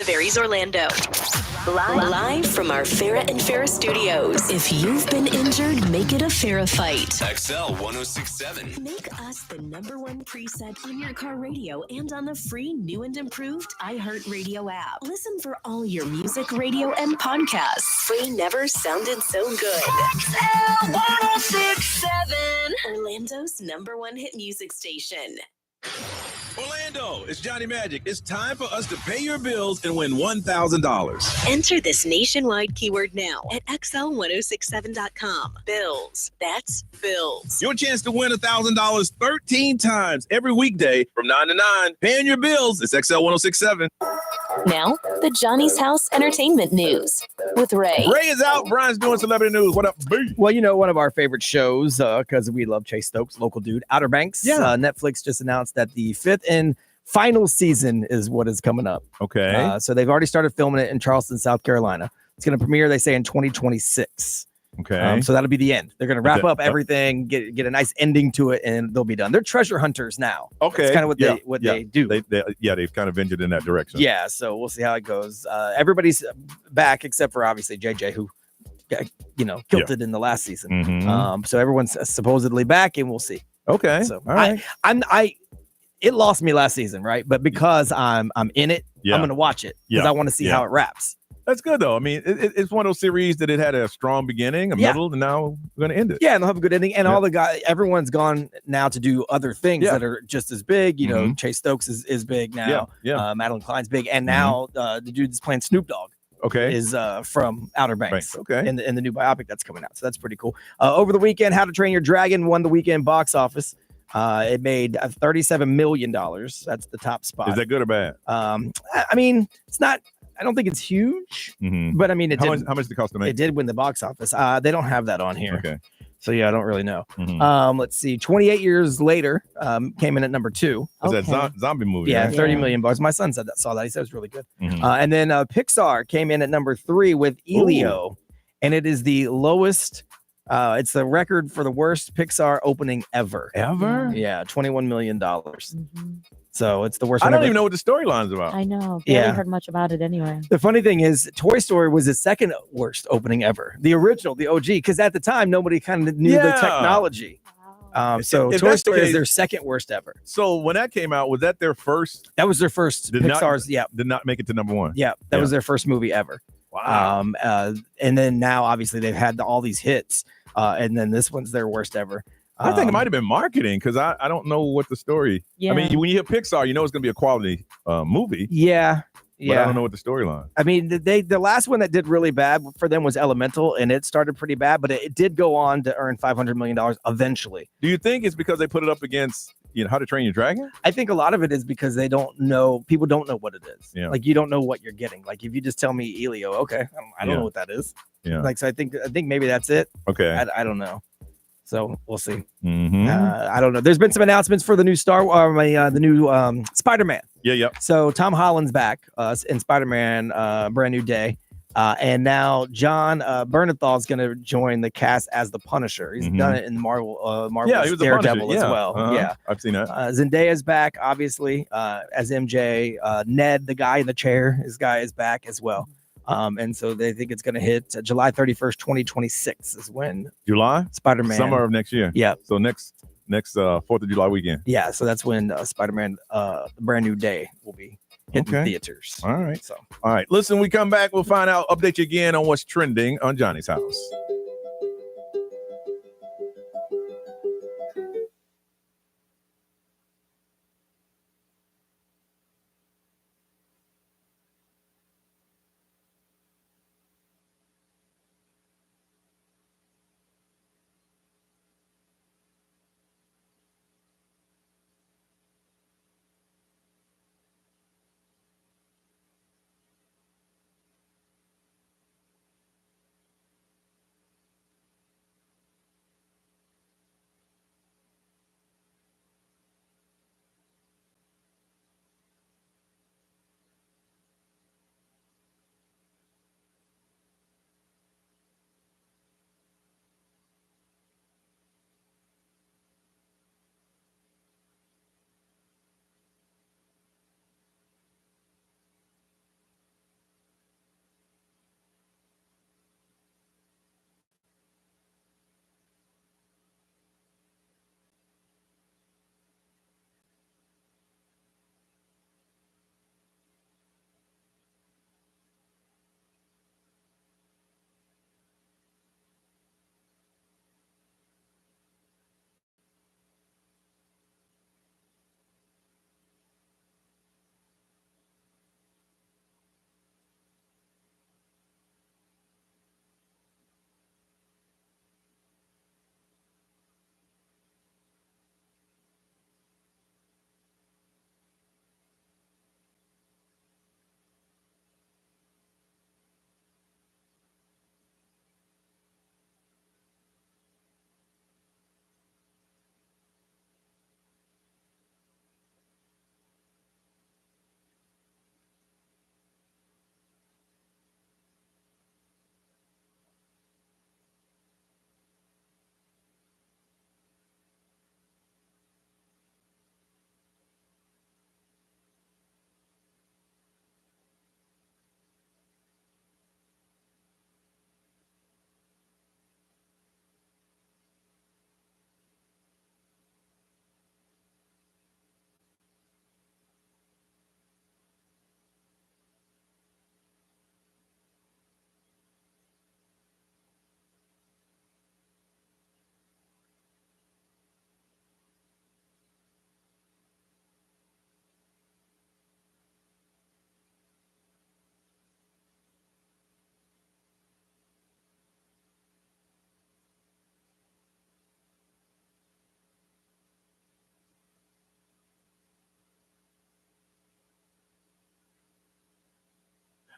Barry's Orlando. Live from our Farrah and Farrah studios. If you've been injured, make it a Farrah fight. XL 1067. Make us the #1 preset on your car radio and on the free new and improved iHeartRadio app. Listen for all your music, radio, and podcasts. Free never sounded so good. XL 1067. Orlando's #1 hit music station. Orlando, it's Johnny Magic. It's time for us to pay your bills and win $1,000. Enter this nationwide keyword now at XL1067.com. Bills. That's bills. Your chance to win $1,000 13 times every weekday from 9 to 9. Paying your bills. It's XL 1067. Now, the Johnny's House Entertainment News with Ray. Ray is out. Brian's doing celebrity news. What up, B? Well, you know, one of our favorite shows, because we love Chase Stokes, local dude, Outer Banks. Yeah. Netflix just announced that the 5th and final season is what is coming up. Okay. So they've already started filming it in Charleston, South Carolina. It's going to premiere, they say, in 2026. Okay. So that'll be the end. They're going to wrap up everything, get a nice ending to it, and they'll be done. They're treasure hunters now. Okay. That's kind of what they do. They've kind of ventured in that direction. Yeah, so we'll see how it goes. Everybody's back except for obviously JJ, who kilted in the last season. Mhm. So everyone's supposedly back, and we'll see. Okay. So all right. It lost me last season, right? But because I'm in it, Yeah. I'm going to watch it because Yeah. I want to see Yeah. how it wraps. That's good, though. I mean, it's one of those series that it had a strong beginning, a middle, and now we're going to end it. Yeah, and they'll have a good ending. And all the guys, everyone's gone now to do other things that are just as big. You know, Chase Stokes is big now. Yeah. Madeline Klein's big. And now the dude that's playing Snoop Dogg. Okay. Is from Outer Banks. Okay. In the new biopic that's coming out. So that's pretty cool. Over the weekend, How to Train Your Dragon won the weekend box office. It made $37 million. That's the top spot. Is that good or bad? I mean, it's not. I don't think it's huge, but I mean, how much did it cost to make? It did win the box office. They don't have that on here. Okay. So yeah, I don't really know. Let's see. 28 years later, came in at number 2. Is that zombie movie? Yeah, right? $30 million. My son saw that. He said it was really good. And then Pixar came in at number 3 with Elio, and it is the lowest. It's the record for the worst Pixar opening ever. Ever? Yeah, $21 million. So it's the worst. I one don't ever. even know what the storyline's about. I know. Barely Yeah. heard much about it anyway. The funny thing is, Toy Story was the second worst opening ever. The original, the OG, because at the time nobody kind of knew the Yeah. technology. So If Toy that's the Story is case- their second worst ever. So when that came out, was that their first? That was their first Pixar's. Did not make it to number 1. Yeah, that was their first movie ever. Wow. And then now obviously they've had all these hits, and then this one's their worst ever. I think it might have been marketing because I don't know what the story. Yeah. I mean, when you hear Pixar, you know it's going to be a quality movie. Yeah. But I don't know what the storyline. I mean, the last one that did really bad for them was Elemental, and it started pretty bad, but it did go on to earn $500 million eventually. Do you think it's because they put it up against How to Train Your Dragon? I think a lot of it is because they don't know. People don't know what it is. Yeah. Like you don't know what you're getting. Like if you just tell me Elio, okay, I don't Yeah. know what that is. Yeah. Like so, I think maybe that's it. Okay. I don't know. So we'll see. Mhm. I don't know. There's been some announcements for the new the new Spider-Man. Yeah. So Tom Holland's back in Spider-Man, Brand New Day. And now John Bernthal is going to join the cast as the Punisher. He's done it in Marvel's Yeah, he was the Daredevil Punisher. as well. Uh-huh. Yeah, I've seen that. Zendaya's back, obviously, as MJ. Ned, the guy in the chair, his guy is back as well. And so they think it's going to hit July 31st, 2026 is when July? Spider-Man. Summer of next year. Yeah. So next 4th of July weekend. Yeah, so that's when Spider-Man Brand New Day will be hitting theaters. All right. So All right. Listen, we come back. We'll find out, update you again on what's trending on Johnny's House.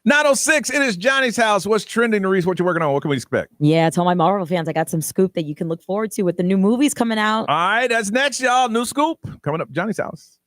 9:06. It is Johnny's house. What's trending, Reese? What you working on? What can we expect? Yeah, to all my Marvel fans, I got some scoop that you can look forward to with the new movies coming out. All right, that's next, y'all. New scoop coming up. Johnny's house.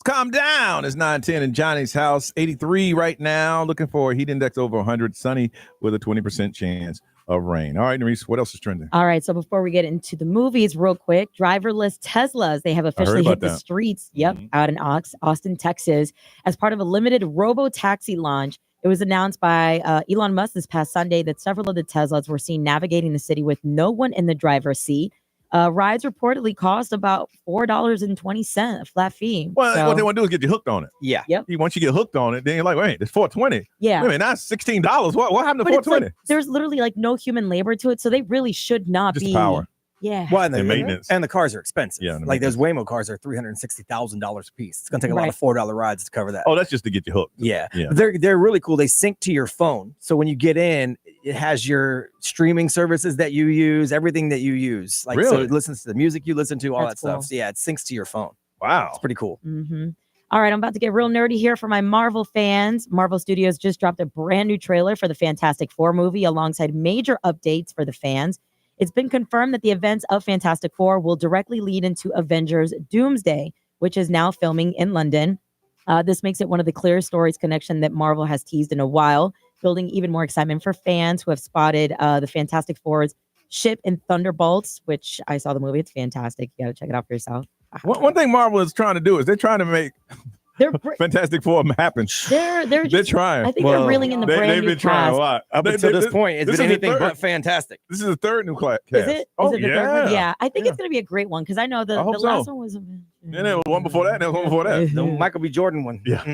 Calm down. It's 9:10 in Johnny's house. 83 right now. Looking for a heat index over 100. Sunny with a 20% chance of rain. All right, Nerese, what else is trending? All right, so before we get into the movies, real quick, driverless Teslas, they have officially hit the streets. Yep, out in Austin, Texas, as part of a limited robo-taxi launch. It was announced by Elon Musk this past Sunday that several of the Teslas were seen navigating the city with no one in the driver's seat. Rides reportedly cost about $4.20, a flat fee. Well, what they want to do is get you hooked on it. Yeah. Yep. Once you get hooked on it, then you're like, wait, it's $4.20. Yeah. Wait a minute, that's $16. What happened to But it's $4.20? like, there's literally like no human labor to it, so they really should not Just be. power. Yeah. Well, And maintenance. And the cars are expensive. Yeah, like those Waymo cars are $360,000 a piece. It's gonna take a lot of $4 rides to cover that. Oh, that's just to get you hooked. Yeah. Yeah. They're really cool. They sync to your phone. So when you get in, it has your streaming services that you use, everything that you use. Like so Really? it listens to the music you listen to, all That's that stuff. cool. So yeah, it syncs to your phone. Wow. It's pretty cool. Mm-hmm. All right, I'm about to get real nerdy here for my Marvel fans. Marvel Studios just dropped a brand new trailer for the Fantastic Four movie alongside major updates for the fans. It's been confirmed that the events of Fantastic Four will directly lead into Avengers Doomsday, which is now filming in London. This makes it one of the clearest stories connection that Marvel has teased in a while, building even more excitement for fans who have spotted the Fantastic Four's ship in Thunderbolts, which I saw the movie. It's fantastic. You got to check it out for yourself. One thing Marvel is trying to do is they're trying to make Fantastic Four happened. They're trying. I think they're reeling in the brand they've new been trying cast. a lot. Up until this point, it's this been is the anything third. but fantastic. This is the third new cast. Is it? Is it the third one? Yeah, I think Yeah. it's gonna be a great one because I know the I hope last so. one was. And there was one before that, and there was one before that. The Michael B. Jordan one. Yeah.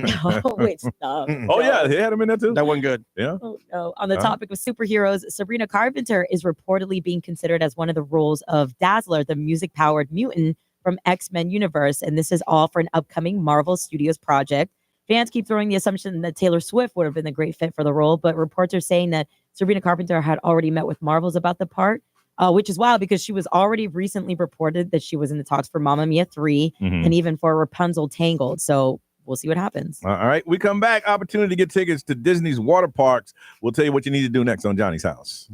Oh, wait, stop. Oh yeah, they had him in there too. That wasn't good. Yeah. Oh, no. On the Huh? topic of superheroes, Sabrina Carpenter is reportedly being considered as one of the roles of Dazzler, the music-powered mutant from X-Men universe, and this is all for an upcoming Marvel Studios project. Fans keep throwing the assumption that Taylor Swift would have been a great fit for the role, but reports are saying that Sabrina Carpenter had already met with Marvels about the part, which is wild because she was already recently reported that she was in the talks for Mamma Mia 3 and even for Rapunzel Tangled. So we'll see what happens. All right, we come back. Opportunity to get tickets to Disney's water parks. We'll tell you what you need to do next on Johnny's House.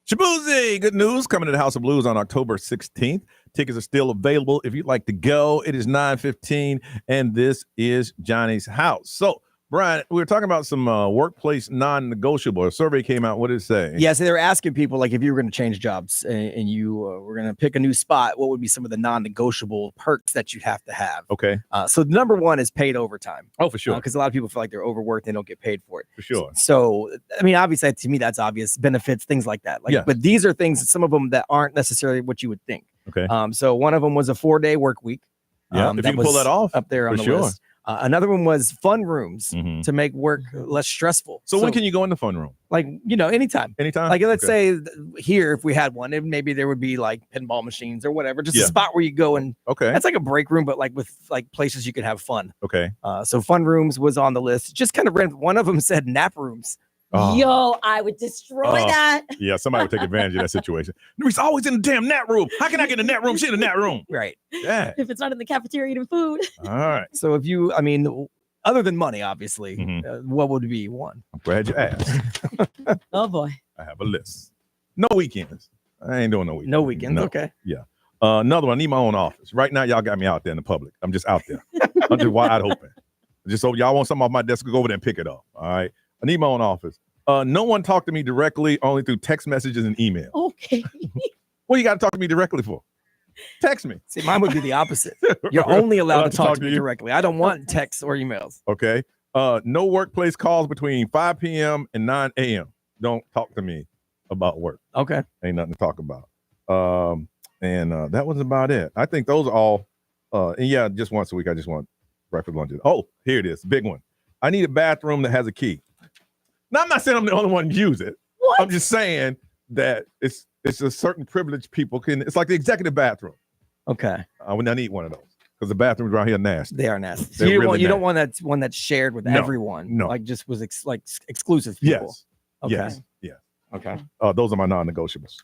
Shabuzi, good news coming to the House of Blues on October 16th. Tickets are still available if you'd like to go. It is 9:15, and this is Johnny's House. So, Brian, we were talking about some workplace non-negotiable. A survey came out. What did it say? Yeah, so they were asking people, like, if you were going to change jobs and you were going to pick a new spot, what would be some of the non-negotiable perks that you'd have to have? Okay. So number one is paid overtime. Oh, for sure. Because a lot of people feel like they're overworked and they don't get paid for it. For sure. So, I mean, obviously, to me, that's obvious. Benefits, things like that. Like, Yeah. But these are things, some of them that aren't necessarily what you would think. Okay. So one of them was a 4-day work week. Yeah, if you can pull was that off, up there on for the sure. list. Another one was fun rooms to make work less stressful. So when can you go in the fun room? Like, anytime. Anytime? Like, let's say here, if we had one, maybe there would be like pinball machines or whatever, just a spot where you go and that's like a break room, but like with like places you could have fun. Okay. So fun rooms was on the list. Just kind of random. One of them said nap rooms. Oh. Yo, I would destroy that. Yeah, somebody would take advantage of that situation. He's always in the damn nap room. How can I get in the nap room? She's in the nap room. Right. Yeah. If it's not in the cafeteria eating food. All right. So if you, other than money, obviously, what would be one? I'm glad you asked. Oh boy. I have a list. No weekends. I ain't doing no weekends. No weekends. No. Okay. Yeah. Another one. I need my own office. Right now, y'all got me out there in the public. I'm just out there. I'm just wide open. Just so y'all want something off my desk, go over there and pick it up. All right. I need my own office. No one talked to me directly, only through text messages and email. Okay. What you got to talk to me directly for? Text me. See, mine would be the opposite. You're only allowed to talk to me directly. I don't want texts or emails. Okay. No workplace calls between 5 p.m. and 9 a.m. Don't talk to me about work. Okay. Ain't nothing to talk about. And that was about it. I think those are all. And yeah, just once a week, I just want breakfast, lunch. Oh, here it is. Big one. I need a bathroom that has a key. Now, I'm not saying I'm the only one to use it. What? I'm just saying that it's a certain privileged people can. It's like the executive bathroom. Okay. I would not need one of those because the bathrooms around here are nasty. They are nasty. So They're you don't nasty. want that one that's shared with No, everyone. no. Like just was exclusive people. Yes. Okay. Yes. Yes. Okay. Those are my non-negotiables.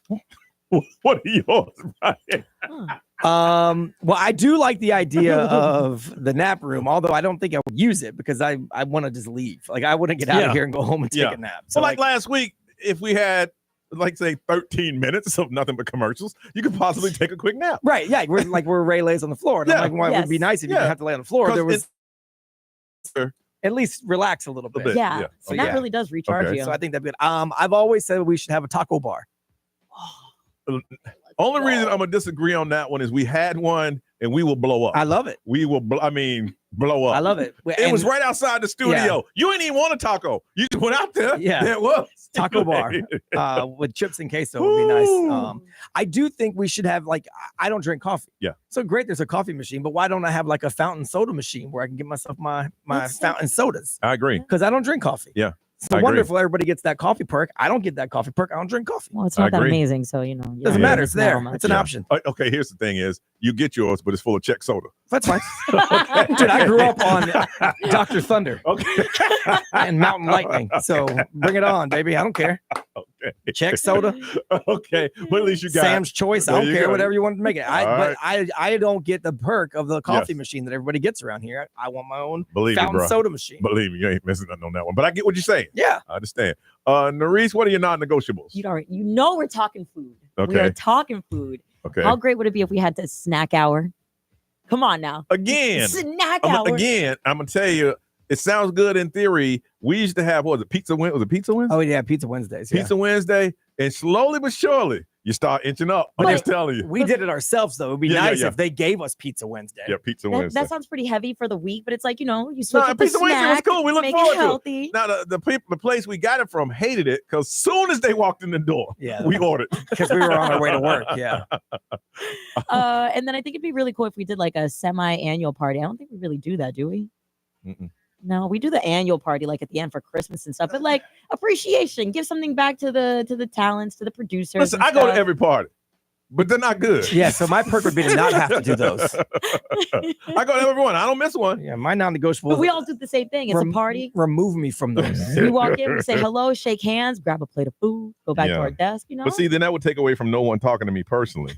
What are yours, Ryan? Well, I do like the idea of the nap room, although I don't think I would use it because I want to just leave. Like I want to get out of here and go home and take a nap. So like last week, if we had like say 13 minutes of nothing but commercials, you could possibly take a quick nap. Right. Yeah. We're Ray lays on the floor. And I'm like, well, it would be nice if you didn't have to lay on the floor. There was at least relax a little bit. Yeah. So that really does recharge you. So I think that'd be good. I've always said we should have a taco bar. Only reason I'm gonna disagree on that one is we had one and we will blow up. I love it. We will. Blow up. I love it. It was right outside the studio. Yeah. You ain't even want a taco. You just went out there. Yeah. There it was. Taco bar with chips and queso would be nice. I do think we should have I don't drink coffee. Yeah. So great, there's a coffee machine, but why don't I have like a fountain soda machine where I can get myself my fountain sodas? I agree. Because I don't drink coffee. Yeah. So wonderful. Everybody gets that coffee perk. I don't get that coffee perk. I don't drink coffee. Well, it's not that amazing. So, doesn't matter. It's there. It's an option. Okay. Here's the thing is you get yours, but it's full of Czech soda. That's fine. Dude, I grew up on Dr. Thunder. Okay. And Mountain Lightning. So bring it on, baby. I don't care. Okay. Czech soda. Okay. But at least you got Sam's Choice. I don't care. Whatever you want to make it. But I don't get the perk of the coffee machine that everybody gets around here. I want my own fountain me, bro. Soda machine. Believe me, you ain't missing nothing on that one. But I get what you're saying. Yeah. I understand. Nerese, what are your non-negotiables? We're talking food. Okay. We are talking food. Okay. How great would it be if we had the snack hour? Come on now. Again. Snack hour. Again, I'm gonna tell you, it sounds good in theory. We used to have Pizza Wednesday? Was it Pizza Wednesday? Oh yeah, Pizza Wednesdays. Pizza Wednesday, and slowly but surely you start inching up. I'm just telling you. We did it ourselves though. It'd be nice if they gave us Pizza Wednesday. Yeah, Pizza Wednesday. That sounds pretty heavy for the week, but it's like, you switch up the Pizza Wednesday was snack, cool. We look make forward it healthy. to it. Now the place we got it from hated it because soon as they walked in the door, we ordered because we were on our way to work. Yeah. And then I think it'd be really cool if we did like a semi-annual party. I don't think we really do that, do we? Mm-mm. No, we do the annual party like at the end for Christmas and stuff, but like appreciation, give something back to the talents, to the producers. Listen, I go to every party, but they're not good. Yeah, so my perk would be to not have to do those. I go to every one. I don't miss one. Yeah, my non-negotiable. But we all do the same thing. It's a party. Remove me from those. We walk in, we say hello, shake hands, grab a plate of food, go back to our desk. But see, then that would take away from no one talking to me personally.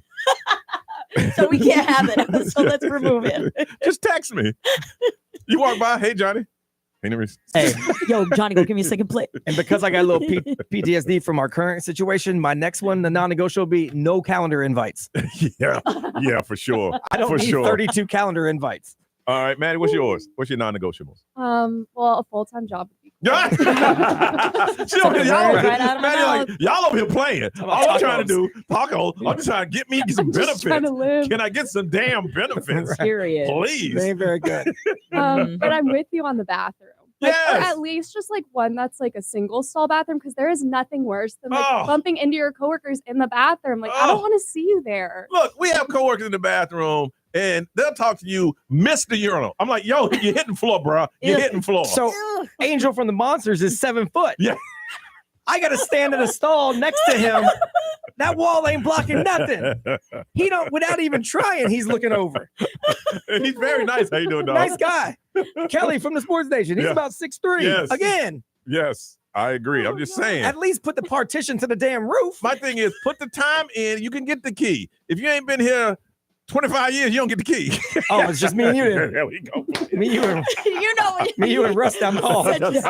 So we can't have it. So let's remove it. Just text me. You walk by, hey Johnny. Hey, yo, Johnny, go give me a second plate. And because I got a little PTSD from our current situation, my next one, the non-negotiable, will be no calendar invites. Yeah, for sure. I don't need 32 calendar invites. All right, Maddie, what's yours? What's your non-negotiables? Well, a full-time job would be cool. Y'all over here playing. All I'm trying to do, taco. I'm just trying to get me some benefits. trying to live. Can I get some damn benefits? Period. Please. They ain't very good. But I'm with you on the bathroom. Like, Yes. or at least just like one that's like a single stall bathroom, because there is nothing worse than like bumping into your coworkers in the bathroom. Like, I don't want to see you there. Look, we have coworkers in the bathroom and they'll talk to you, Mr. Urinal. I'm like, yo, you're hitting floor, bro. You're hitting floor. So Angel from the Monsters is 7 foot. Yeah. I got to stand in a stall next to him. That wall ain't blocking nothing. He don't, without even trying, he's looking over. He's very nice. How you doing, dog? Nice guy. Kelly from the Sports Station. He's about 6'3". Yes. Again. Yes, I agree. I'm just saying. At least put the partition to the damn roof. My thing is, put the time in. You can get the key. If you ain't been here 25 years, you don't get the key. Oh, it's just me and you then. There we go. Me, you, and you and Russ down the hall. That's it.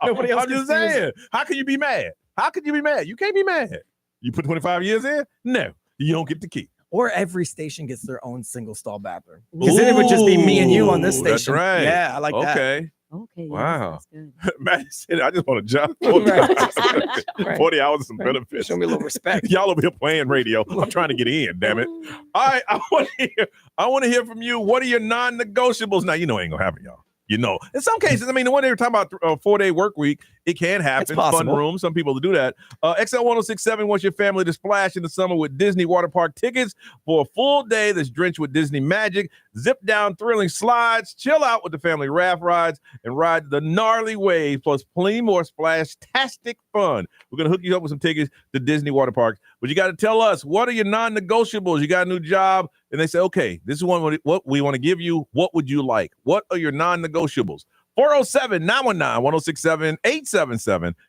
Nobody else. I'm just saying. How can you be mad? How can you be mad? You can't be mad. You put 25 years in? No, you don't get the key. Or every station gets their own single stall bathroom. Because then it would just be me and you on this station. That's right. Yeah, I like that. Okay. Okay. Wow. Yes, that's good. Matt said, I just want a job. Right. 40 hours of some benefits. Show me a little respect. Y'all over here playing radio. I'm trying to get in, damn it. All right, I want to hear from you. What are your non-negotiables? Now, you know it ain't going to happen, y'all. You know, in some cases, I mean, the one they were talking about 4-day work week, it can happen. Fun room. Some people do that. XL 1067 wants your family to splash in the summer with Disney water park tickets for a full day that's drenched with Disney magic. Zip down thrilling slides, chill out with the family raft rides, and ride the gnarly waves, plus plenty more splash-tastic fun. We're going to hook you up with some tickets to Disney water parks. But you got to tell us, what are your non-negotiables? You got a new job, and they say, okay, this is what we want to give you. What would you like? What are your non-negotiables? 407-919-1067,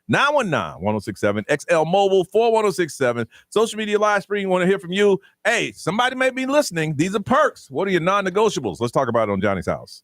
877-919-1067, XL Mobile 41067, social media live stream. Want to hear from you. Hey, somebody may be listening. These are perks. What are your non-negotiables? Let's talk about it on Johnny's House.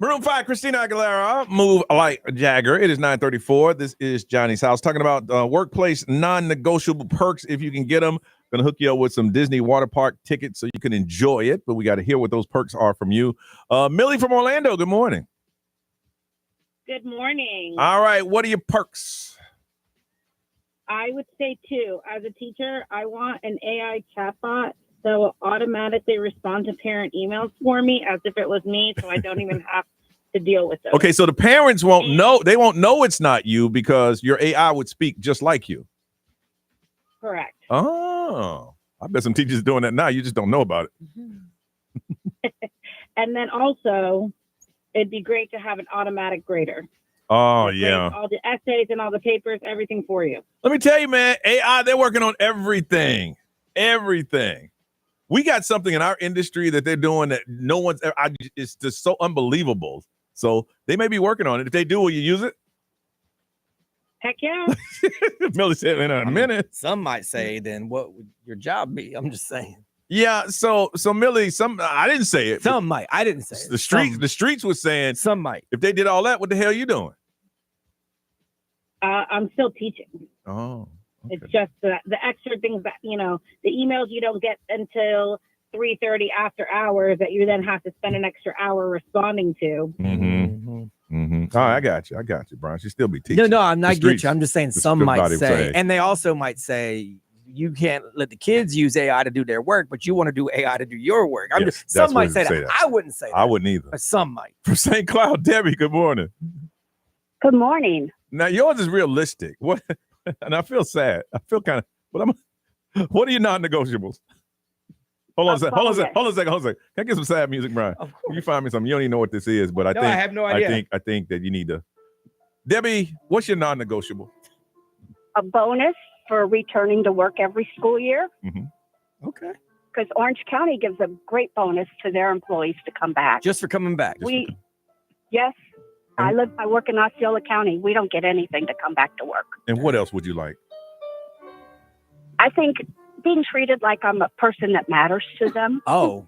Maroon 5, Christina Aguilera, Move Like Jagger. It is 9:34. This is Johnny's House. Talking about workplace non-negotiable perks. If you can get them, going to hook you up with some Disney water park tickets so you can enjoy it. But we got to hear what those perks are from you. Millie from Orlando, good morning. Good morning. All right, what are your perks? I would say two. As a teacher, I want an AI chatbot that will automatically respond to parent emails for me as if it was me, so I don't even have to deal with those. Okay, so the parents won't know. They won't know it's not you because your AI would speak just like you. Correct. Oh, I bet some teachers are doing that now. You just don't know about it. And then also, it'd be great to have an automatic grader. Oh, Grade yeah. all the essays and all the papers, everything for you. Let me tell you, man, AI, they're working on everything. Everything. We got something in our industry that they're doing that no one's ever, it's just so unbelievable. So they may be working on it. If they do, will you use it? Heck yeah. Millie said in a minute. Some might say, then what would your job be? I'm just saying. Yeah, so Millie, I didn't say it. Some might. I didn't say it. The streets was saying some might. If they did all that, what the hell are you doing? I'm still teaching. Oh. Okay. It's just the extra things that, the emails you don't get until 3:30 after hours that you then have to spend an extra hour responding to. All right, I got you, Brian. She still be teaching. No, I'm not getting you. I'm just saying some might say, and they also might say, you can't let the kids use AI to do their work, but you want to do AI to do your work. Some might say that. I wouldn't say that. I wouldn't either. But some might. From St. Cloud, Debbie, good morning. Good morning. Now, yours is realistic. What? And I feel sad. I feel kind of, but what are your non-negotiables? Hold on a second. Can I get some sad music, Brian? Can you find me something? You don't even know what this is, but I have no idea. I think that you need to. Debbie, what's your non-negotiable? A bonus for returning to work every school year. Mm-hmm. Okay. Because Orange County gives a great bonus to their employees to come back. Just for coming back. Yes. I work in Osceola County. We don't get anything to come back to work. And what else would you like? I think being treated like I'm a person that matters to them. Oh,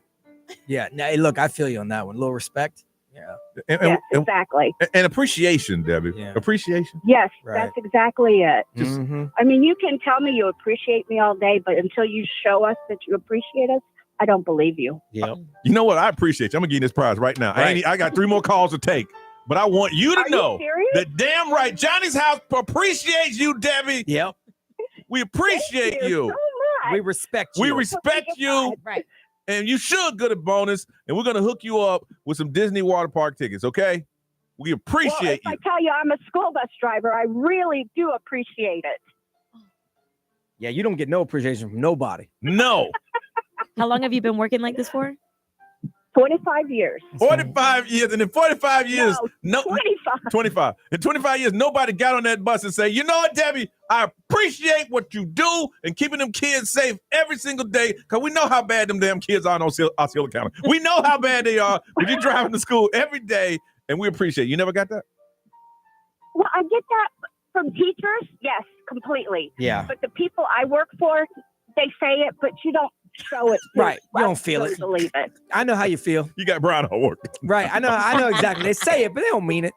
yeah. Now, look, I feel you on that one. A little respect. Yeah. Yes, exactly. And appreciation, Debbie. Yeah. Appreciation. Yes, right. That's exactly it. Mm-hmm. I mean, you can tell me you appreciate me all day, but until you show us that you appreciate us, I don't believe you. Yep. You know what? I appreciate you. I'm going to give you this prize right now. Right. I got 3 more calls to take. But I want you to know serious? that damn right, Johnny's House appreciates you, Debbie. Yep. We appreciate you. So much. We respect you. We respect you. Right. And you should get a bonus. And we're going to hook you up with some Disney water park tickets, okay? We appreciate you. you. I tell you, I'm a school bus driver. I really do appreciate it. Yeah, you don't get no appreciation from nobody. No. How long have you been working like this for? 25 years. 45 years. And in 45 years, no 25. 25. In 25 years, nobody got on that bus and say, you know what, Debbie, I appreciate what you do and keeping them kids safe every single day because we know how bad them damn kids are in Osceola County. We know how bad they are when you're driving to school every day, and we appreciate it. You never got that? Well, I get that from teachers. Yes, completely. Yeah. But the people I work for, they say it, but you don't show it. Right. You don't feel it. Believe it. I know how you feel. You got Brian on work. Right. I know exactly. They say it, but they don't mean it.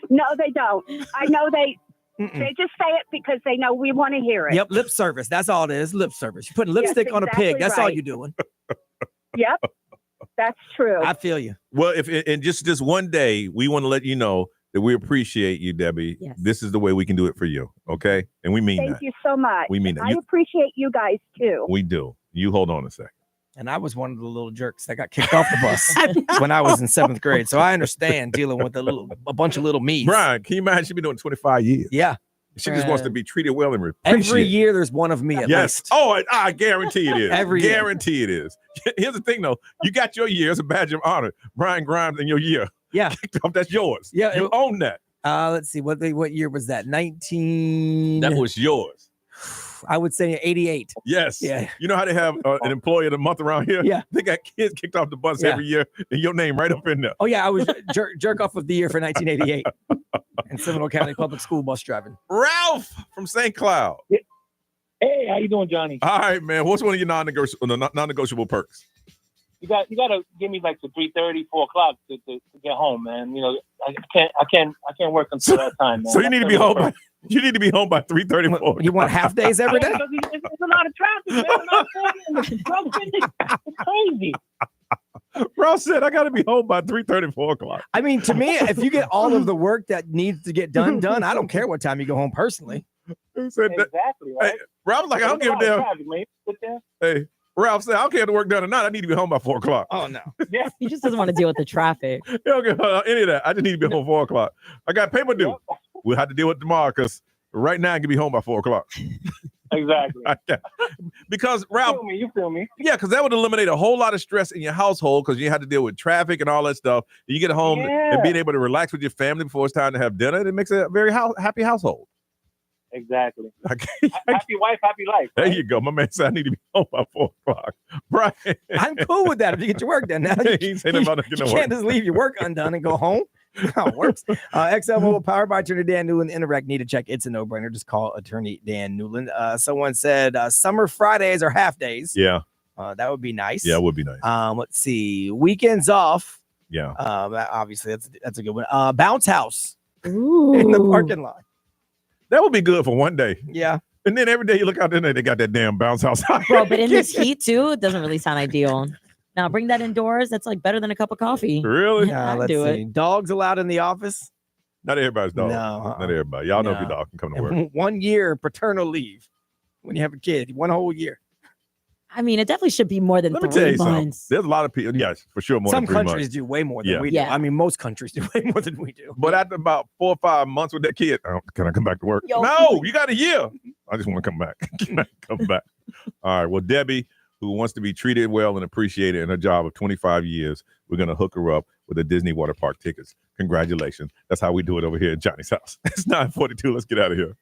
No, they don't. I know they just say it because they know we want to hear it. Yep. Lip service. That's all it is. Lip service. You're putting lipstick on a pig. That's all you're doing. Yep. That's true. I feel you. Well, if in just this one day, we want to let you know that we appreciate you, Debbie. Yes. This is the way we can do it for you, okay? And we mean that. Thank you so much. We mean that. I appreciate you guys too. We do. You hold on a second. And I was one of the little jerks that got kicked off the bus when I was in 7th grade. So I understand dealing with a bunch of little me's. Brian, can you imagine she's been doing 25 years? Yeah. She just wants to be treated well and appreciated. Every year there's one of me at least. Oh, I guarantee it is. Every year. Guarantee it is. Here's the thing, though. You got your year as a badge of honor. Brian Grimes in your year. Yeah. That's yours. Yeah. You own that. Let's see. What year was that? 19. That was yours. I would say 88. Yes. Yeah. You know how they have an employee of the month around here? Yeah. They got kids kicked off the bus every year and your name right up in there. Oh, yeah. I was jerk off of the year for 1988 in Seminole County Public School bus driving. Ralph from St. Cloud. Hey, how you doing, Johnny? All right, man. What's one of your non-negotiable perks? you got to give me like to 3:30, 4 o'clock to get home, man. You know, I can't work until that time, man. So you need to be home by 3:30. You want half days every day? It's a lot of traffic, man. It's crazy. Ross said, I got to be home by 3:30, 4 o'clock. I mean, to me, if you get all of the work that needs to get done, I don't care what time you go home personally. Exactly. Right? Hey, Ralph's like, I don't give a damn. Hey, Ralph said, I don't care if the work done or not. I need to be home by 4 o'clock. Oh, no. Yeah. He just doesn't want to deal with the traffic. He don't give any of that. I just need to be home 4 o'clock. I got paper due. We'll have to deal with it tomorrow because right now I can be home by 4 o'clock. Exactly. Because Ralph, you feel me? Yeah, because that would eliminate a whole lot of stress in your household because you have to deal with traffic and all that stuff. You get home and being able to relax with your family before it's time to have dinner. It makes a very happy household. Exactly. Happy wife, happy life. There you go. My man said I need to be home by 4 o'clock. Brian. I'm cool with that if you get your work done. Now you can't just leave your work undone and go home. How it works. XL Mobile powered by Attorney Dan Newland. Interact need to check. It's a no-brainer. Just call Attorney Dan Newland. Someone said summer Fridays are half days. Yeah. That would be nice. Yeah, it would be nice. Let's see. Weekends off. Yeah. Obviously, that's a good one. Bounce house Ooh. in the parking lot. That would be good for one day. Yeah. And then every day you look out there, they got that damn bounce house. Bro, but in this heat too, it doesn't really sound ideal. Now bring that indoors. That's like better than a cup of coffee. Really? I'd do it. Dogs allowed in the office? Not everybody's dog. No. Not everybody. Y'all know if your No. dog can come to work. 1 year paternal leave when you have a kid. 1 whole year. I mean, it definitely should be more than Let me tell 3 you something. months. There's a lot of people. Yes, for sure. More Some than 3 countries months. do way more than we do. Yeah. I mean, most countries do way more than we do. But after about 4 or 5 months with that kid, can I come back to work? Yo. No, you got a year. I just want to come back. Can I come back? All right. Well, Debbie, who wants to be treated well and appreciated in her job of 25 years, we're going to hook her up with the Disney Water Park tickets. Congratulations. That's how we do it over here at Johnny's house. It's 9:42. Let's get out of here.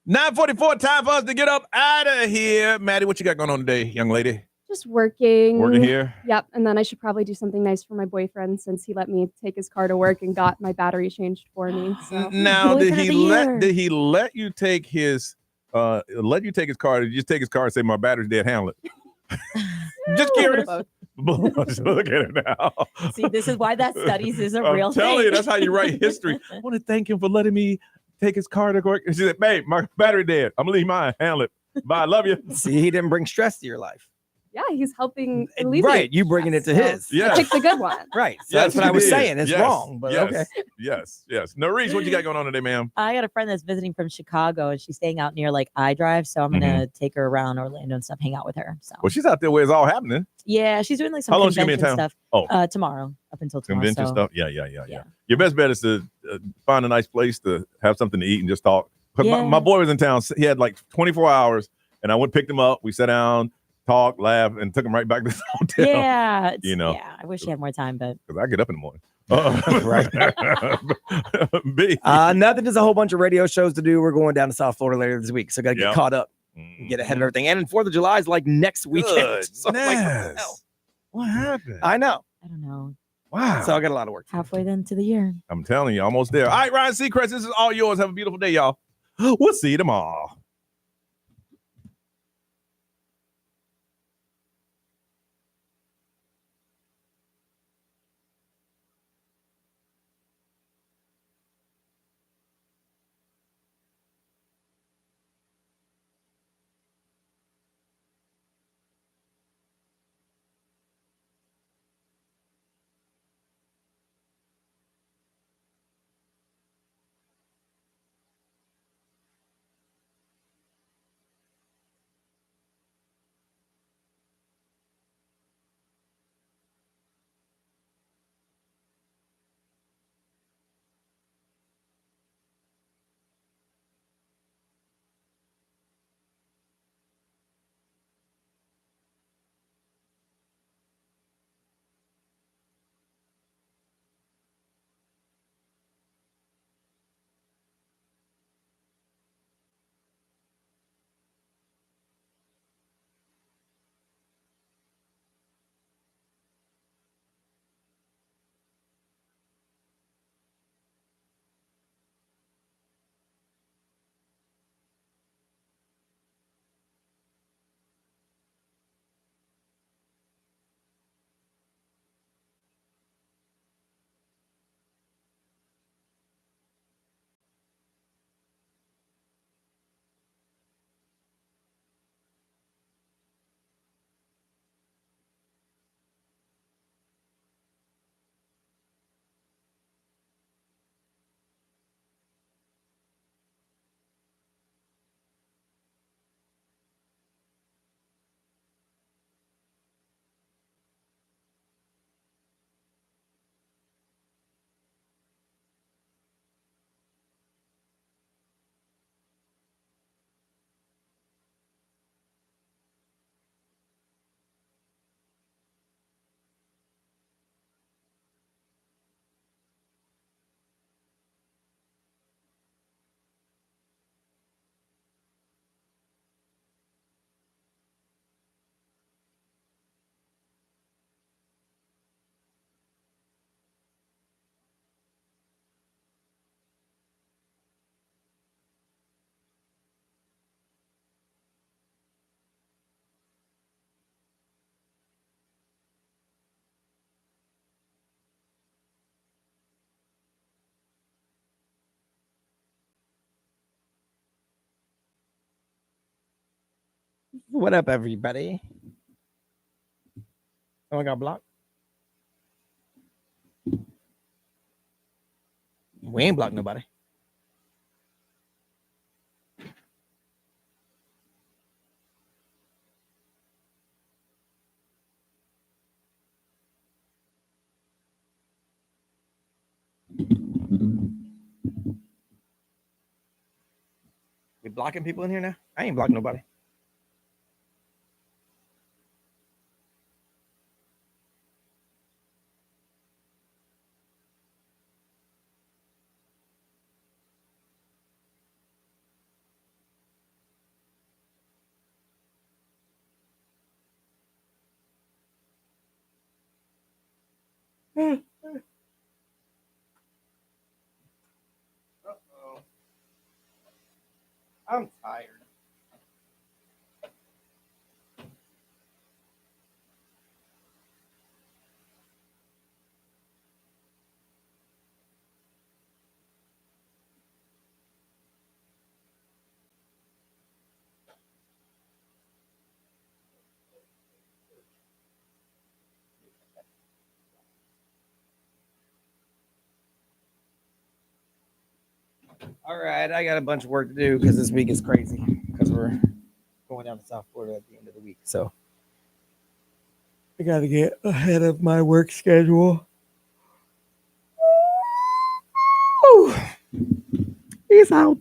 $9:44, time for us to get up out of here. Maddie, what you got going on today, young lady? Just working. Working here? Yep. And then I should probably do something nice for my boyfriend since he let me take his car to work and got my battery changed for me. So Now, did he let you take his let you take his card. You just take his card and say, my battery's dead, handle it. Just curious. Look at her now. See, this is why that studies is a I'm real thing. telling you, that's how you write history. I want to thank him for letting me take his card to work. She said, babe, my battery dead. I'm going to leave mine. Handle it. Bye. Love you. See, he didn't bring stress to your life. Yeah, he's helping alleviate. Right, you bringing it to his. Yeah. Pick the good one. Right. So that's what I was saying. It's wrong, but okay. Yes. No, Reese, what you got going on today, ma'am? I got a friend that's visiting from Chicago, and she's staying out near like iDrive, so I'm gonna take her around Orlando and stuff, hang out with her. So Well, she's out there where it's all happening. yeah, she's doing like some How long is she convention gonna be in town? stuff. Tomorrow, up until tomorrow. Convention so. stuff. Yeah. Your best bet is to find a nice place to have something to eat and just talk. 'Cause my boy was in town. He had like 24 hours, and I went picked him up. We sat down, talked, laughed, and took him right back to the hotel. Yeah, Yeah, I wish she had more time, but because I get up in the morning. Right. B. Nothing. There's a whole bunch of radio shows to do. We're going down to South Florida later this week, so got to get caught up, get ahead of everything. And 4th of July is like next weekend. So what happened? I know. I don't know. Wow. So I got a lot of work. Halfway then to the year. I'm telling you, almost there. All right, Ryan Seacrest, this is all yours. Have a beautiful day, y'all. We'll see you tomorrow. What up, everybody? Oh, I got blocked. We ain't blocked nobody. We blocking people in here now? I ain't blocking nobody. I'm tired. All right, I got a bunch of work to do because this week is crazy because we're going down to South Florida at the end of the week. So I got to get ahead of my work schedule. Peace out.